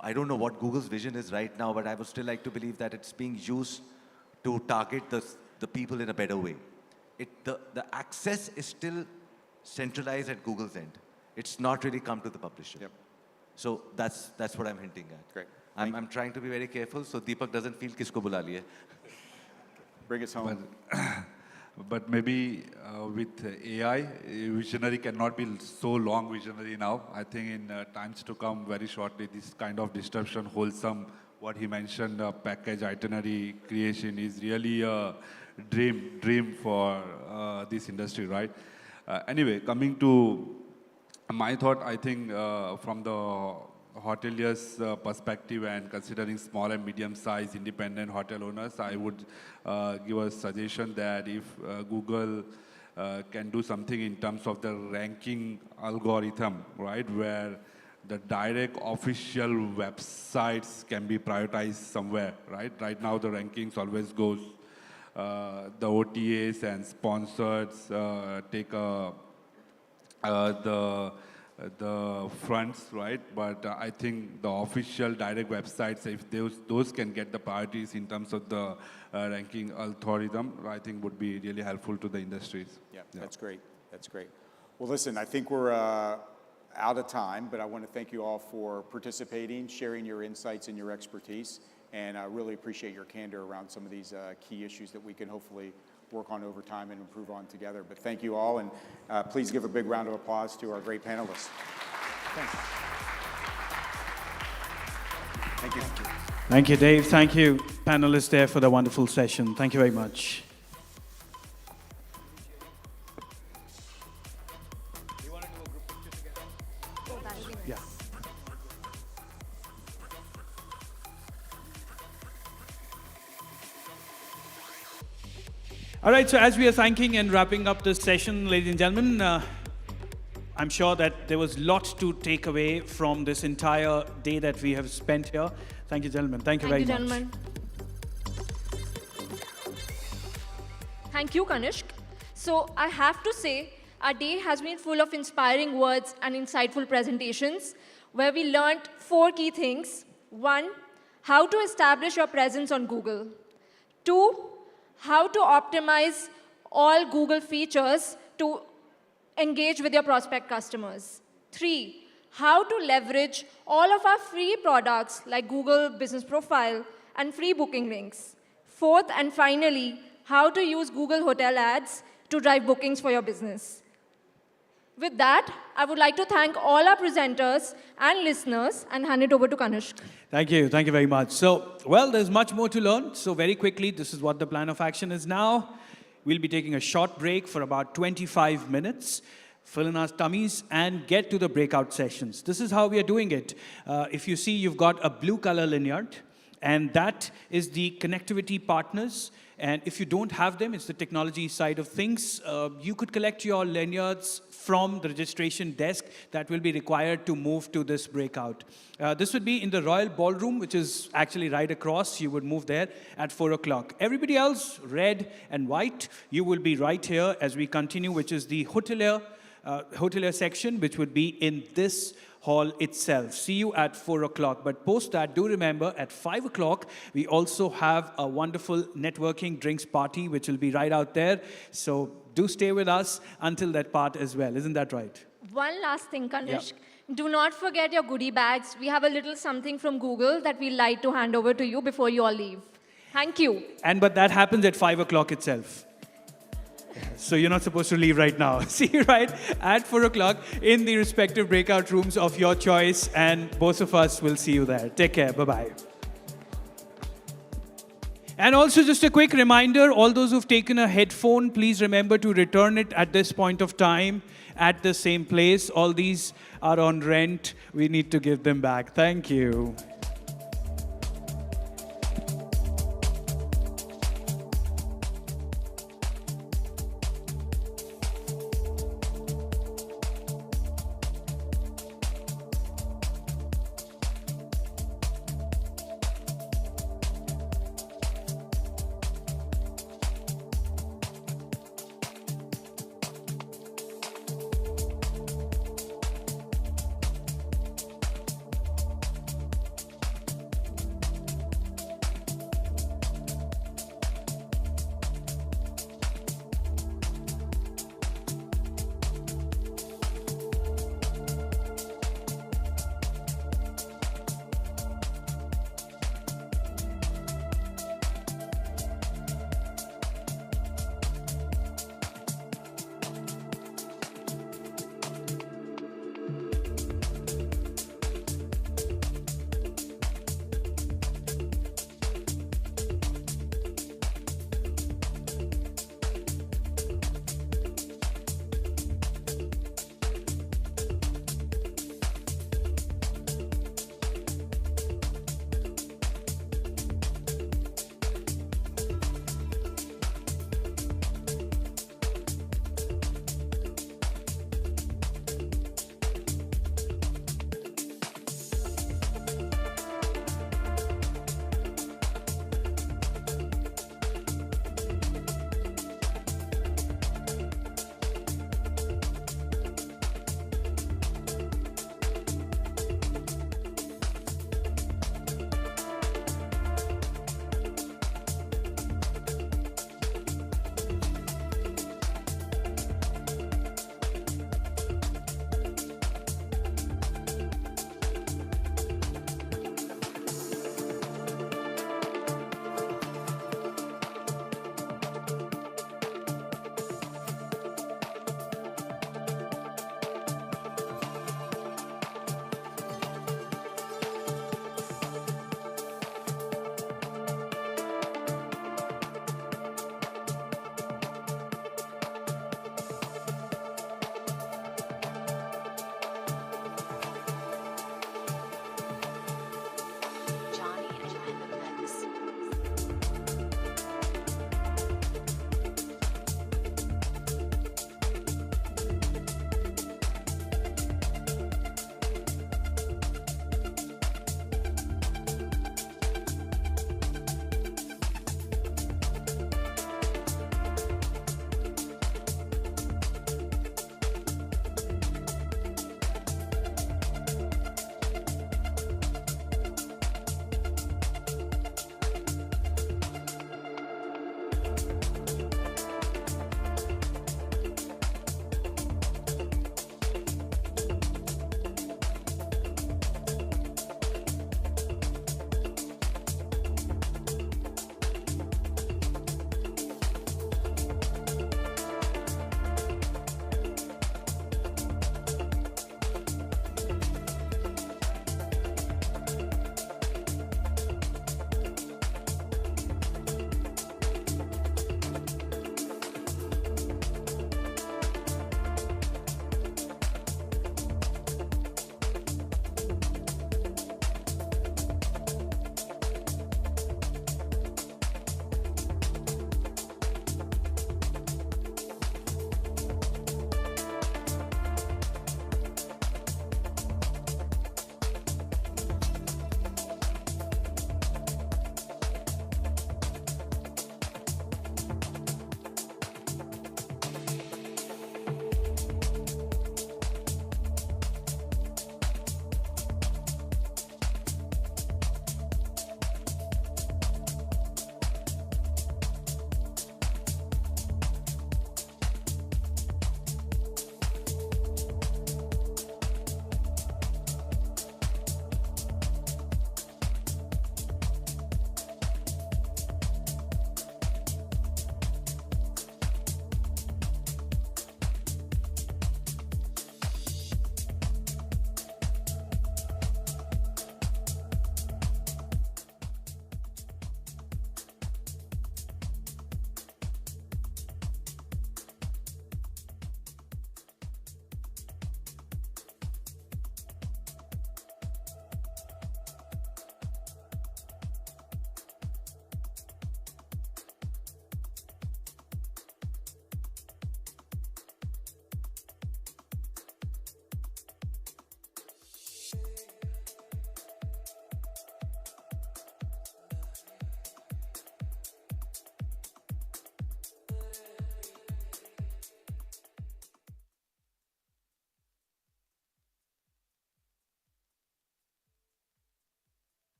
I don't know what Google's vision is right now, but I would still like to believe that it's being used to target the people in a better way. The access is still centralized at Google's end. It's not really come to the publisher. Yep. So that's what I'm hinting at. Great. I'm trying to be very careful so Deepak doesn't feel kisko bula liye. Bring us home. But maybe with AI, visionary cannot be so long visionary now. I think in times to come, very shortly, this kind of disruption, wholesome, what he mentioned, package itinerary creation is really a dream for this industry, right? Anyway, coming to my thought, I think from the hotelier's perspective and considering small and medium-sized independent hotel owners, I would give a suggestion that if Google can do something in terms of the ranking algorithm, right, where the direct official websites can be prioritized somewhere, right? Right now the rankings always goes the OTAs and sponsors take the fronts, right? But I think the official direct websites, if those can get the priorities in terms of the ranking algorithm, I think would be really helpful to the industries. Yeah, that's great. That's great. Well, listen, I think we're out of time, but I want to thank you all for participating, sharing your insights and your expertise, and I really appreciate your candor around some of these key issues that we can hopefully work on over time and improve on together. But thank you all, and please give a big round of applause to our great panelists. Thanks. Thank you. Thank you, Dave. Thank you, panelists there, for the wonderful session. Thank you very much. Yeah. All right, so as we are thanking and wrapping up this session, ladies and gentlemen, I'm sure that there was lots to take away from this entire day that we have spent here. Thank you, gentlemen. Thank you very much. Gentlemen. Thank you, Kanishk. So I have to say, our day has been full of inspiring words and insightful presentations, where we learned 4 key things. 1, how to establish your presence on Google. 2, how to optimize all Google features to engage with your prospect customers. 3, how to leverage all of our free products like Google Business Profile and free booking links. 4th and finally, how to use Google Hotel Ads to drive bookings for your business. With that, I would like to thank all our presenters and listeners and hand it over to Kanishk. Thank you. Thank you very much. So, well, there's much more to learn. So, very quickly, this is what the plan of action is now. We'll be taking a short break for about 25 minutes, fill in our tummies, and get to the breakout sessions. This is how we are doing it. If you see, you've got a blue color lanyard, and that is the connectivity partners. And if you don't have them, it's the technology side of things. You could collect your lanyards from the registration desk that will be required to move to this breakout. This would be in the Royal Ballroom, which is actually right across. You would move there at 4 o'clock. Everybody else, red and white, you will be right here as we continue, which is the hotelier section, which would be in this hall itself. See you at 4 o'clock. But post that, do remember at 5 o'clock, we also have a wonderful networking drinks party, which will be right out there. So do stay with us until that part as well. Isn't that right? One last thing, Kanishk. Do not forget your goodie bags. We have a little something from Google that we'd like to hand over to you before you all leave. Thank you. But that happens at 5 o'clock itself. So you're not supposed to leave right now. See you right at 4 o'clock in the respective breakout rooms of your choice, and both of us will see you there. Take care. Bye-bye. And also just a quick reminder, all those who've taken a headphone, please remember to return it at this point of time at the same place. All these are on rent. We need to give them back. Thank you.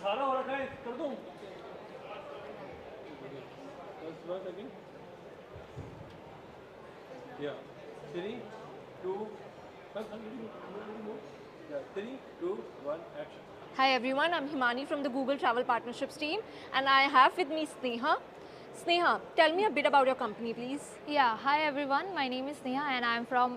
सारा हो रखा है कर दूं बस again yeah 3 2 yeah 3 2 1 action. Hi everyone, I'm Himani from the Google Travel Partnerships team and I have with me Sneha. Sneha, tell me a bit about your company, please. Yeah, hi everyone. My name is Sneha and I'm from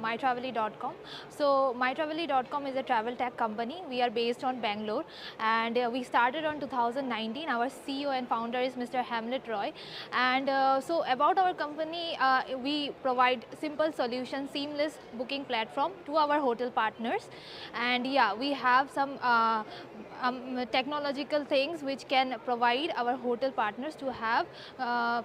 mytravelly.com. So mytravelly.com is a travel tech company. We are based on Bangalore and we started on 2019. Our CEO and founder is Mr. Hamlet Roy. And so about our company, we provide simple solution, seamless booking platform to our hotel partners. And yeah, we have some technological things which can provide our hotel partners to have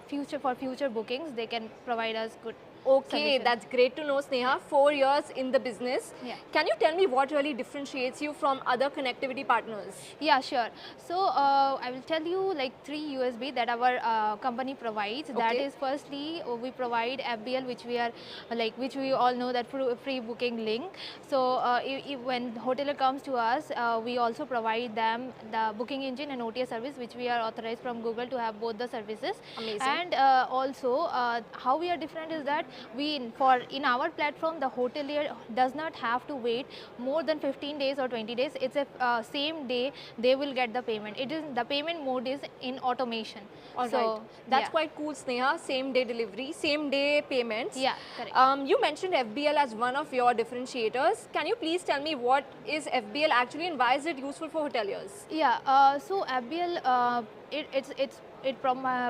future bookings. They can provide us good Okay, solution. that's great to know, Sneha. 4 years in the business. Yeah. Can you tell me what really differentiates you from other connectivity partners? Yeah, sure. So I will tell you like 3 USB that our company provides. That Okay. is, firstly, we provide FBL, which we are which we all know that free booking link. So when hotelier comes to us, we also provide them the booking engine and OTA service, which we are authorized from Google to have both the services. Amazing. And also how we are different is that in our platform, the hotelier does not have to wait more than 15 days or 20 days. It's a same day they will get the payment. It is the payment mode is in automation. Alright, that's yeah. quite cool, Sneha. Same day delivery, same day payments. Yeah, correct. You mentioned FBL as one of your differentiators. Can you please tell me what is FBL actually and why is it useful for hoteliers? Yeah, so FBL,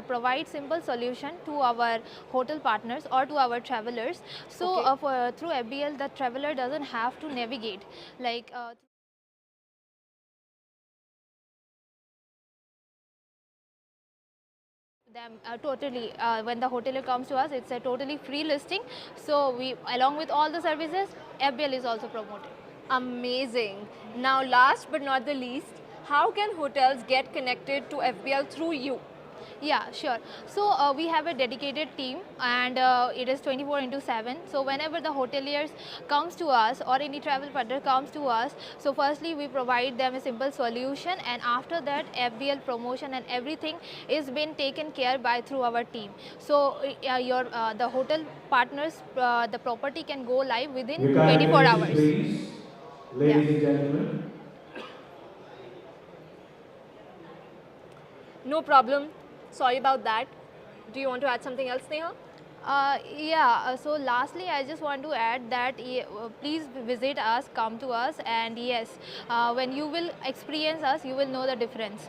provides simple solution to our hotel partners or to our travelers. So Okay. through FBL, the traveler doesn't have to navigate like. Them totally when the hotelier comes to us, it's a totally free listing. So we, along with all the services, FBL is also promoted. Amazing. Now, last but not the least, how can hotels get connected to FBL through you? Yeah, sure. So we have a dedicated team and it is 24/7. So whenever the hoteliers comes to us or any travel partner comes to us, so firstly we provide them a simple solution, and after that FBL promotion and everything is been taken care by through our team. So the hotel partners, the property can go live within 24 hours. Please, ladies and gentlemen. No problem. Sorry about that. Do you want to add something else, Sneha? So lastly, I just want to add that please visit us, come to us, and yes, when you will experience us, you will know the difference.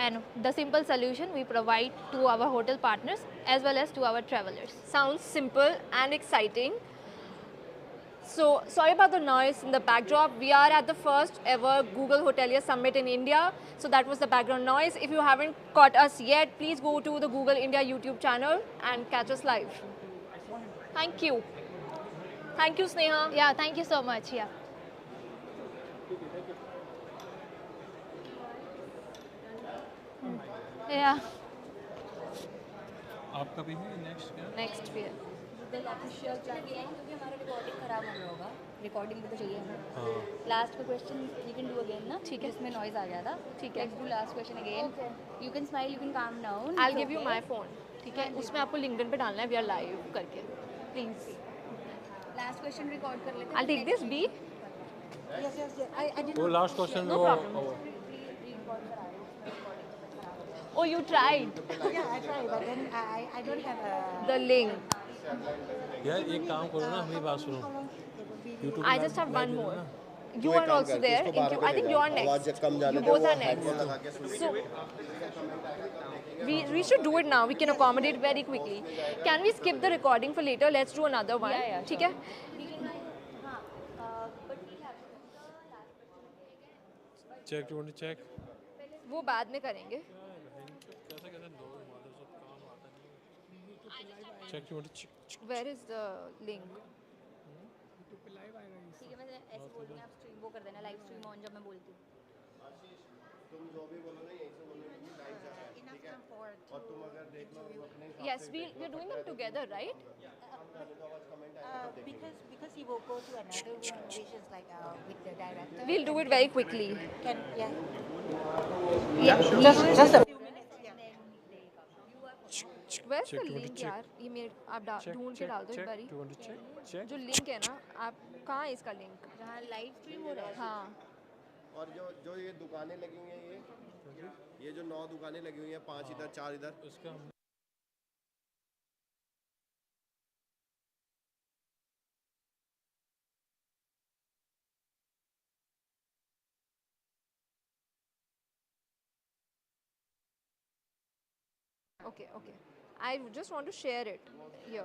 And the simple solution we provide to our hotel partners as well as to our travelers. Sounds simple and exciting. So, sorry about the noise in the backdrop. We are at the first ever Google Hotelier Summit in India. So that was the background noise. If you haven't caught us yet, please go to the Google India YouTube channel and catch us live. Thank you. Thank you, Sneha. Yeah, thank you so much. Yeah. Yeah. आपका भी है next क्या? Next year. Google official क्योंकि हमारा recording खराब हो गया होगा, रिकॉर्डिंग भी तो चाहिए हमें। लास्ट का question you can do again ना, ठीक है, इसमें नॉइज आ गया था, ठीक है, let's do last question again. You can smile, you can calm down, I'll give you my phone. ठीक है, उसमें आपको लिंक्डइन पे डालना है, we are live करके, please. लास्ट क्वेश्चन रिकॉर्ड कर लेते हैं। I'll take this B. Yes, yes, yes. I did वो not. Last question No problem. Oh, you tried. Yeah, I tried, but then I don't have the link. यार एक काम करो ना, हमें बात सुनो। YouTube I just have one more. You are also there. I think you are next. You both are next. So we should do it now. We can accommodate very quickly. Can we skip the recording for later? Let's do another one. Yeah, ठीक है? Check, you want to check? वो बाद में करेंगे. Check, you want to check? Where is the link? ठीक है, मैं ऐसे बोल दूँ, आप स्ट्रीम वो कर देना, लाइव स्ट्रीम ऑन जब मैं बोलती हूँ। तुम जो भी बोलो ना, यहीं से बोलो कि लाइव जा रहा है, ठीक है? और तुम अगर देखना हो अपने Yes, we are doing them together, right? Because he will go to another room, which is like with the director. We'll do it very quickly. Can yeah. Just a few minutes. Yeah. Where's Check, the you want to link check? यार? ये मेरे आप Check, ढूंढ के check, डाल दो एक check. बारी. Do you want to check? Check. जो लिंक है ना, आप कहाँ है इसका लिंक? जहाँ लाइव स्ट्रीम हो रहा है. हाँ. और जो ये दुकानें लगी हुई हैं ये जो 9 दुकानें लगी हुई हैं 5 इधर 4 इधर उसका Okay, okay. I just want to share it here.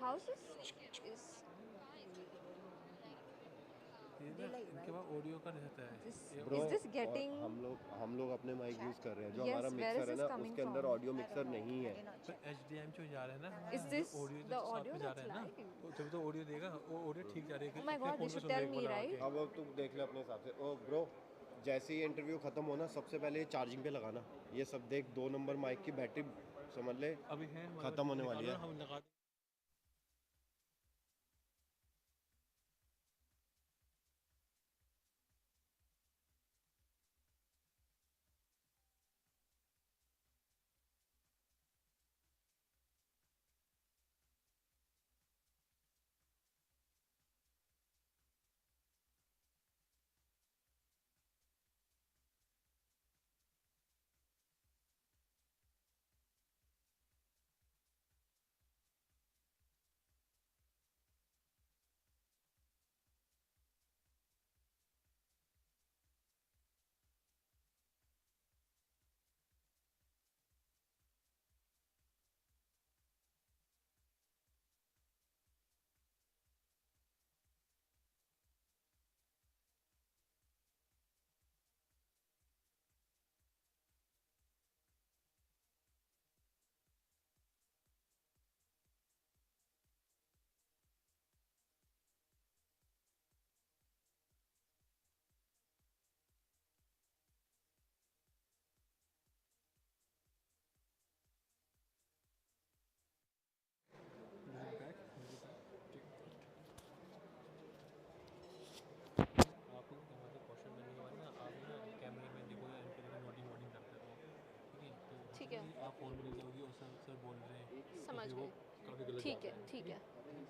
Houses is इनके पास ऑडियो का रहता है Bro, is this getting? हम लोग अपने माइक यूज कर रहे हैं जो Yes, हमारा where is मिक्सर है this ना coming उसके अंदर from? ऑडियो मिक्सर नहीं है HDMI जो जा रहा है ना Is this ऑडियो the साथ audio में जा that's रहा है ना live? तो जब तो ऑडियो देगा वो ऑडियो ठीक जा रही है Oh my God, they should tell me, right? अब तू देख ले अपने हिसाब से ओ ब्रो जैसे ही इंटरव्यू खत्म होना सबसे पहले ये चार्जिंग पे लगाना ये सब देख 2 नंबर माइक की बैटरी समझ ले अभी है खत्म होने वाली है हम लगा ठीक है. आप फोन में लिख जाओगी और सर बोल रहे हैं समझ तो वो गए. काफी गलत ठीक बात है, ठीक है.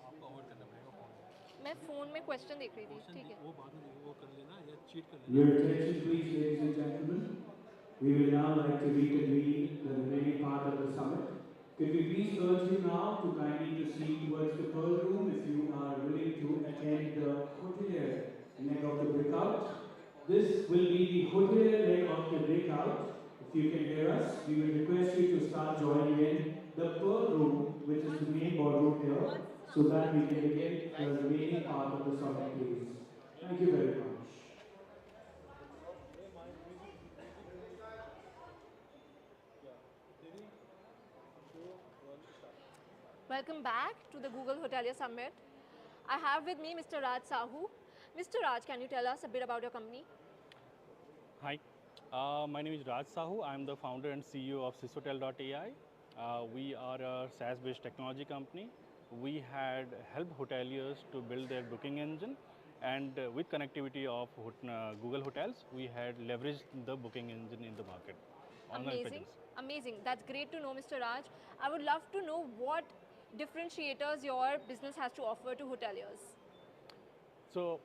आपको अवॉइड करना पड़ेगा फोन में मैं फोन में क्वेश्चन देख रही थी. ठीक है. वो बाद में वो कर लेना या चीट कर Your लेना attention, please, ladies and gentlemen. We will now like to reconvene the remaining part of the summit. Could we please urge you now to kindly proceed towards the Pearl Room if you are willing to attend the Hotelier leg of the breakout. This will be the Hotelier leg of the breakout. If you can hear us, we will request you to start joining in the Pearl Room, which is the main ballroom here, so that we can begin the remaining part of the summit, please. Thank you very much. Welcome back to the Google Hotelier Summit. I have with me Mr. Raj Sahu. Mr. Raj, can you tell us a bit about your company? Hi, my name is Raj Sahu. I'm the founder and CEO of syshotel.ai. We are a SaaS-based technology company. We had helped hoteliers to build their booking engine, and with connectivity of Google Hotels, we had leveraged the booking engine in the market. Amazing, amazing. That's great to know, Mr. Raj. I would love to know what differentiators your business has to offer to hoteliers. So,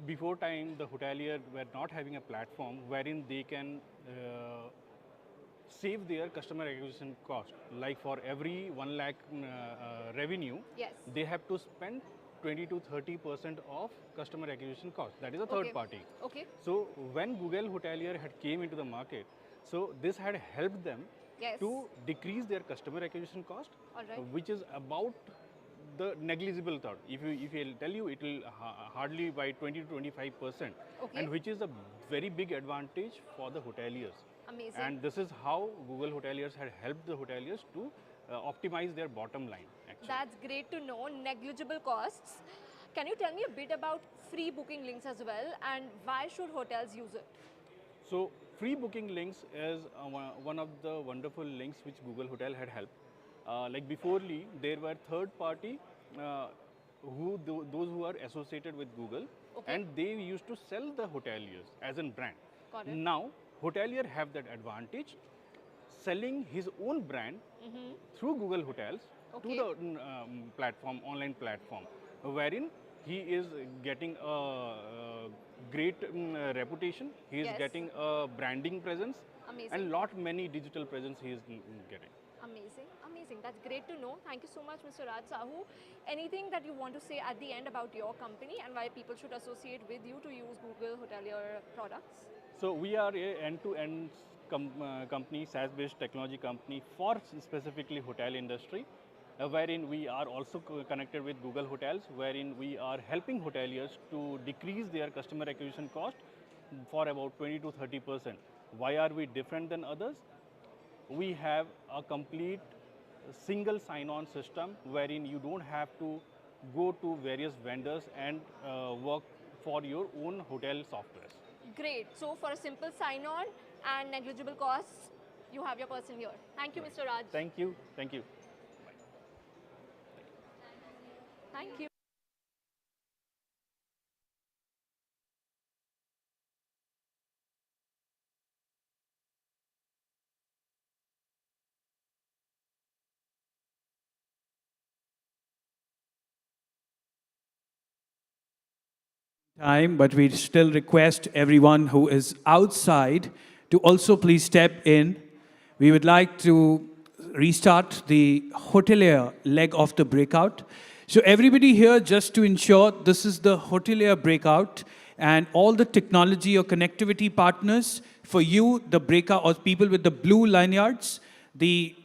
before time, the hotelier were not having a platform wherein they can save their customer acquisition cost. Like for every 1 lakh revenue, yes, they have to spend 20 to 30% of customer acquisition cost. That is a third party. Okay. So when Google Hotelier had came into the market, so this had helped them yes, to decrease their customer acquisition cost, all right, which is about the negligible thought. If I tell you, it will hardly by 20 to 25%, okay, and which is a very big advantage for the hoteliers. Amazing. And this is how Google Hoteliers had helped the hoteliers to optimize their bottom line. Actually. That's great to know. Negligible costs. Can you tell me a bit about free booking links as well, and why should hotels use it? So free booking links is one of the wonderful links which Google Hotel had helped. Like beforely, there were third party those who are associated with Google, and they used to sell the hoteliers as a brand. Got it. Now, hotelier have that advantage, selling his own brand through Google Hotels to the platform, online platform, wherein he is getting a great reputation, he is getting a branding presence, Amazing. and lot many digital presence he is getting. Amazing, amazing. That's great to know. Thank you so much, Mr. Raj Sahu. Anything that you want to say at the end about your company and why people should associate with you to use Google Hotelier products? So we are a end-to-end company, SaaS-based technology company for specifically hotel industry, wherein we are also connected with Google Hotels, wherein we are helping hoteliers to decrease their customer acquisition cost for about 20 to 30%. Why are we different than others? We have a complete single sign-on system wherein you don't have to go to various vendors and work for your own hotel softwares. Great. So for a simple sign-on and negligible costs, you have your person here. Thank you, Mr. Raj. Thank you. Thank you. Thank you. Time, but we still request everyone who is outside to also please step in. We would like to restart the hotelier leg of the breakout. So everybody here, just to ensure, this is the hotelier breakout, and all the technology or connectivity partners, for you, the breakout, or people with the blue lanyards, the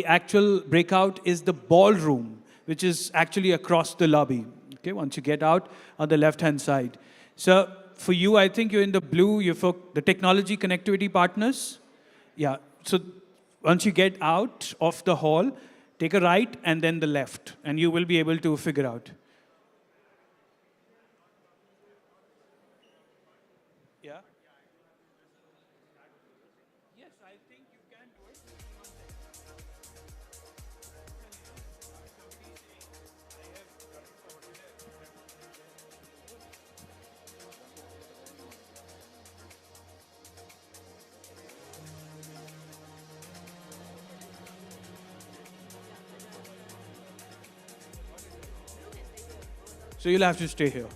actual breakout is the ballroom, which is actually across the lobby. Okay, once you get out on the left-hand side. So for you, I think you're in the blue, you're for the technology connectivity partners. Yeah, so once you get out of the hall, take a right and then the left, and you will be able to figure out. Yeah? Yes, I think you can do it. So you'll have to stay here.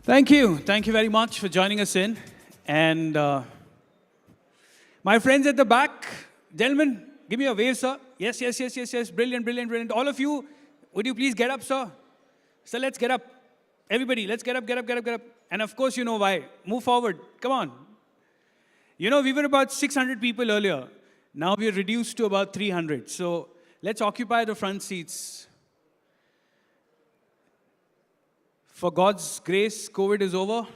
Thank you. Thank you very much for joining us in. And my friends at the back, gentlemen, give me a wave, sir. Yes, yes, yes, yes, yes. Brilliant, brilliant, brilliant. All of you, would you please get up, sir? So let's get up. Everybody, let's get up, get up, get up, get up. And of course, you know why. Move forward. Come on. You know, we were about 600 people earlier. Now we are reduced to about 300. So let's occupy the front seats. For God's grace, COVID is over.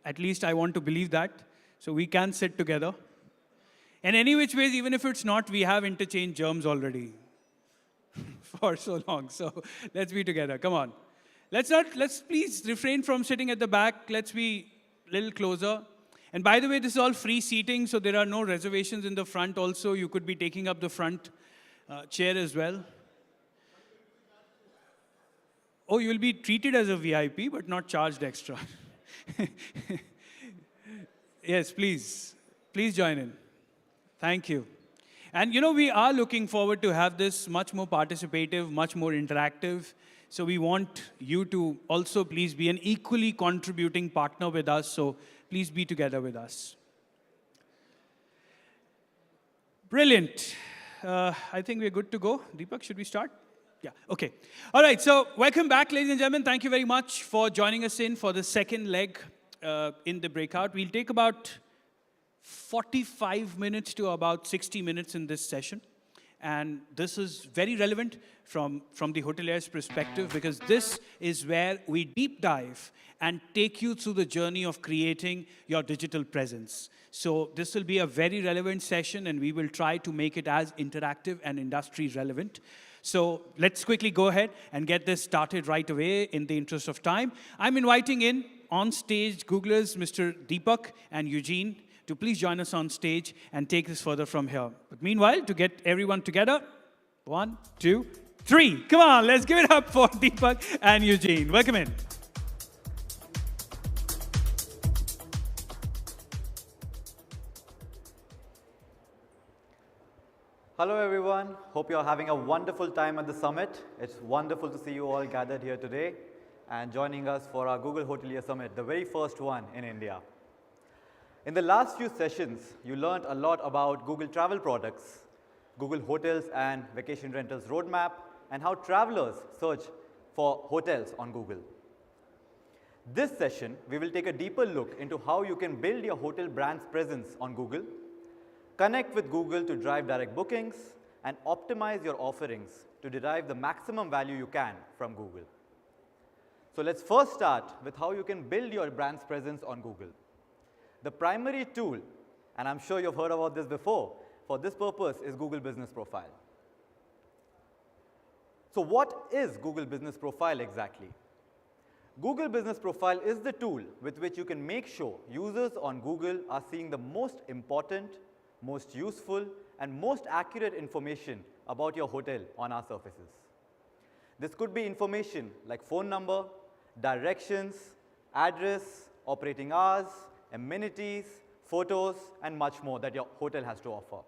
At least I want to believe that. So we can sit together. And any which ways, even if it's not, we have interchanged germs already for so long. So let's be together. Come on. Let's please refrain from sitting at the back. Let's be a little closer. And by the way, this is all free seating, so there are no reservations in the front also. You could be taking up the front chair as well. Oh, you will be treated as a VIP, but not charged extra. Yes, please. Please join in. Thank you. And you know, we are looking forward to have this much more participative, much more interactive. So we want you to also please be an equally contributing partner with us. So please be together with us. Brilliant. I think we're good to go. Deepak, should we start? Yeah, okay. All right, so welcome back, ladies and gentlemen. Thank you very much for joining us in for the second leg in the breakout. We'll take about 45 minutes to about 60 minutes in this session. And this is very relevant from the hotelier's perspective, because this is where we deep dive and take you through the journey of creating your digital presence. So this will be a very relevant session, and we will try to make it as interactive and industry relevant. So let's quickly go ahead and get this started right away in the interest of time. I'm inviting in on stage Googlers, Mr. Deepak and Eugene, to please join us on stage and take this further from here. But meanwhile, to get everyone together, 1, 2, 3. Come on, let's give it up for Deepak and Eugene. Welcome in. Hello everyone, hope you're having a wonderful time at the summit. It's wonderful to see you all gathered here today and joining us for our Google Hotelier Summit, the very first one in India. In the last few sessions, you learned a lot about Google travel products, Google Hotels and Vacation Rentals roadmap, and how travelers search for hotels on Google. This session, we will take a deeper look into how you can build your hotel brand's presence on Google, connect with Google to drive direct bookings, and optimize your offerings to derive the maximum value you can from Google. So let's first start with how you can build your brand's presence on Google. The primary tool, and I'm sure you've heard about this before, for this purpose is Google Business Profile. So what is Google Business Profile exactly? Google Business Profile is the tool with which you can make sure users on Google are seeing the most important, most useful, and most accurate information about your hotel on our surfaces. This could be information like phone number, directions, address, operating hours, amenities, photos, and much more that your hotel has to offer.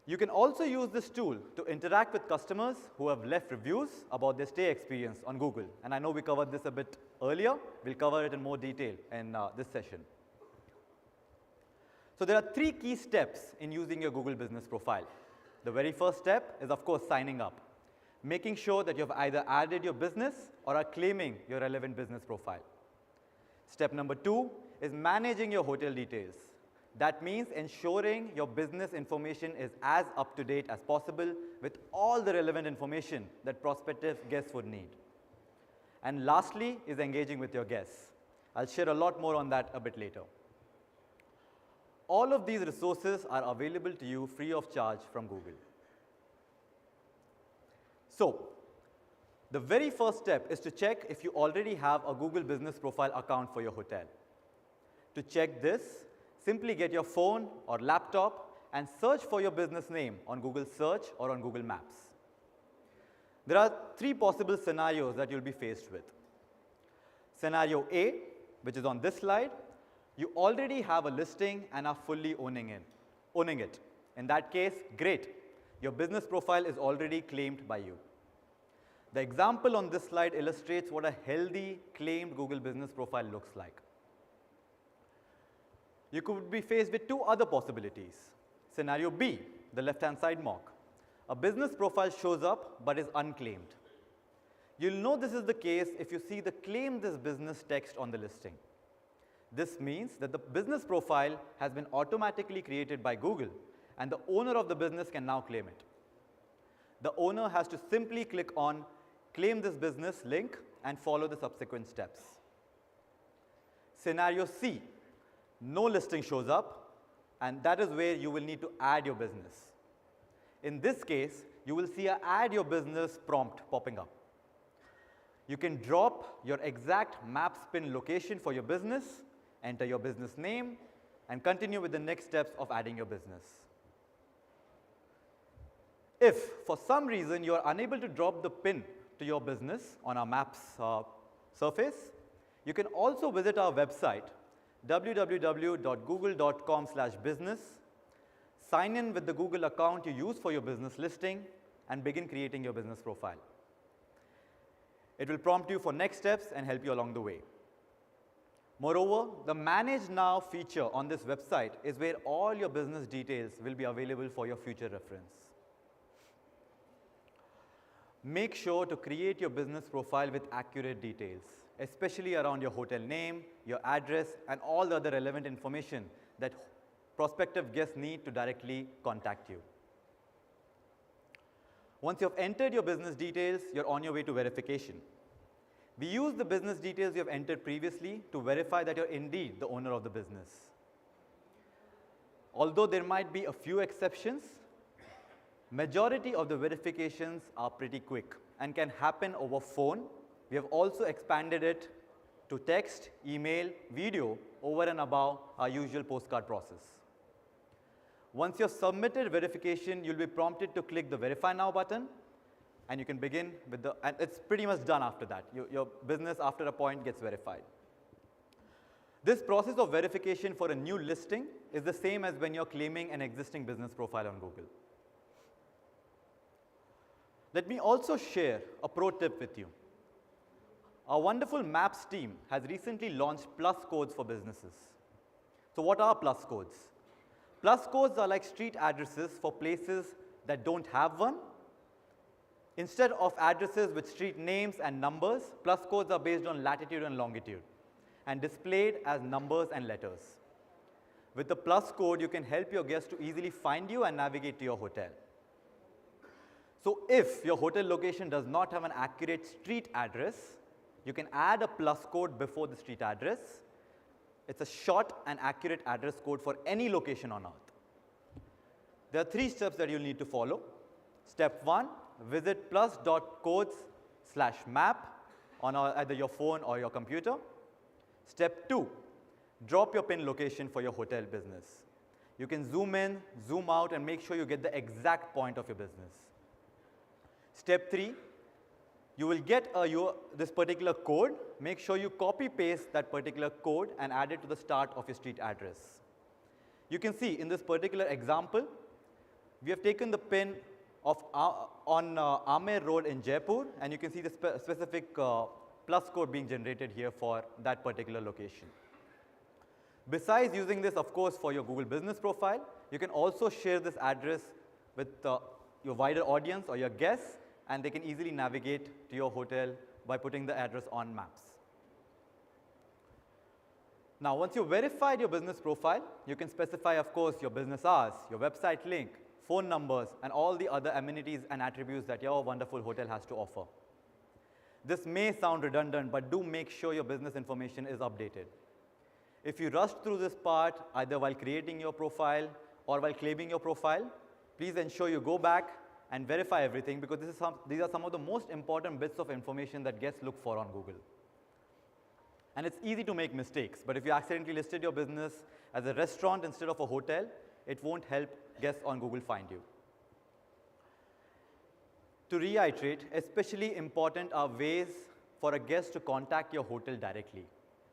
You can also use this tool to interact with customers who have left reviews about their stay experience on Google. And I know we covered this a bit earlier. We'll cover it in more detail in this session. So there are 3 key steps in using your Google Business Profile. The very first step is, of course, signing up, making sure that you've either added your business or are claiming your relevant business profile. Step number 2 is managing your hotel details. That means ensuring your business information is as up to date as possible with all the relevant information that prospective guests would need. And lastly is engaging with your guests. I'll share a lot more on that a bit later. All of these resources are available to you free of charge from Google. So, the very first step is to check if you already have a Google Business Profile account for your hotel. To check this, simply get your phone or laptop and search for your business name on Google Search or on Google Maps. There are 3 possible scenarios that you'll be faced with. Scenario A, which is on this slide, you already have a listing and are fully owning it. In that case, great. Your business profile is already claimed by you. The example on this slide illustrates what a healthy, claimed Google Business Profile looks like. You could be faced with 2 other possibilities. Scenario B, the left-hand side mark. A business profile shows up but is unclaimed. You'll know this is the case if you see the Claim This Business text on the listing. This means that the business profile has been automatically created by Google, and the owner of the business can now claim it. The owner has to simply click on Claim This Business link and follow the subsequent steps. Scenario C, no listing shows up, and that is where you will need to add your business. In this case, you will see a Add Your Business prompt popping up. You can drop your exact Maps pin location for your business, enter your business name, and continue with the next steps of adding your business. If, for some reason, you are unable to drop the pin to your business on our Maps surface, you can also visit our website, www.google.com/business, sign in with the Google account you use for your business listing, and begin creating your business profile. It will prompt you for next steps and help you along the way. Moreover, the Manage Now feature on this website is where all your business details will be available for your future reference. Make sure to create your business profile with accurate details, especially around your hotel name, your address, and all the other relevant information that prospective guests need to directly contact you. Once you have entered your business details, you're on your way to verification. We use the business details you have entered previously to verify that you're indeed the owner of the business. Although there might be a few exceptions, majority of the verifications are pretty quick and can happen over phone. We have also expanded it to text, email, video over and above our usual postcard process. Once you have submitted verification, you'll be prompted to click the Verify Now button, and you can begin with the, and it's pretty much done after that. Your business after a point gets verified. This process of verification for a new listing is the same as when you're claiming an existing business profile on Google. Let me also share a pro tip with you. Our wonderful Maps team has recently launched plus codes for businesses. So what are plus codes? Plus codes are like street addresses for places that don't have one. Instead of addresses with street names and numbers, plus codes are based on latitude and longitude and displayed as numbers and letters. With the plus code, you can help your guests to easily find you and navigate to your hotel. So if your hotel location does not have an accurate street address, you can add a plus code before the street address. It's a short and accurate address code for any location on earth. There are 3 steps that you'll need to follow. Step 1, visit plus.codes/map on either your phone or your computer. Step 2, drop your pin location for your hotel business. You can zoom in, zoom out, and make sure you get the exact point of your business. Step 3, you will get this particular code. Make sure you copy paste that particular code and add it to the start of your street address. You can see in this particular example, we have taken the pin of on Amer Road in Jaipur, and you can see the specific plus code being generated here for that particular location. Besides using this, of course, for your Google business profile, you can also share this address with your wider audience or your guests, and they can easily navigate to your hotel by putting the address on maps. Now, once you've verified your business profile, you can specify, of course, your business hours, your website link, phone numbers, and all the other amenities and attributes that your wonderful hotel has to offer. This may sound redundant, but do make sure your business information is updated. If you rushed through this part, either while creating your profile or while claiming your profile, please ensure you go back and verify everything, because these are some of the most important bits of information that guests look for on Google. And it's easy to make mistakes, but if you accidentally listed your business as a restaurant instead of a hotel, it won't help guests on Google find you. To reiterate, especially important are ways for a guest to contact your hotel directly.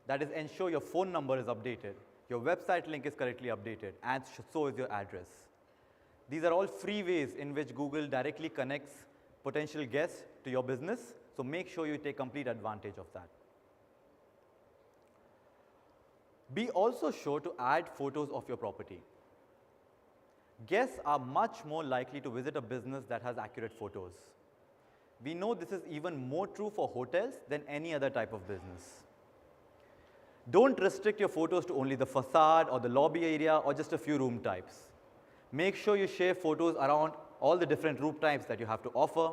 That is, ensure your phone number is updated, your website link is correctly updated, and so is your address. These are all free ways in which Google directly connects potential guests to your business, so make sure you take complete advantage of that. Be also sure to add photos of your property. Guests are much more likely to visit a business that has accurate photos. We know this is even more true for hotels than any other type of business. Don't restrict your photos to only the facade or the lobby area or just a few room types. Make sure you share photos around all the different room types that you have to offer,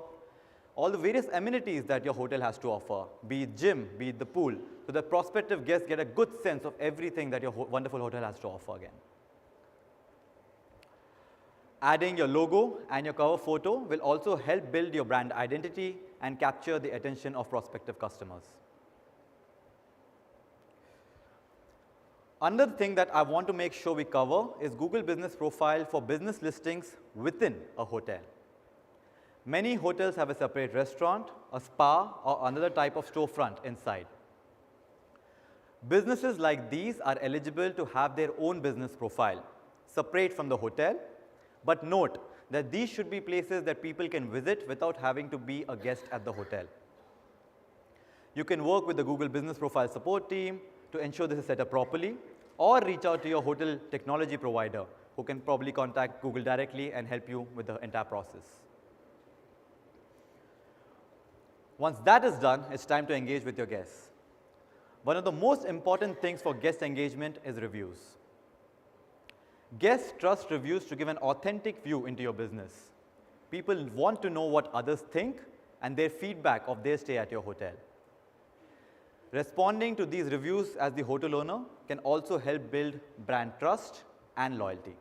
all the various amenities that your hotel has to offer, be it gym, be it the pool, so that prospective guests get a good sense of everything that your wonderful hotel has to offer again. Adding your logo and your cover photo will also help build your brand identity and capture the attention of prospective customers. Another thing that I want to make sure we cover is Google Business Profile for business listings within a hotel. Many hotels have a separate restaurant, a spa, or another type of storefront inside. Businesses like these are eligible to have their own business profile, separate from the hotel, but note that these should be places that people can visit without having to be a guest at the hotel. You can work with the Google Business Profile support team to ensure this is set up properly, or reach out to your hotel technology provider who can probably contact Google directly and help you with the entire process. Once that is done, it's time to engage with your guests. One of the most important things for guest engagement is reviews. Guests trust reviews to give an authentic view into your business. People want to know what others think and their feedback of their stay at your hotel. Responding to these reviews as the hotel owner can also help build brand trust and loyalty.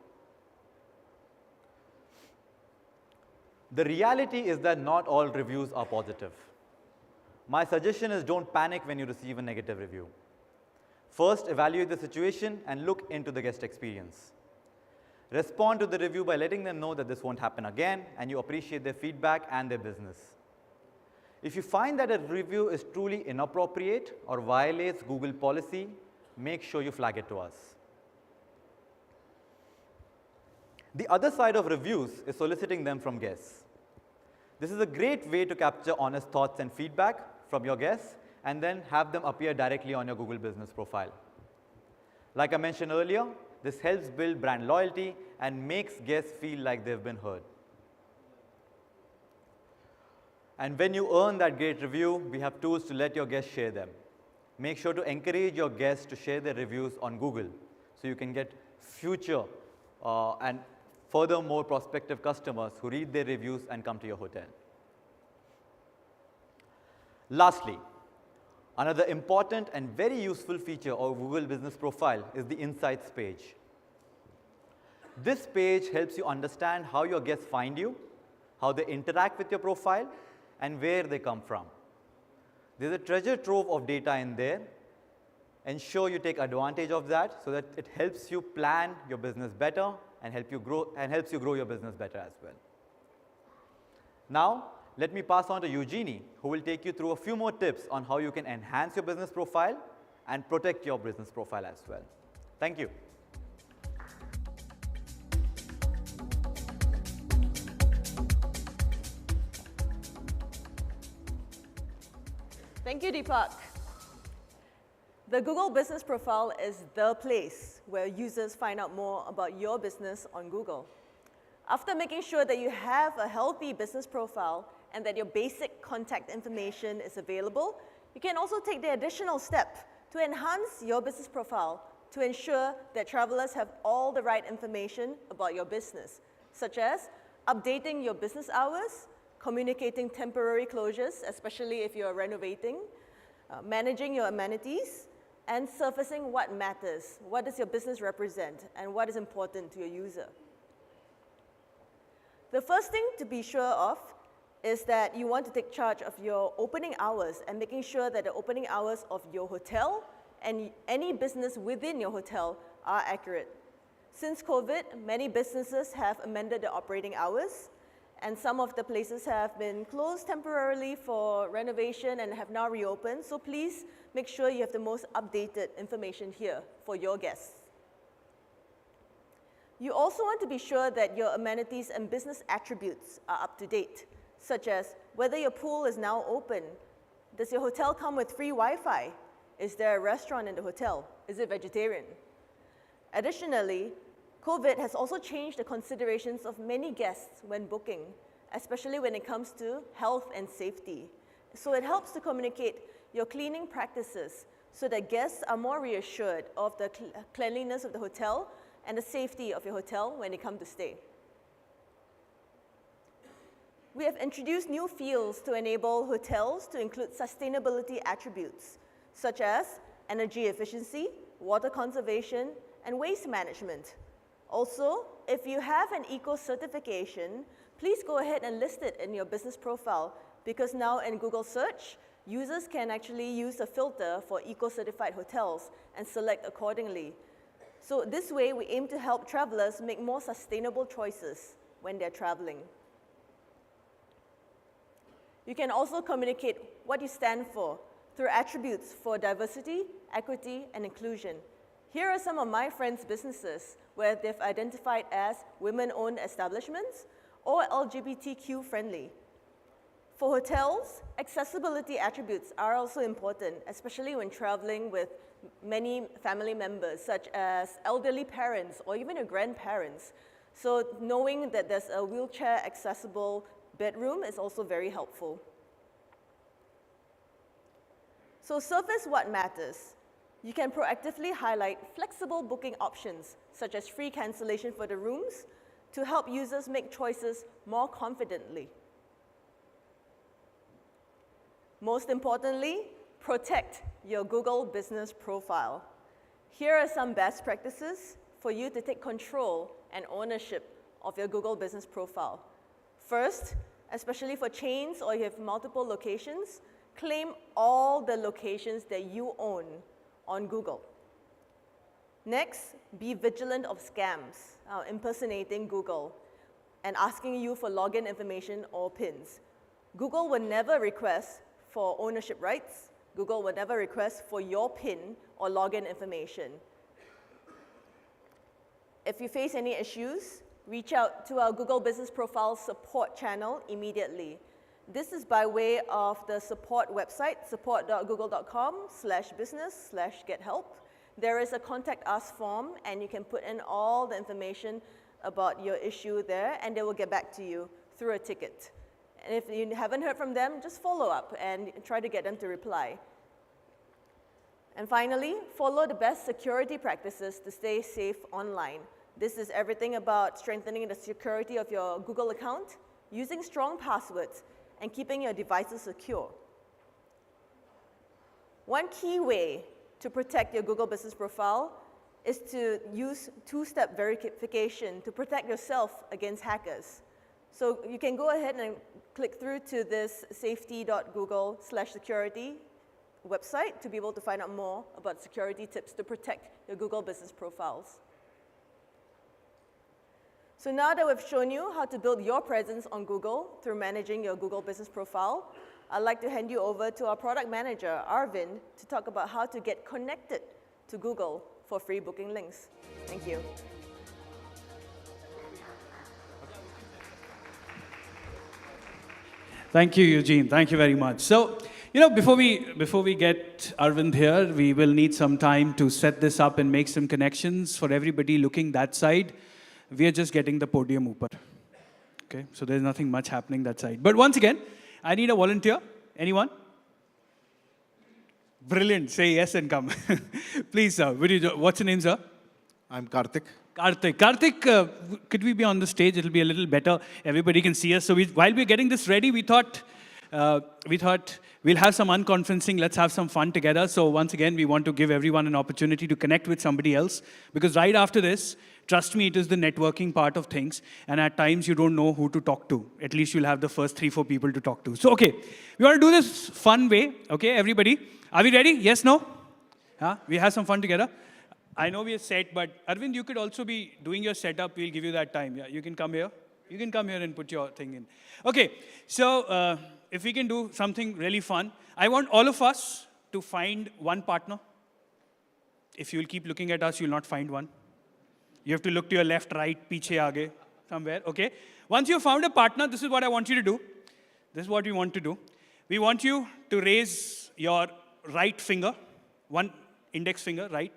The reality is that not all reviews are positive. My suggestion is don't panic when you receive a negative review. First, evaluate the situation and look into the guest experience. Respond to the review by letting them know that this won't happen again and you appreciate their feedback and their business. If you find that a review is truly inappropriate or violates Google policy, make sure you flag it to us. The other side of reviews is soliciting them from guests. This is a great way to capture honest thoughts and feedback from your guests and then have them appear directly on your Google Business Profile. Like I mentioned earlier, this helps build brand loyalty and makes guests feel like they've been heard. And when you earn that great review, we have tools to let your guests share them. Make sure to encourage your guests to share their reviews on Google so you can get future and furthermore prospective customers who read their reviews and come to your hotel. Lastly, another important and very useful feature of Google Business Profile is the Insights page. This page helps you understand how your guests find you, how they interact with your profile, and where they come from. There's a treasure trove of data in there. Ensure you take advantage of that so that it helps you plan your business better and helps you grow your business better as well. Now, let me pass on to Eugenie, who will take you through a few more tips on how you can enhance your business profile and protect your business profile as well. Thank you. Thank you, Deepak. The Google Business Profile is the place where users find out more about your business on Google. After making sure that you have a healthy business profile and that your basic contact information is available, you can also take the additional step to enhance your business profile to ensure that travelers have all the right information about your business, such as updating your business hours, communicating temporary closures, especially if you're renovating, managing your amenities, and surfacing what matters. What does your business represent and what is important to your user? The first thing to be sure of is that you want to take charge of your opening hours and making sure that the opening hours of your hotel and any business within your hotel are accurate. Since COVID, many businesses have amended their operating hours, and some of the places have been closed temporarily for renovation and have now reopened. So please make sure you have the most updated information here for your guests. You also want to be sure that your amenities and business attributes are up to date, such as whether your pool is now open. Does your hotel come with free Wi-Fi? Is there a restaurant in the hotel? Is it vegetarian? Additionally, COVID has also changed the considerations of many guests when booking, especially when it comes to health and safety. So it helps to communicate your cleaning practices so that guests are more reassured of the cleanliness of the hotel and the safety of your hotel when they come to stay. We have introduced new fields to enable hotels to include sustainability attributes, such as energy efficiency, water conservation, and waste management. Also, if you have an eco certification, please go ahead and list it in your business profile because now in Google search, users can actually use a filter for eco-certified hotels and select accordingly. So this way, we aim to help travelers make more sustainable choices when they're traveling. You can also communicate what you stand for through attributes for diversity, equity, and inclusion. Here are some of my friends' businesses where they've identified as women-owned establishments or LGBTQ friendly. For hotels, accessibility attributes are also important, especially when traveling with many family members, such as elderly parents or even your grandparents. So knowing that there's a wheelchair accessible bedroom is also very helpful. So surface what matters. You can proactively highlight flexible booking options, such as free cancellation for the rooms, to help users make choices more confidently. Most importantly, protect your Google business profile. Here are some best practices for you to take control and ownership of your Google business profile. First, especially for chains or you have multiple locations, claim all the locations that you own on Google. Next, be vigilant of scams impersonating Google and asking you for login information or PINs. Google will never request for ownership rights. Google will never request for your PIN or login information. If you face any issues, reach out to our Google Business Profile support channel immediately. This is by way of the support website, support.google.com/business/gethelp. There is a contact us form, and you can put in all the information about your issue there, and they will get back to you through a ticket. And if you haven't heard from them, just follow up and try to get them to reply. And finally, follow the best security practices to stay safe online. This is everything about strengthening the security of your Google account, using strong passwords, and keeping your devices secure. One key way to protect your Google Business Profile is to use two-step verification to protect yourself against hackers. So you can go ahead and click through to this safety.google/security website to be able to find out more about security tips to protect your Google Business Profiles. So now that we've shown you how to build your presence on Google through managing your Google Business Profile, I'd like to hand you over to our product manager, Arvind, to talk about how to get connected to Google for free booking links. Thank you. Thank you, Eugene. Thank you very much. So, before we get Arvind here, we will need some time to set this up and make some connections for everybody looking that side. We are just getting the podium upar. Okay, so there's nothing much happening that side. But once again, I need a volunteer. Anyone? Brilliant. Say yes and come. Please, sir. What's your name, sir? I'm Karthik. Karthik, could we be on the stage? It'll be a little better. Everybody can see us. So while we're getting this ready, we thought we'll have some unconferencing. Let's have some fun together. So once again, we want to give everyone an opportunity to connect with somebody else. Because right after this, trust me, it is the networking part of things. And at times, you don't know who to talk to. At least you'll have the first 3-4 people to talk to. So, okay, we want to do this fun way. Okay, everybody. Are we ready? Yes, no? We have some fun together. I know we are set, but Arvind, you could also be doing your setup. We'll give you that time. Yeah, you can come here. You can come here and put your thing in. Okay, so if we can do something really fun, I want all of us to find one partner. If you'll keep looking at us, you'll not find one. You have to look to your left, right, piche, aage, somewhere, okay? Once you've found a partner, this is what I want you to do. This is what we want to do. We want you to raise your right finger, one index finger, right?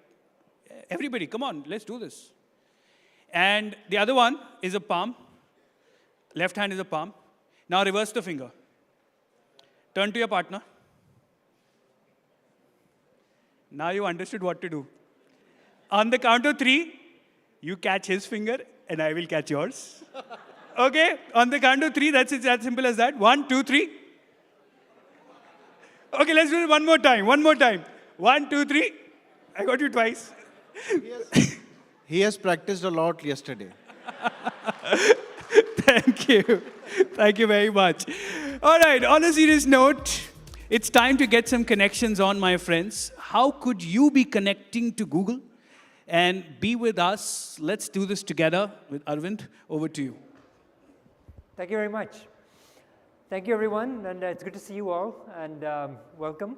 Everybody, come on, let's do this. And the other one is a palm. Left hand is a palm. Now reverse the finger. Turn to your partner. Now you understood what to do. On the count of 3, you catch his finger and I will catch yours. Okay? On the count of 3, that's it, as simple as that. 1, 2, 3. Okay, let's do it one more time. One more time. 1, 2, 3. I got you twice. He has practiced a lot yesterday. Thank you. Thank you very much. All right, on a serious note, it's time to get some connections on, my friends. How could you be connecting to Google and be with us? Let's do this together with Arvind. Over to you. Thank you very much. Thank you, everyone, and it's good to see you all, and welcome.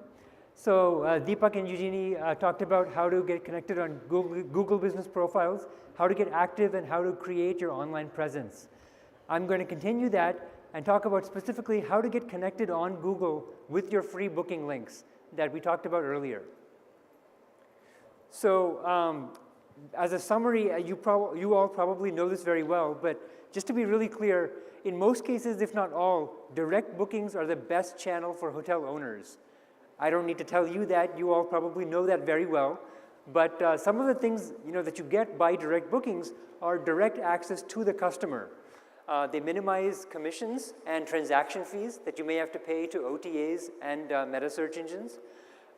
So Deepak and Eugenie talked about how to get connected on Google Business Profiles, how to get active, and how to create your online presence. I'm going to continue that and talk about specifically how to get connected on Google with your free booking links that we talked about earlier. So as a summary, you all probably know this very well, but just to be really clear, in most cases, if not all, direct bookings are the best channel for hotel owners. I don't need to tell you that. You all probably know that very well. But some of the things that you get by direct bookings are direct access to the customer. They minimize commissions and transaction fees that you may have to pay to OTAs and meta search engines.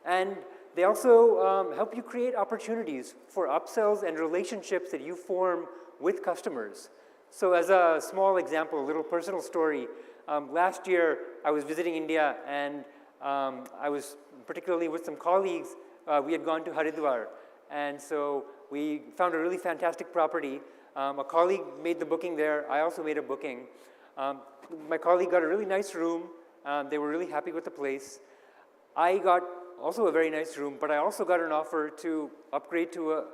And they also help you create opportunities for upsells and relationships that you form with customers. So as a small example, a little personal story, last year I was visiting India, and I was particularly with some colleagues. We had gone to Haridwar, and so we found a really fantastic property. A colleague made the booking there. I also made a booking. My colleague got a really nice room. They were really happy with the place. I got also a very nice room, but I also got an offer to upgrade to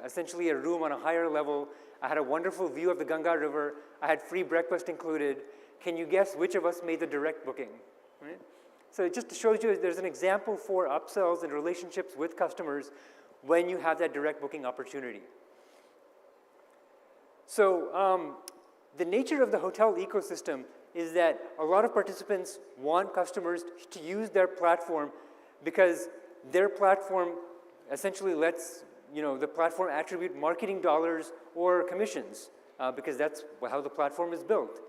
essentially a room on a higher level. I had a wonderful view of the Ganga River. I had free breakfast included. Can you guess which of us made the direct booking? Right? So it just shows you there's an example for upsells and relationships with customers when you have that direct booking opportunity. So the nature of the hotel ecosystem is that a lot of participants want customers to use their platform because their platform essentially lets the platform attribute marketing dollars or commissions because that's how the platform is built.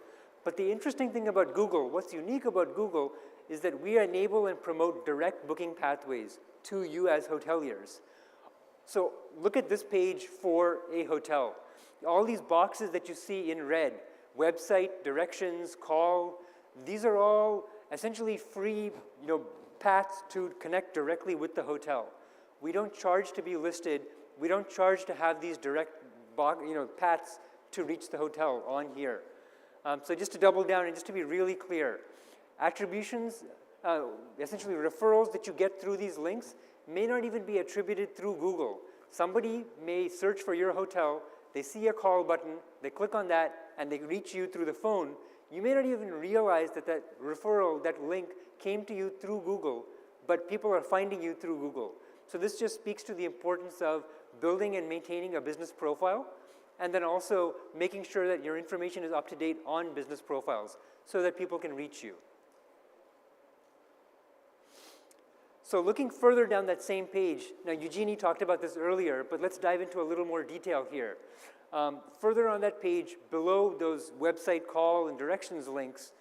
But the interesting thing about Google, what's unique about Google, is that we enable and promote direct booking pathways to you as hoteliers. So look at this page for a hotel. All these boxes that you see in red, website, directions, call, these are all essentially free paths to connect directly with the hotel. We don't charge to be listed. We don't charge to have these direct paths to reach the hotel on here. So just to double down and just to be really clear, attributions, essentially referrals that you get through these links may not even be attributed through Google. Somebody may search for your hotel, they see a call button, they click on that, and they reach you through the phone. You may not even realize that that referral, that link, came to you through Google, but people are finding you through Google. So this just speaks to the importance of building and maintaining a business profile, and then also making sure that your information is up to date on business profiles so that people can reach you. So looking further down that same page, now Eugenie talked about this earlier, but let's dive into a little more detail here. Further on that page, below those website call and directions links,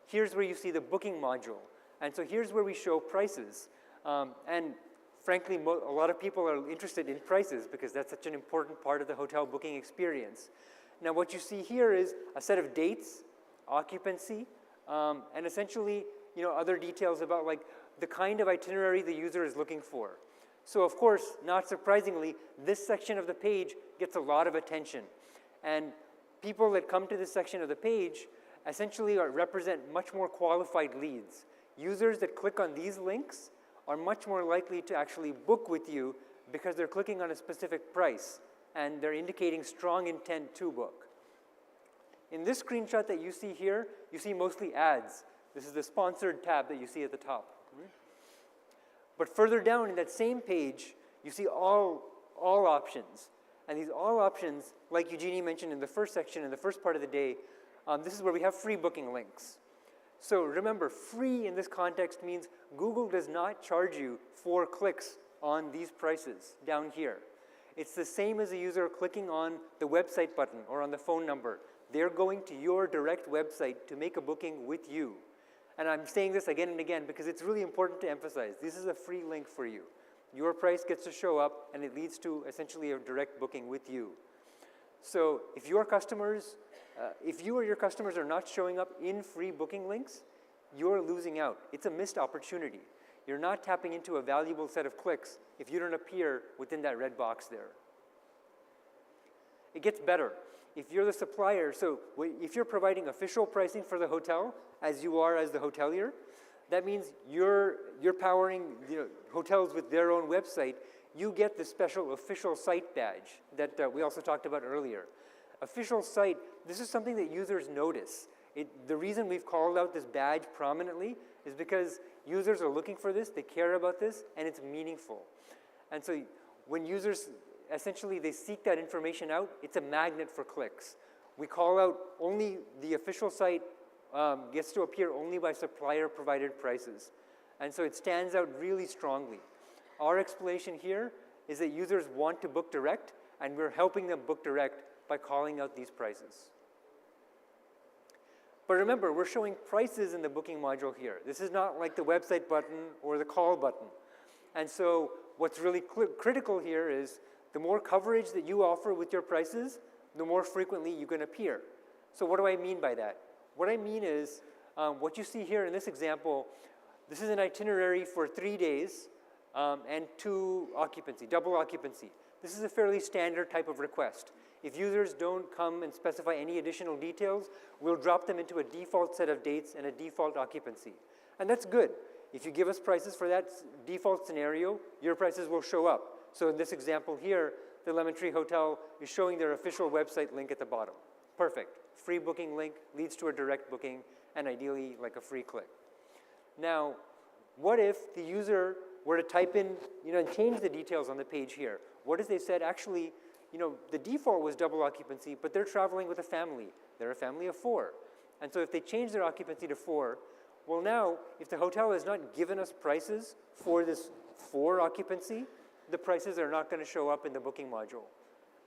here's where you see the booking module. And so here's where we show prices. And frankly, a lot of people are interested in prices because that's such an important part of the hotel booking experience. Now what you see here is a set of dates, occupancy, and essentially other details about like the kind of itinerary the user is looking for. So of course, not surprisingly, this section of the page gets a lot of attention. And people that come to this section of the page essentially represent much more qualified leads. Users that click on these links are much more likely to actually book with you because they're clicking on a specific price and they're indicating strong intent to book. In this screenshot that you see here, you see mostly ads. This is the sponsored tab that you see at the top. But further down in that same page, you see all options. And these all options, like Eugenie mentioned in the first section, in the first part of the day, this is where we have free booking links. So remember, free in this context means Google does not charge you for clicks on these prices down here. It's the same as a user clicking on the website button or on the phone number. They're going to your direct website to make a booking with you. And I'm saying this again and again because it's really important to emphasize. This is a free link for you. Your price gets to show up and it leads to essentially a direct booking with you. So if your customers If you or your customers are not showing up in free booking links, you're losing out. It's a missed opportunity. You're not tapping into a valuable set of clicks if you don't appear within that red box there. It gets better. If you're the supplier, so if you're providing official pricing for the hotel, as you are as the hotelier, that means you're powering hotels with their own website. You get the special official site badge that we also talked about earlier. Official site, this is something that users notice. The reason we've called out this badge prominently is because users are looking for this, they care about this, and it's meaningful. And so when users, essentially they seek that information out, it's a magnet for clicks. We call out only the official site gets to appear only by supplier-provided prices. And so it stands out really strongly. Our explanation here is that users want to book direct, and we're helping them book direct by calling out these prices. But remember, we're showing prices in the booking module here. This is not like the website button or the call button. And so what's really critical here is the more coverage that you offer with your prices, the more frequently you can appear. So what do I mean by that? What I mean is, what you see here in this example, this is an itinerary for 3 days and 2 occupancy, double occupancy. This is a fairly standard type of request. If users don't come and specify any additional details, we'll drop them into a default set of dates and a default occupancy. And that's good. If you give us prices for that default scenario, your prices will show up. So in this example here, the Lemon Tree Hotel is showing their official website link at the bottom. Perfect. Free booking link leads to a direct booking, and ideally like a free click. Now, what if the user were to type in, and change the details on the page here? What if they said, actually, the default was double occupancy, but they're traveling with a family. They're a family of 4. And so if they change their occupancy to 4, well now, if the hotel has not given us prices for this 4 occupancy, the prices are not going to show up in the booking module.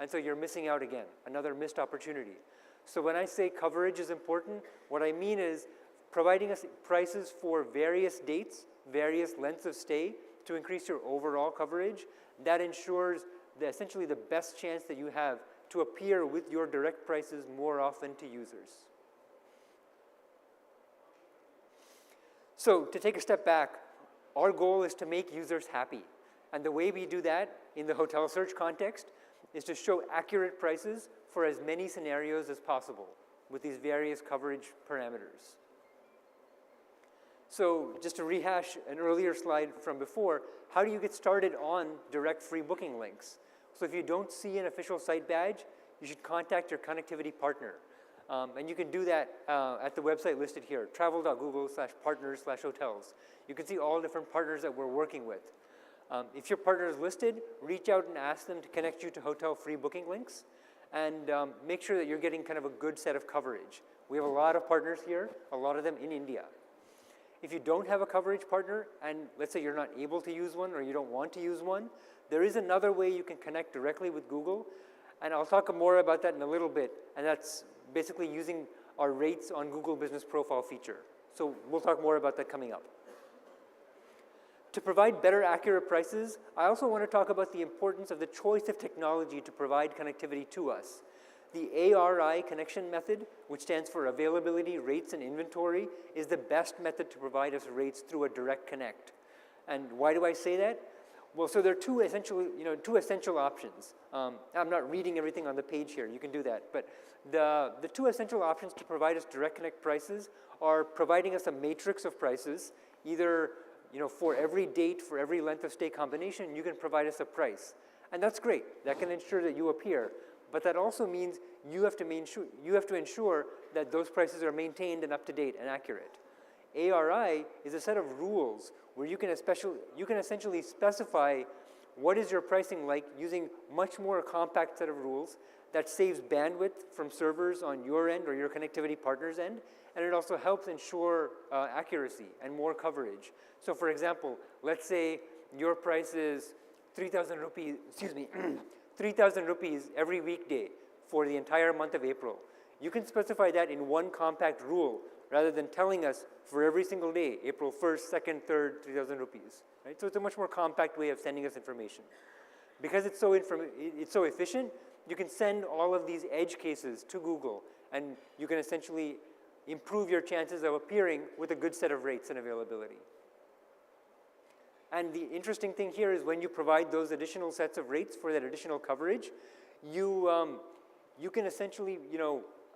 And so you're missing out again, another missed opportunity. So when I say coverage is important, what I mean is providing us prices for various dates, various lengths of stay to increase your overall coverage. That ensures essentially the best chance that you have to appear with your direct prices more often to users. So to take a step back, our goal is to make users happy. And the way we do that in the hotel search context is to show accurate prices for as many scenarios as possible with these various coverage parameters. So just to rehash an earlier slide from before, how do you get started on direct free booking links? So if you don't see an official site badge, you should contact your connectivity partner. And you can do that at the website listed here, travel.google/partners/hotels. You can see all different partners that we're working with. If your partner is listed, reach out and ask them to connect you to hotel free booking links, and make sure that you're getting kind of a good set of coverage. We have a lot of partners here, a lot of them in India. If you don't have a coverage partner, and let's say you're not able to use one or you don't want to use one, there is another way you can connect directly with Google, and I'll talk more about that in a little bit, and that's basically using our rates on Google Business Profile feature. So we'll talk more about that coming up. To provide better accurate prices, I also want to talk about the importance of the choice of technology to provide connectivity to us. The ARI connection method, which stands for Availability, Rates, and Inventory, is the best method to provide us rates through a direct connect. And why do I say that? Well, so there are two essential options. I'm not reading everything on the page here. You can do that. But the 2 essential options to provide us direct connect prices are providing us a matrix of prices, either for every date, for every length of stay combination, you can provide us a price. And that's great. That can ensure that you appear. But that also means you have to ensure that those prices are maintained and up to date and accurate. ARI is a set of rules where you can essentially specify what is your pricing like using much more compact set of rules that saves bandwidth from servers on your end or your connectivity partner's end, and it also helps ensure accuracy and more coverage. So for example, let's say your price is 3,000 rupees, 3,000 rupees every weekday for the entire month of April. You can specify that in one compact rule rather than telling us for every single day, April 1st, 2nd, 3rd, 3,000 rupees. Right? So it's a much more compact way of sending us information. Because it's so efficient, you can send all of these edge cases to Google and you can essentially improve your chances of appearing with a good set of rates and availability. And the interesting thing here is when you provide those additional sets of rates for that additional coverage, you can essentially,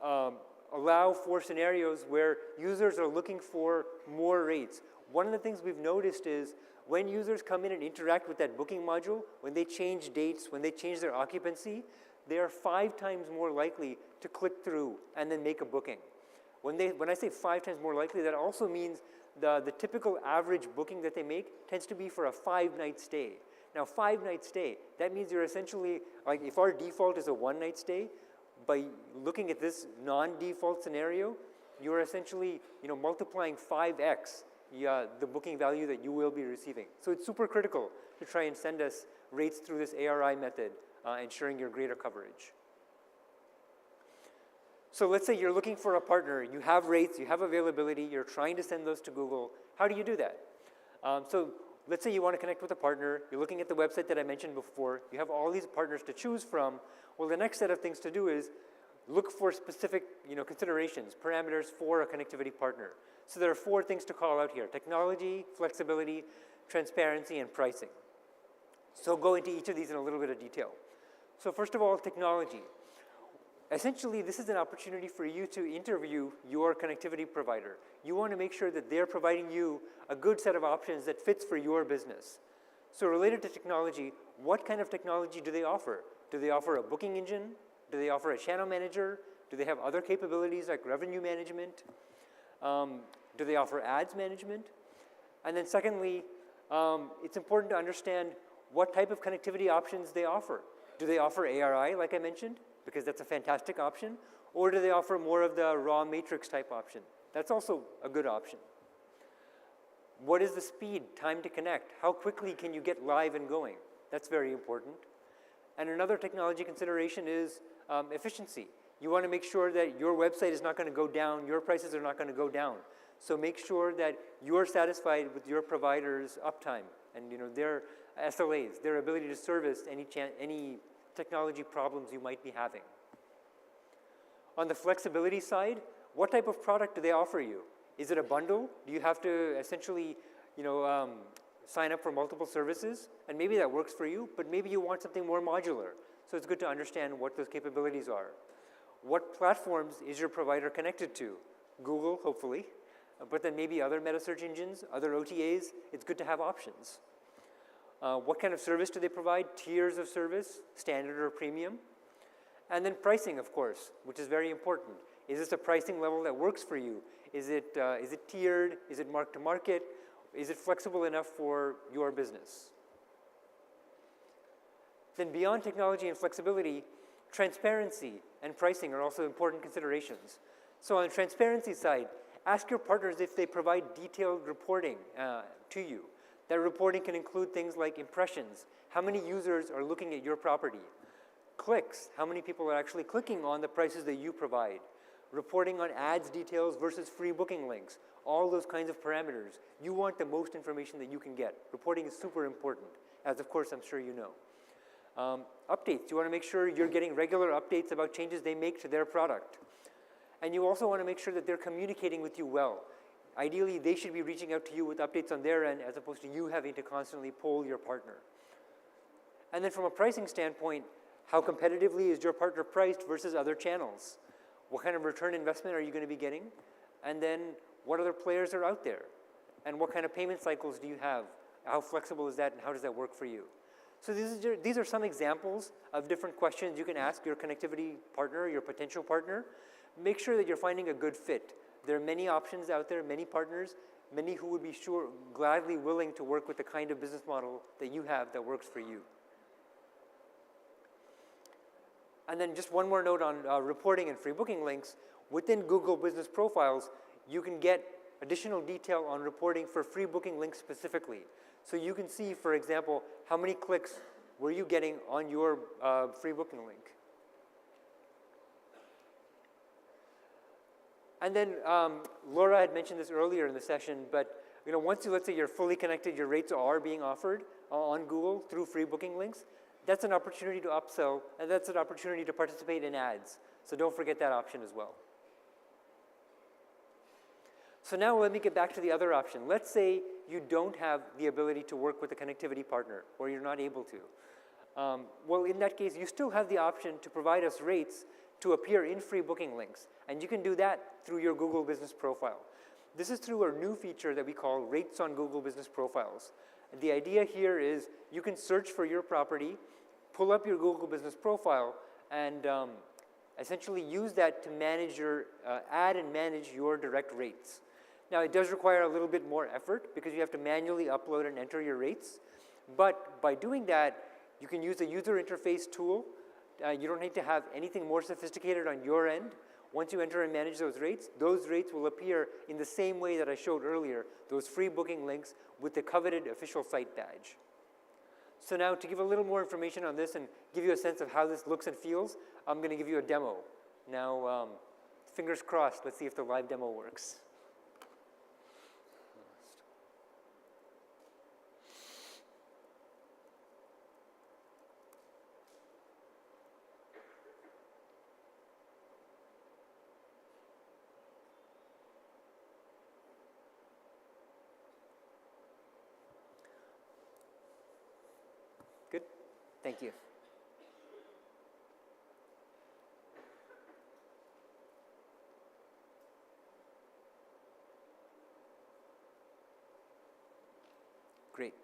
allow for scenarios where users are looking for more rates. One of the things we've noticed is when users come in and interact with that booking module, when they change dates, when they change their occupancy, they are 5 times more likely to click through and then make a booking. When I say 5 times more likely, that also means the typical average booking that they make tends to be for a 5-night stay. Now, 5-night stay, that means you're essentially, like if our default is a 1-night stay, by looking at this non-default scenario, you're essentially multiplying 5x the booking value that you will be receiving. So it's super critical to try and send us rates through this ARI method, ensuring your greater coverage. So let's say you're looking for a partner, you have rates, you have availability, you're trying to send those to Google. How do you do that? So let's say you want to connect with a partner, you're looking at the website that I mentioned before, you have all these partners to choose from. Well, the next set of things to do is look for specific considerations, parameters for a connectivity partner. So there are 4 things to call out here: technology, flexibility, transparency, and pricing. So go into each of these in a little bit of detail. So first of all, technology. Essentially, this is an opportunity for you to interview your connectivity provider. You want to make sure that they're providing you a good set of options that fits for your business. So related to technology, what kind of technology do they offer? Do they offer a booking engine? Do they offer a channel manager? Do they have other capabilities like revenue management? Do they offer ads management? And then secondly, it's important to understand what type of connectivity options they offer. Do they offer ARI, like I mentioned, because that's a fantastic option? Or do they offer more of the raw matrix type option? That's also a good option. What is the speed, time to connect? How quickly can you get live and going? That's very important. And another technology consideration is efficiency. You want to make sure that your website is not going to go down, your prices are not going to go down. So make sure that you're satisfied with your provider's uptime and their SLAs, their ability to service any technology problems you might be having. On the flexibility side, what type of product do they offer you? Is it a bundle? Do you have to essentially, sign up for multiple services? And maybe that works for you, but maybe you want something more modular. So it's good to understand what those capabilities are. What platforms is your provider connected to? Google, hopefully, but then maybe other meta search engines, other OTAs. It's good to have options. What kind of service do they provide? Tiers of service, standard or premium. And then pricing, of course, which is very important. Is this a pricing level that works for you? Is it tiered? Is it mark to market? Is it flexible enough for your business? Then beyond technology and flexibility, transparency and pricing are also important considerations. So on the transparency side, ask your partners if they provide detailed reporting to you. That reporting can include things like impressions, how many users are looking at your property, clicks, how many people are actually clicking on the prices that you provide, reporting on ads details versus free booking links, all those kinds of parameters. You want the most information that you can get. Reporting is super important, as of course I'm sure you know. Updates, you want to make sure you're getting regular updates about changes they make to their product. And you also want to make sure that they're communicating with you well. Ideally, they should be reaching out to you with updates on their end as opposed to you having to constantly poll your partner. And then from a pricing standpoint, how competitively is your partner priced versus other channels? What kind of return investment are you going to be getting? And then what other players are out there? And what kind of payment cycles do you have? How flexible is that and how does that work for you? So these are some examples of different questions you can ask your connectivity partner, your potential partner. Make sure that you're finding a good fit. There are many options out there, many partners, many who would be gladly willing to work with the kind of business model that you have that works for you. And then just one more note on reporting and free booking links. Within Google Business Profiles, you can get additional detail on reporting for free booking links specifically. So you can see, for example, how many clicks were you getting on your free booking link. And then Laura had mentioned this earlier in the session, but once let's say you're fully connected, your rates are being offered on Google through free booking links, that's an opportunity to upsell, and that's an opportunity to participate in ads. So don't forget that option as well. So now let me get back to the other option. Let's say you don't have the ability to work with a connectivity partner, or you're not able to. Well, in that case, you still have the option to provide us rates to appear in free booking links. And you can do that through your Google Business Profile. This is through a new feature that we call Rates on Google Business Profiles. And the idea here is you can search for your property, pull up your Google Business Profile, and essentially use that to manage your, add and manage your direct rates. Now, it does require a little bit more effort because you have to manually upload and enter your rates. But by doing that, you can use a user interface tool. You don't need to have anything more sophisticated on your end. Once you enter and manage those rates will appear in the same way that I showed earlier, those free booking links with the coveted official site badge. So now to give a little more information on this and give you a sense of how this looks and feels, I'm going to give you a demo. Now, fingers crossed, let's see if the live demo works. Good? Thank you. Great.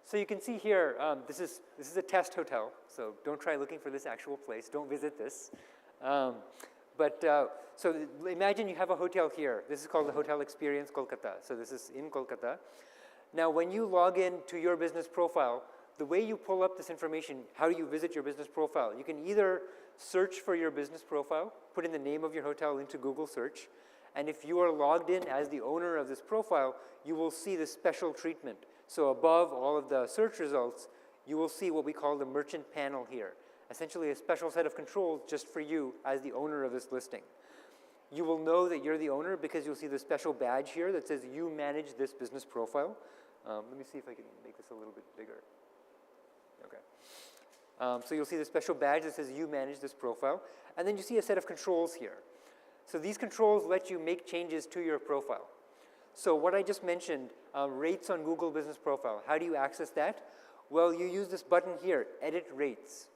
So you can see here, this is a test hotel, so don't try looking for this actual place. Don't visit this. So imagine you have a hotel here. This is called the Hotel Experience Kolkata. So this is in Kolkata. Now, when you log in to your business profile, the way you pull up this information, how do you visit your business profile? You can either search for your business profile, put in the name of your hotel into Google search, and if you are logged in as the owner of this profile, you will see this special treatment. So above all of the search results, you will see what we call the merchant panel here. Essentially a special set of controls just for you as the owner of this listing. You will know that you're the owner because you'll see the special badge here that says you manage this business profile. Let me see if I can make this a little bit bigger. Okay. So you'll see the special badge that says you manage this profile. And then you see a set of controls here. So these controls let you make changes to your profile. So what I just mentioned, rates on Google Business Profile, how do you access that? Well, you use this button here, Edit Rates.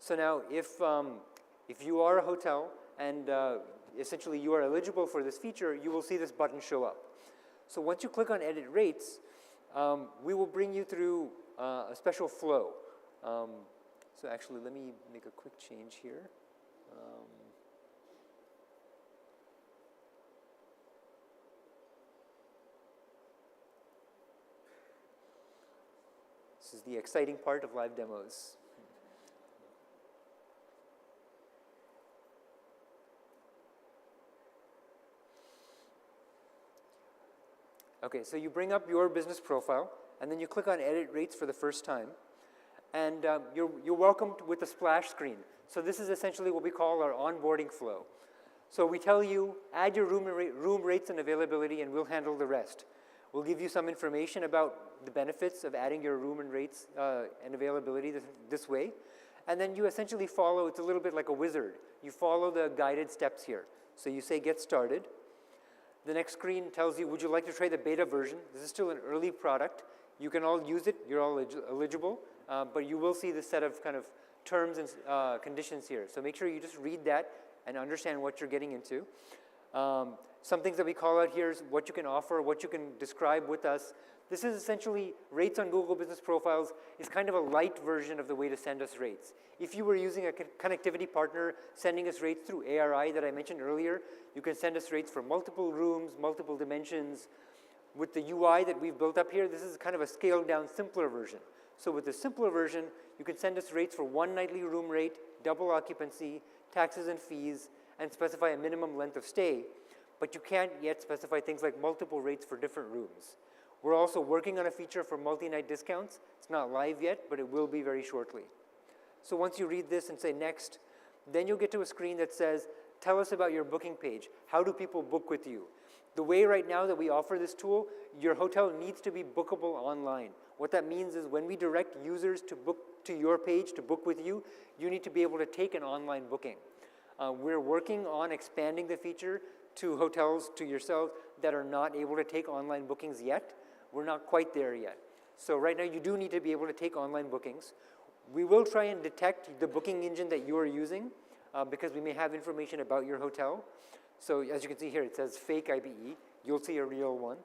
So now if you are a hotel and essentially you are eligible for this feature, you will see this button show up. So once you click on Edit Rates, we will bring you through a special flow. So actually, let me make a quick change here. This is the exciting part of live demos. Okay, so you bring up your business profile, and then you click on Edit Rates for the first time. And you're welcomed with a splash screen. So this is essentially what we call our onboarding flow. So we tell you, add your room rates and availability, and we'll handle the rest. We'll give you some information about the benefits of adding your room and rates and availability this way. And then you essentially follow, it's a little bit like a wizard. You follow the guided steps here. So you say, get started. The next screen tells you, would you like to try the beta version? This is still an early product. You can all use it. You're all eligible. But you will see this set of kind of terms and conditions here. So make sure you just read that and understand what you're getting into. Some things that we call out here is what you can offer, what you can describe with us. This is essentially rates on Google Business Profiles is kind of a light version of the way to send us rates. If you were using a connectivity partner sending us rates through ARI that I mentioned earlier, you can send us rates for multiple rooms, multiple dimensions. With the UI that we've built up here, this is kind of a scaled down, simpler version. So with the simpler version, you can send us rates for one nightly room rate, double occupancy, taxes and fees, and specify a minimum length of stay. But you can't yet specify things like multiple rates for different rooms. We're also working on a feature for multi-night discounts. It's not live yet, but it will be very shortly. So once you read this and say next, then you'll get to a screen that says, tell us about your booking page. How do people book with you? The way right now that we offer this tool, your hotel needs to be bookable online. What that means is when we direct users to book to your page to book with you, you need to be able to take an online booking. We're working on expanding the feature to hotels, to yourselves, that are not able to take online bookings yet. We're not quite there yet. So right now you do need to be able to take online bookings. We will try and detect the booking engine that you are using because we may have information about your hotel. So as you can see here, it says fake IBE. You'll see a real one.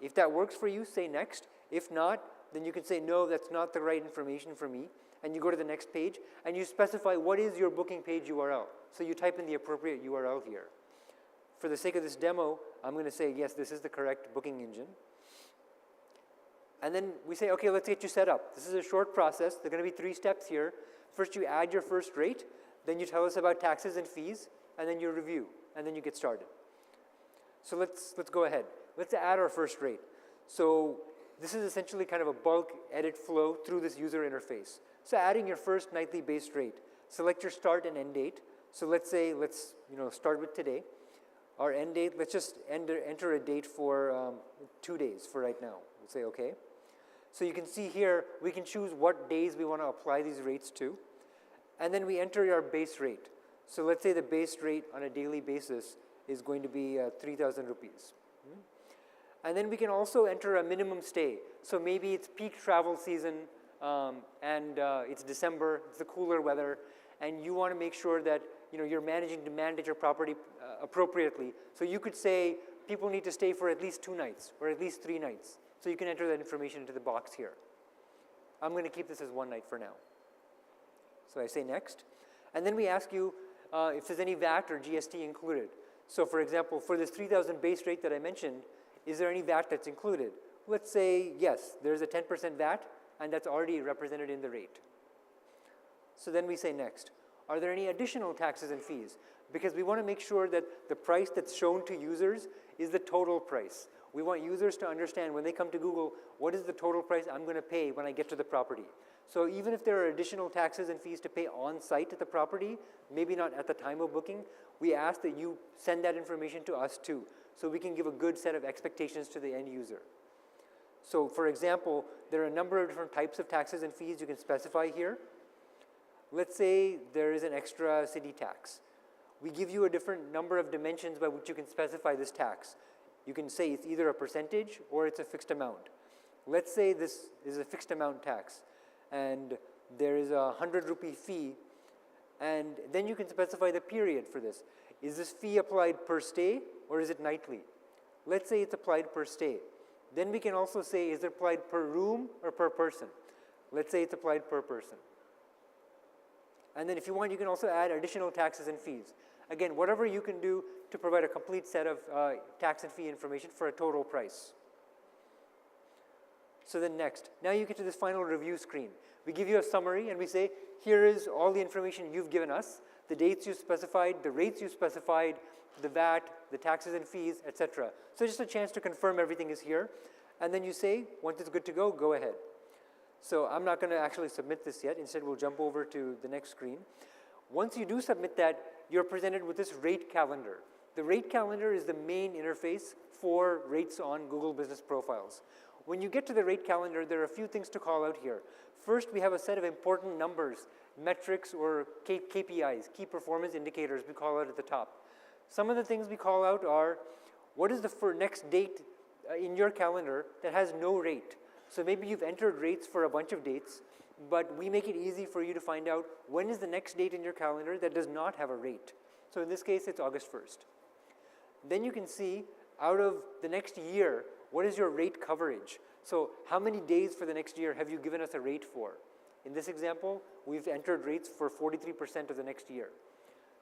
If that works for you, say next. If not, then you can say, no, that's not the right information for me. And you go to the next page, and you specify what is your booking page URL. So you type in the appropriate URL here. For the sake of this demo, I'm going to say, yes, this is the correct booking engine. And then we say, okay, let's get you set up. This is a short process. There are going to be 3 steps here. First, you add your first rate. Then you tell us about taxes and fees. And then you review. And then you get started. So let's go ahead. Let's add our first rate. So this is essentially kind of a bulk edit flow through this user interface. So adding your first nightly base rate. Select your start and end date. So let's say, start with today. Our end date, let's just enter a date for 2 days for right now. We'll say okay. So you can see here, we can choose what days we want to apply these rates to. And then we enter our base rate. So let's say the base rate on a daily basis is going to be 3,000 rupees. And then we can also enter a minimum stay. So maybe it's peak travel season and it's December, it's the cooler weather, and you want to make sure that you're managing to manage your property appropriately. So you could say people need to stay for at least 2 nights or at least 3 nights. So you can enter that information into the box here. I'm going to keep this as 1 night for now. So I say next. And then we ask you if there's any VAT or GST included. So for example, for this 3,000 base rate that I mentioned, is there any VAT that's included? Let's say yes, there's a 10% VAT, and that's already represented in the rate. So then we say next. Are there any additional taxes and fees? Because we want to make sure that the price that's shown to users is the total price. We want users to understand when they come to Google, what is the total price I'm going to pay when I get to the property? So even if there are additional taxes and fees to pay on site at the property, maybe not at the time of booking, we ask that you send that information to us too, so we can give a good set of expectations to the end user. So for example, there are a number of different types of taxes and fees you can specify here. Let's say there is an extra city tax. We give you a different number of dimensions by which you can specify this tax. You can say it's either a percentage or it's a fixed amount. Let's say this is a fixed amount tax and there is a 100 rupee fee, and then you can specify the period for this. Is this fee applied per stay or is it nightly? Let's say it's applied per stay. Then we can also say, is it applied per room or per person? Let's say it's applied per person. And then if you want, you can also add additional taxes and fees. Again, whatever you can do to provide a complete set of tax and fee information for a total price. So then next, now you get to this final review screen. We give you a summary and we say, here is all the information you've given us, the dates you specified, the rates you specified, the VAT, the taxes and fees, etc. So just a chance to confirm everything is here. And then you say, once it's good to go ahead. So I'm not going to actually submit this yet. Instead, we'll jump over to the next screen. Once you do submit that, you're presented with this rate calendar. The rate calendar is the main interface for rates on Google Business Profiles. When you get to the rate calendar, there are a few things to call out here. First, we have a set of important numbers, metrics or KPIs, key performance indicators we call out at the top. Some of the things we call out are, what is the next date in your calendar that has no rate? So maybe you've entered rates for a bunch of dates, but we make it easy for you to find out when is the next date in your calendar that does not have a rate. So in this case, it's August 1st. Then you can see out of the next year, what is your rate coverage? So how many days for the next year have you given us a rate for? In this example, we've entered rates for 43% of the next year.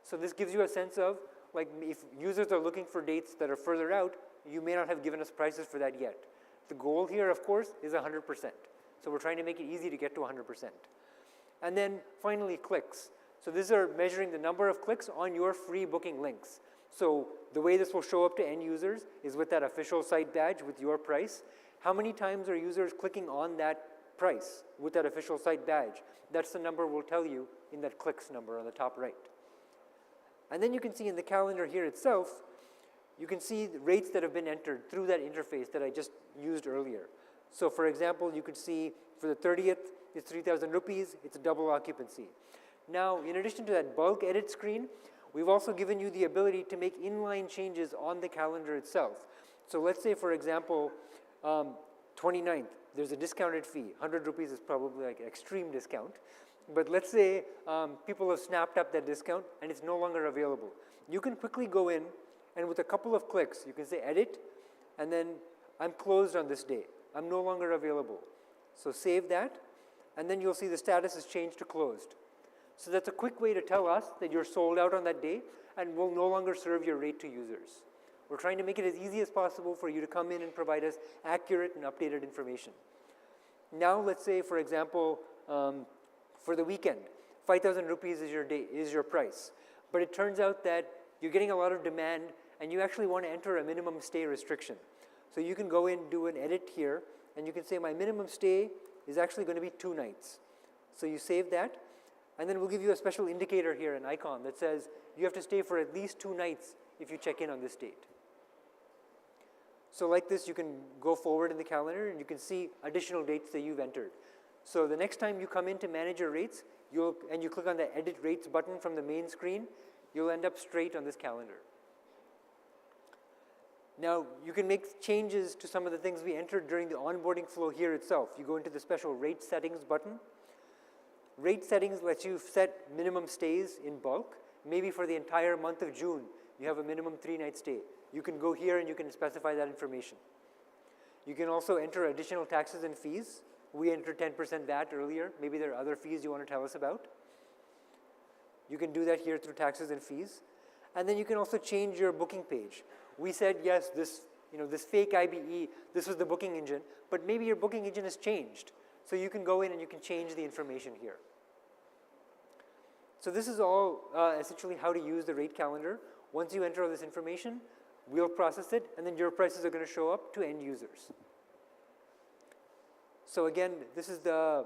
So this gives you a sense of, like, if users are looking for dates that are further out, you may not have given us prices for that yet. The goal here, of course, is 100%. So we're trying to make it easy to get to 100%. And then finally, clicks. So these are measuring the number of clicks on your free booking links. So the way this will show up to end users is with that official site badge with your price. How many times are users clicking on that price with that official site badge? That's the number we'll tell you in that clicks number on the top right. And then you can see in the calendar here itself, you can see the rates that have been entered through that interface that I just used earlier. So for example, you could see for the 30th, it's 3,000 rupees, it's a double occupancy. Now, in addition to that bulk edit screen, we've also given you the ability to make inline changes on the calendar itself. So let's say, for example, 29th, there's a discounted fee. 100 rupees is probably like an extreme discount. But let's say people have snapped up that discount and it's no longer available. You can quickly go in and with a couple of clicks, you can say edit, and then I'm closed on this day. I'm no longer available. So save that, and then you'll see the status is changed to closed. So that's a quick way to tell us that you're sold out on that day and will no longer serve your rate to users. We're trying to make it as easy as possible for you to come in and provide us accurate and updated information. Now let's say, for example, for the weekend, 5,000 rupees is your price. But it turns out that you're getting a lot of demand and you actually want to enter a minimum stay restriction. So you can go in, do an edit here, and you can say my minimum stay is actually going to be 2 nights. So you save that, and then we'll give you a special indicator here, an icon that says you have to stay for at least 2 nights if you check in on this date. So like this, you can go forward in the calendar and you can see additional dates that you've entered. So the next time you come in to manage your rates, and you click on the Edit Rates button from the main screen, you'll end up straight on this calendar. Now, you can make changes to some of the things we entered during the onboarding flow here itself. You go into the special Rate Settings button. Rate Settings lets you set minimum stays in bulk. Maybe for the entire month of June, you have a minimum 3-night stay. You can go here and you can specify that information. You can also enter additional taxes and fees. We entered 10% VAT earlier. Maybe there are other fees you want to tell us about. You can do that here through taxes and fees. And then you can also change your booking page. We said, yes, this fake IBE, this was the booking engine, but maybe your booking engine has changed. So you can go in and you can change the information here. So this is all essentially how to use the rate calendar. Once you enter all this information, we'll process it, and then your prices are going to show up to end users. So again, this is the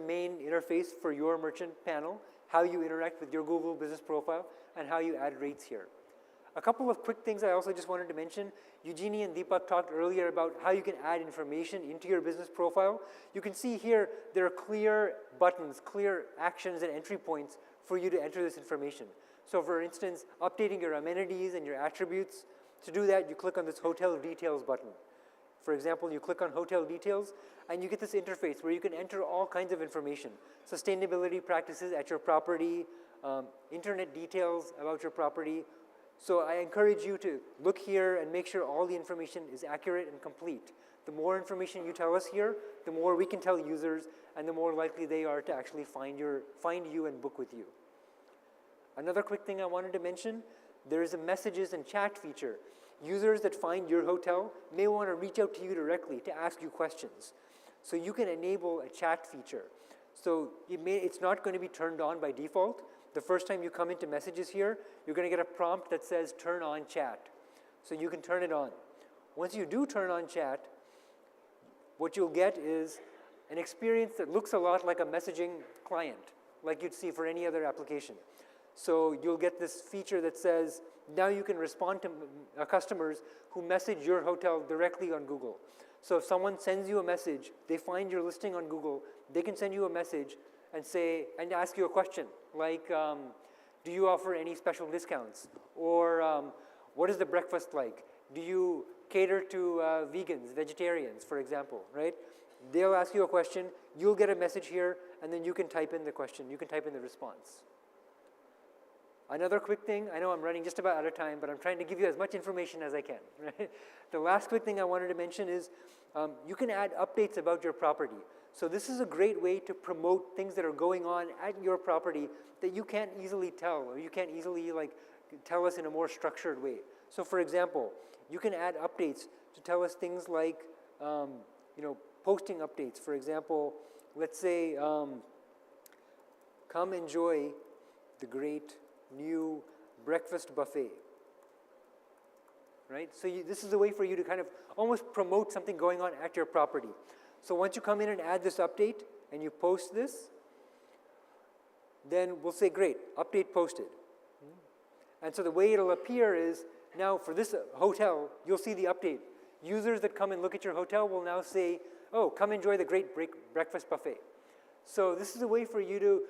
main interface for your merchant panel, how you interact with your Google business profile, and how you add rates here. A couple of quick things I also just wanted to mention. Eugenie and Deepak talked earlier about how you can add information into your business profile. You can see here there are clear buttons, clear actions and entry points for you to enter this information. So for instance, updating your amenities and your attributes. To do that, you click on this Hotel Details button. For example, you click on Hotel Details, and you get this interface where you can enter all kinds of information. Sustainability practices at your property, internet details about your property. So I encourage you to look here and make sure all the information is accurate and complete. The more information you tell us here, the more we can tell users, and the more likely they are to actually find you and book with you. Another quick thing I wanted to mention, there is a messages and chat feature. Users that find your hotel may want to reach out to you directly to ask you questions. So you can enable a chat feature. So it's not going to be turned on by default. The first time you come into messages here, you're going to get a prompt that says turn on chat. So you can turn it on. Once you do turn on chat, what you'll get is an experience that looks a lot like a messaging client, like you'd see for any other application. So you'll get this feature that says, now you can respond to customers who message your hotel directly on Google. So if someone sends you a message, they find your listing on Google, they can send you a message and ask you a question like, do you offer any special discounts? Or what is the breakfast like? Do you cater to vegans, vegetarians, for example, right? They'll ask you a question, you'll get a message here, and then you can type in the question, you can type in the response. Another quick thing, I know I'm running just about out of time, but I'm trying to give you as much information as I can. Right? The last quick thing I wanted to mention is you can add updates about your property. So this is a great way to promote things that are going on at your property that you can't easily tell, or you can't easily tell us in a more structured way. So for example, you can add updates to tell us things like posting updates. For example, let's say come enjoy the great new breakfast buffet, right? So this is a way for you to kind of almost promote something going on at your property. So once you come in and add this update and you post this, then we'll say, great, update posted. And so the way it'll appear is Now for this hotel, you'll see the update. Users that come and look at your hotel will now say, oh, come enjoy the great breakfast buffet. So this is a way for you to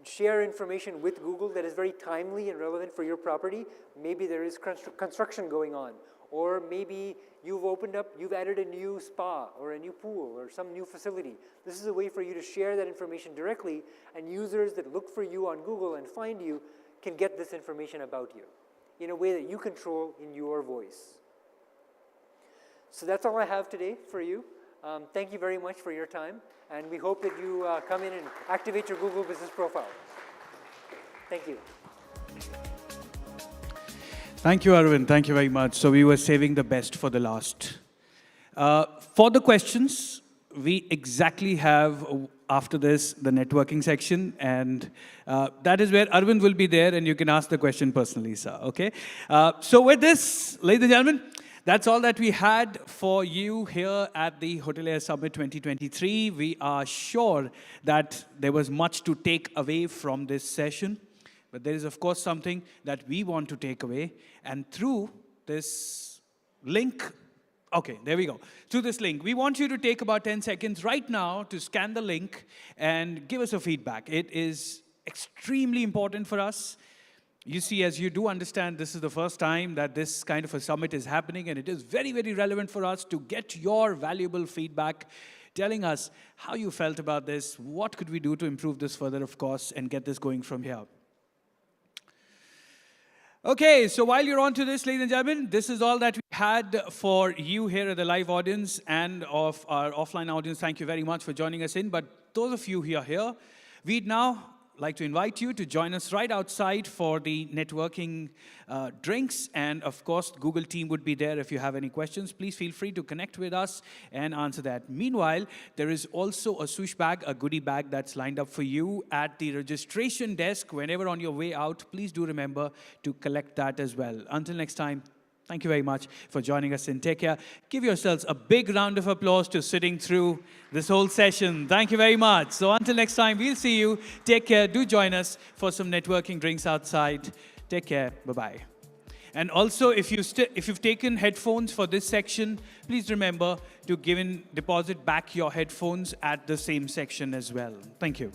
share information with Google that is very timely and relevant for your property. Maybe there is construction going on, or maybe you've added a new spa or a new pool or some new facility. This is a way for you to share that information directly, and users that look for you on Google and find you can get this information about you in a way that you control in your voice. So that's all I have today for you. Thank you very much for your time, and we hope that you come in and activate your Google Business Profile. Thank you. Thank you, Arvind. Thank you very much. So we were saving the best for the last. For the questions, we exactly have, after this, the networking section, and that is where Arvind will be there, and you can ask the question personally, sir, okay? So with this, ladies and gentlemen, that's all that we had for you here at the Hotelier Summit 2023. We are sure that there was much to take away from this session, but there is, of course, something that we want to take away, and through this link, okay, there we go. Through this link, we want you to take about 10 seconds right now to scan the link and give us a feedback. It is extremely important for us. You see, as you do understand, this is the first time that this kind of a summit is happening, and it is very, very relevant for us to get your valuable feedback, telling us how you felt about this, what could we do to improve this further, of course, and get this going from here. Okay, so while you're on to this, ladies and gentlemen, this is all that we had for you here at the live audience and of our offline audience. Thank you very much for joining us in. But those of you who are here, we'd now like to invite you to join us right outside for the networking drinks. And of course, Google team would be there if you have any questions. Please feel free to connect with us and answer that. Meanwhile, there is also a swoosh bag, a goodie bag that's lined up for you at the registration desk. Whenever on your way out, please do remember to collect that as well. Until next time, thank you very much for joining us, and take care. Give yourselves a big round of applause to sitting through this whole session. Thank you very much. So until next time, we'll see you. Take care. Do join us for some networking drinks outside. Take care. Bye-bye. And also, if you've taken headphones for this section, please remember to deposit back your headphones at the same section as well. Thank you.